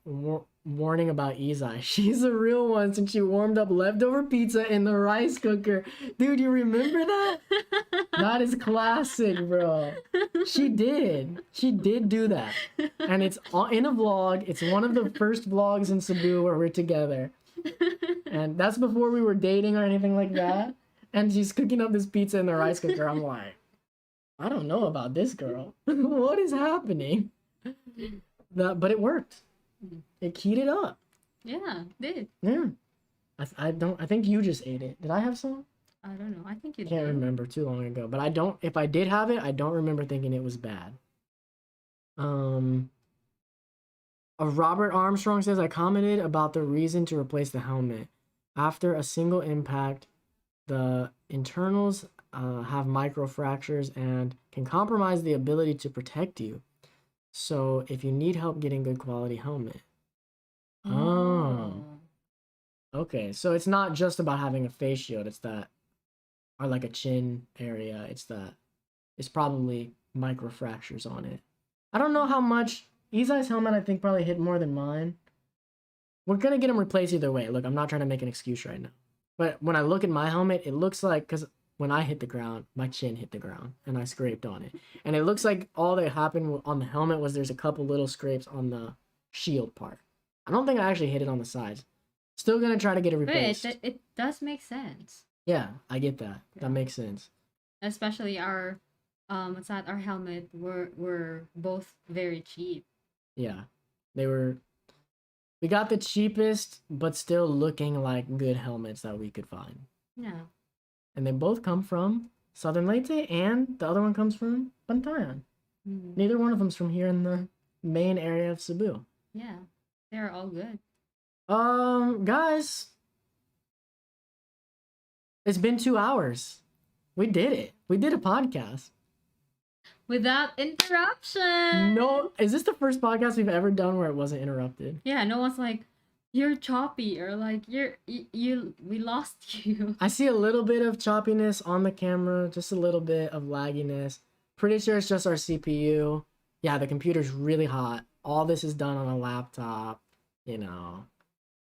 warning about Izai. She's a real one since she warmed up leftover pizza in the rice cooker. Dude, you remember that? That is classic, bro. She did do that. And it's in a vlog. It's one of the first vlogs in Cebu where we're together. And that's before we were dating or anything like that. And she's cooking up this pizza in the rice cooker. I'm like, I don't know about this girl. What is happening? But it worked. It heated up. Yeah, did. Yeah. I think you just ate it. Did I have some? I don't know. I think you Can't did. remember, too long ago. But if I did have it, I don't remember thinking it was bad. Robert Armstrong says, I commented about the reason to replace the helmet. After a single impact, the internals have microfractures and can compromise the ability to protect you. So if you need help getting good quality helmet. Oh. Okay, so it's not just about having a face shield, it's that, or like a chin area, it's probably microfractures on it. I don't know how much, Izai's helmet I think probably hit more than mine. We're gonna get him replaced either way. Look, I'm not trying to make an excuse right now. But when I look at my helmet, it looks like, because when I hit the ground, my chin hit the ground and I scraped on it. And it looks like all that happened on the helmet was there's a couple little scrapes on the shield part. I don't think I actually hit it on the sides. Still gonna try to get it But replaced. it does make sense. Yeah, I get that. Yeah. That makes sense. Especially our what's that? Our helmet were both very cheap. Yeah. We got the cheapest, but still looking like good helmets that we could find. Yeah. And they both come from Southern Leyte, and the other one comes from Bantayan. Mm. Neither one of them's from here in the main area of Cebu. Yeah. They're all good. Guys, it's been 2 hours. We did it. We did a podcast. Without interruption. No, is this the first podcast we've ever done where it wasn't interrupted? Yeah, no one's like, You're choppy, or like you we lost you. I see a little bit of choppiness on the camera, just a little bit of lagginess. Pretty sure it's just our CPU. Yeah, the computer's really hot. All this is done on a laptop, you know.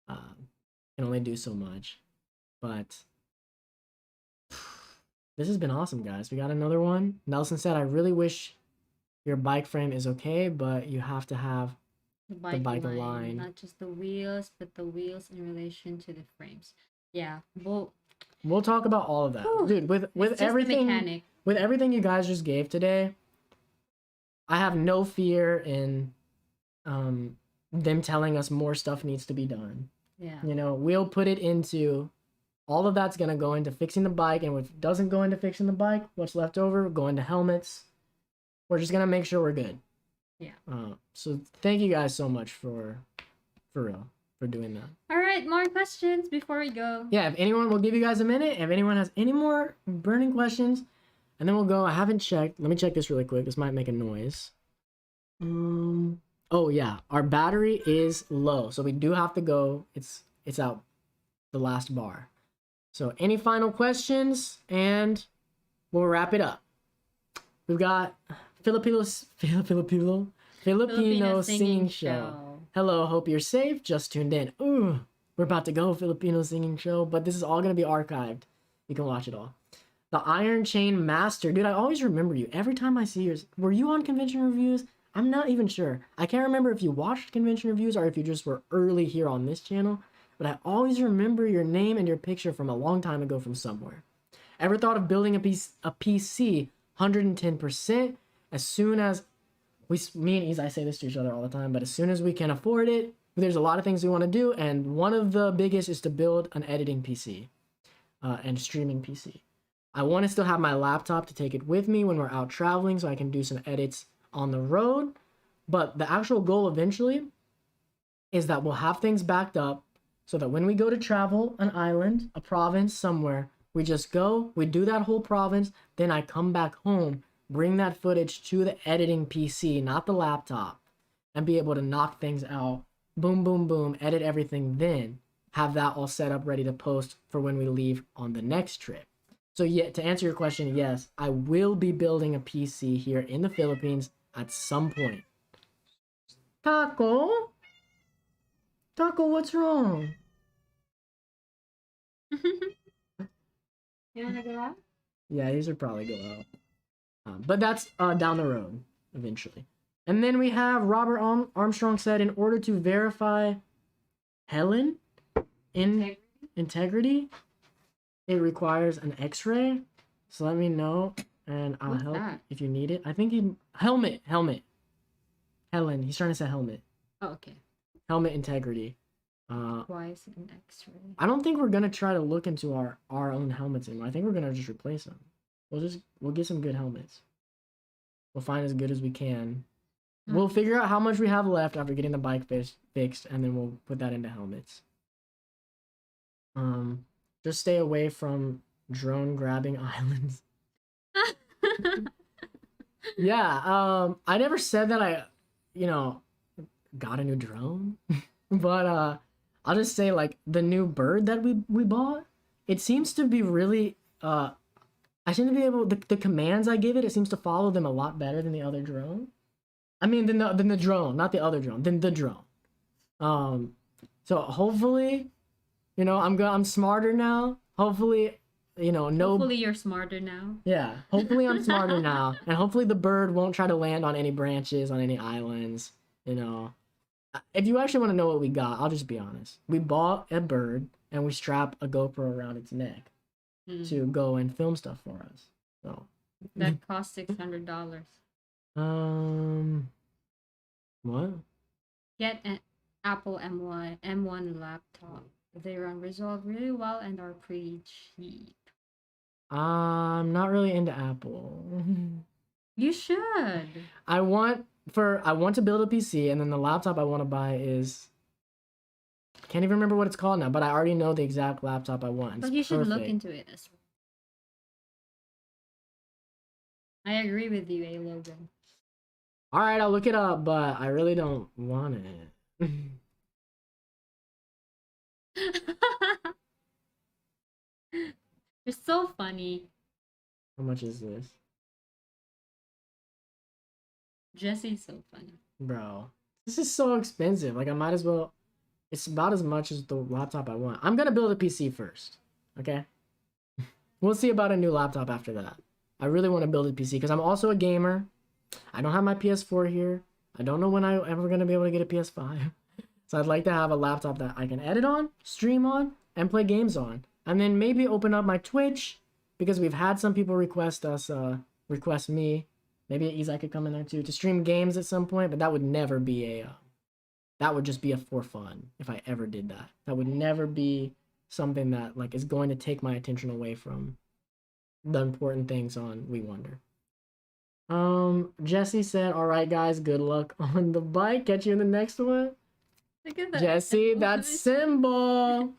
Can only do so much. But this has been awesome, guys. We got another one. Nelson said, I really wish your bike frame is okay, but you have to have The the bike bike line, align. not just the wheels, but the wheels in relation to the frames. Yeah, well, We'll talk about all of that. whew, Dude, with it's just the everything mechanic. with everything you guys just gave today, I have no fear in them telling us more stuff needs to be done. Yeah. You know, we'll put it into all of that's gonna go into fixing the bike, and if it doesn't go into fixing the bike, what's left over go into helmets. We're just gonna make sure we're good. Yeah. So thank you guys so much for real for doing that. All right, more questions before we go. Yeah, if anyone, we'll give you guys a minute. If anyone has any more burning questions, and then we'll go. I haven't checked. Let me check this really quick. This might make a noise. Oh yeah, our battery is low, so we do have to go. It's out the last bar. So any final questions, and we'll wrap it up. We've got Filipino singing show. Hello, hope you're safe. Just tuned in. Ooh, we're about to go Filipino singing show, but this is all gonna be archived. You can watch it all. The Iron Chain Master, dude. I always remember you. Every time I see yours, were you on convention reviews? I'm not even sure. I can't remember if you watched convention reviews or if you just were early here on this channel, but I always remember your name and your picture from a long time ago from somewhere. Ever thought of building a PC 110%? As soon as me and Izai say this to each other all the time, but as soon as we can afford it, there's a lot of things we want to do, and one of the biggest is to build an editing PC and streaming PC. I want to still have my laptop to take it with me when we're out traveling so I can do some edits on the road, but the actual goal eventually is that we'll have things backed up so that when we go to travel an island, a province, somewhere, we just go, we do that whole province, then I come back home, bring that footage to the editing PC, not the laptop, and be able to knock things out, boom, boom, boom, edit everything, then have that all set up ready to post for when we leave on the next trip. So yeah, to answer your question, yes, I will be building a PC here in the Philippines at some point. Taco? Taco, what's wrong? You wanna go out? Yeah, these would probably go out. But that's down the road, eventually. And then we have Robert Armstrong said, in order to verify Helen in integrity, it requires an x-ray. So let me know, and I'll What's help that? if you need it. I think helmet. Helen, he's trying to say helmet. Oh, okay. Helmet integrity. Why is it an X-ray? I don't think we're gonna try to look into our own helmets anymore. I think we're gonna just replace them. We'll get some good helmets. We'll find as good as we can. We'll figure out how much we have left after getting the bike fixed, and then we'll put that into helmets. Just stay away from drone grabbing islands. Yeah, I never said that I, got a new drone, but I'll just say, like, the new bird that we bought, it seems to be really I seem to be able, the commands I give it, it seems to follow them a lot better than the other drone. I mean, than the drone, not the other drone, than the drone. So hopefully, I'm smarter now. Hopefully, Hopefully you're smarter now. Yeah, hopefully I'm smarter now, and hopefully the bird won't try to land on any branches, on any islands. If you actually want to know what we got, I'll just be honest. We bought a bird and we strap a GoPro around its neck to go and film stuff for us. So that cost $600. What? Get an Apple M1 laptop. They run Resolve really well and are pretty cheap. I'm not really into Apple. You should. I want to build a PC, and then the laptop I want to buy is, I can't even remember what it's called now, but I already know the exact laptop I want. But you should look into it as well. I agree with you, Logan. All right, I'll look it up, but I really don't want it. You're so funny. How much is this? Jesse's so funny. Bro, this is so expensive. Like, I might as well. It's about as much as the laptop I want. I'm gonna build a PC first, okay? We'll see about a new laptop after that. I really want to build a PC because I'm also a gamer. I don't have my PS4 here. I don't know when I'm ever gonna be able to get a PS5. So I'd like to have a laptop that I can edit on, stream on, and play games on. And then maybe open up my Twitch because we've had some people request me. Maybe Izai could come in there too to stream games at some point, but that would never be that would just be a for fun if I ever did that. That would never be something that like is going to take my attention away from the important things on We Wonder. Jesse said, "All right, guys, good luck on the bike. Catch you in the next one." Look at that. Jesse, that's symbol.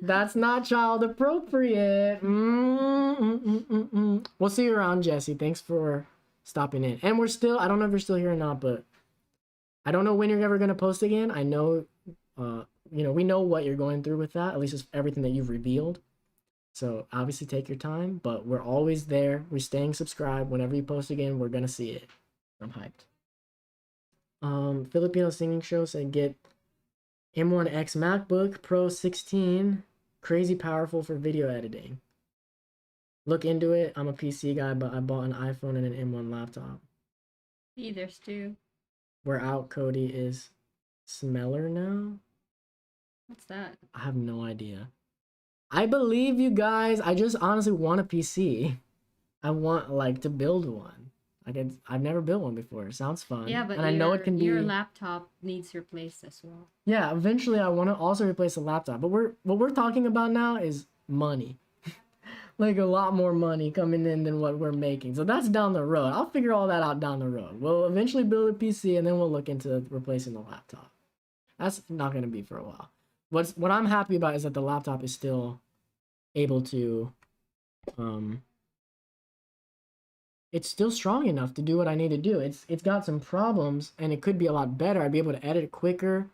That's not child appropriate. We'll see you around, Jesse. Thanks for stopping in. And we're still, I don't know if you're still here or not, but I don't know when you're ever going to post again. I know, we know what you're going through with that. At least it's everything that you've revealed. So obviously take your time, but we're always there. We're staying subscribed. Whenever you post again, we're going to see it. I'm hyped. Filipino Singing Show said get M1X MacBook Pro 16, crazy powerful for video editing. Look into it. I'm a PC guy, but I bought an iPhone and an M1 laptop. There's two. We're out. Cody is Smeller now. What's that? I have no idea. I believe you guys. I just honestly want a PC. I want like to build one. I've never built one before. It sounds fun. Yeah, but and I know it can be. Your laptop needs replaced as well. Yeah, eventually I want to also replace the laptop. But what we're talking about now is money. Like a lot more money coming in than what we're making. So that's down the road. I'll figure all that out down the road. We'll eventually build a PC and then we'll look into replacing the laptop. That's not going to be for a while. What I'm happy about is that the laptop is still able to it's still strong enough to do what I need to do. It's got some problems and it could be a lot better. I'd be able to edit it quicker.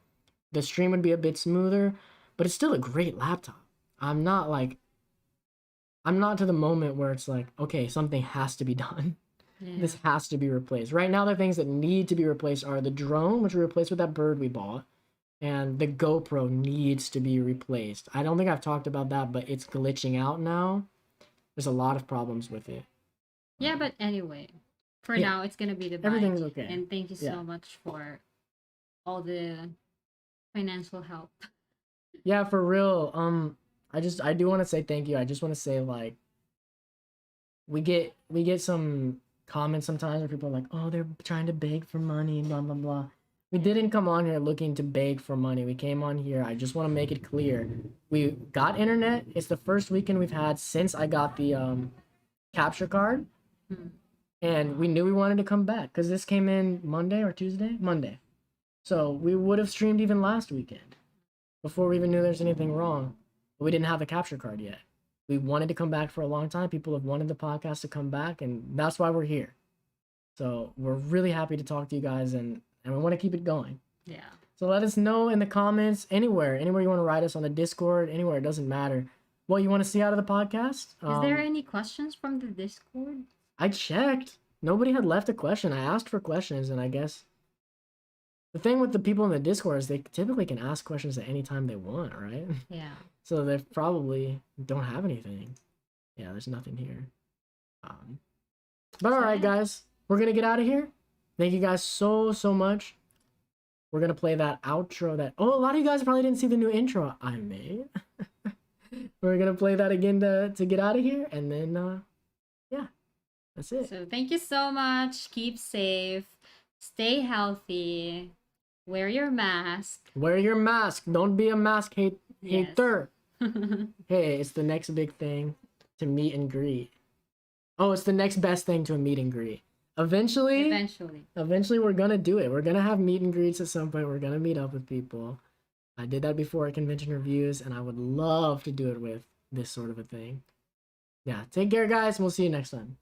The stream would be a bit smoother, but it's still a great laptop. I'm not to the moment where it's like, okay, something has to be done. Yeah. This has to be replaced. Right now, the things that need to be replaced are the drone, which we replaced with that bird we bought, and the GoPro needs to be replaced. I don't think I've talked about that, but it's glitching out now. There's a lot of problems with it. Yeah, but anyway, for now, it's going to be the bike. Everything's okay. And thank you so much for all the financial help. Yeah, for real. I do want to say thank you. I just want to say like we get some comments sometimes where people are like, "Oh, they're trying to beg for money, blah blah blah." We didn't come on here looking to beg for money. We came on here. I just want to make it clear. We got internet. It's the first weekend we've had since I got the capture card. And we knew we wanted to come back because this came in Monday or Tuesday? Monday. So we would have streamed even last weekend before we even knew there's anything wrong. But we didn't have the capture card yet. We wanted to come back for a long time. People have wanted the podcast to come back, and that's why we're here. So we're really happy to talk to you guys, and we want to keep it going. Yeah. So let us know in the comments, anywhere you want to write us on the Discord, anywhere, it doesn't matter. What you want to see out of the podcast. Is there any questions from the Discord? I checked. Nobody had left a question. I asked for questions, and I guess the thing with the people in the Discord is they typically can ask questions at any time they want, right? Yeah. So they probably don't have anything. Yeah, there's nothing here. But all right, guys, we're gonna get out of here. Thank you guys so much. We're gonna play that outro. A lot of you guys probably didn't see the new intro I made. We're gonna play that again to get out of here, and then yeah. That's it. So thank you so much. Keep safe. Stay healthy. Wear your mask. Wear your mask. Don't be a mask hater. Hey, it's the next big thing to meet and greet. Oh, it's the next best thing to a meet and greet. Eventually we're gonna do it. We're gonna have meet and greets at some point. We're gonna meet up with people. I did that before at convention reviews, and I would love to do it with this sort of a thing. Yeah, take care, guys, and we'll see you next time.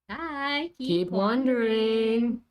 Bye. Keep wondering.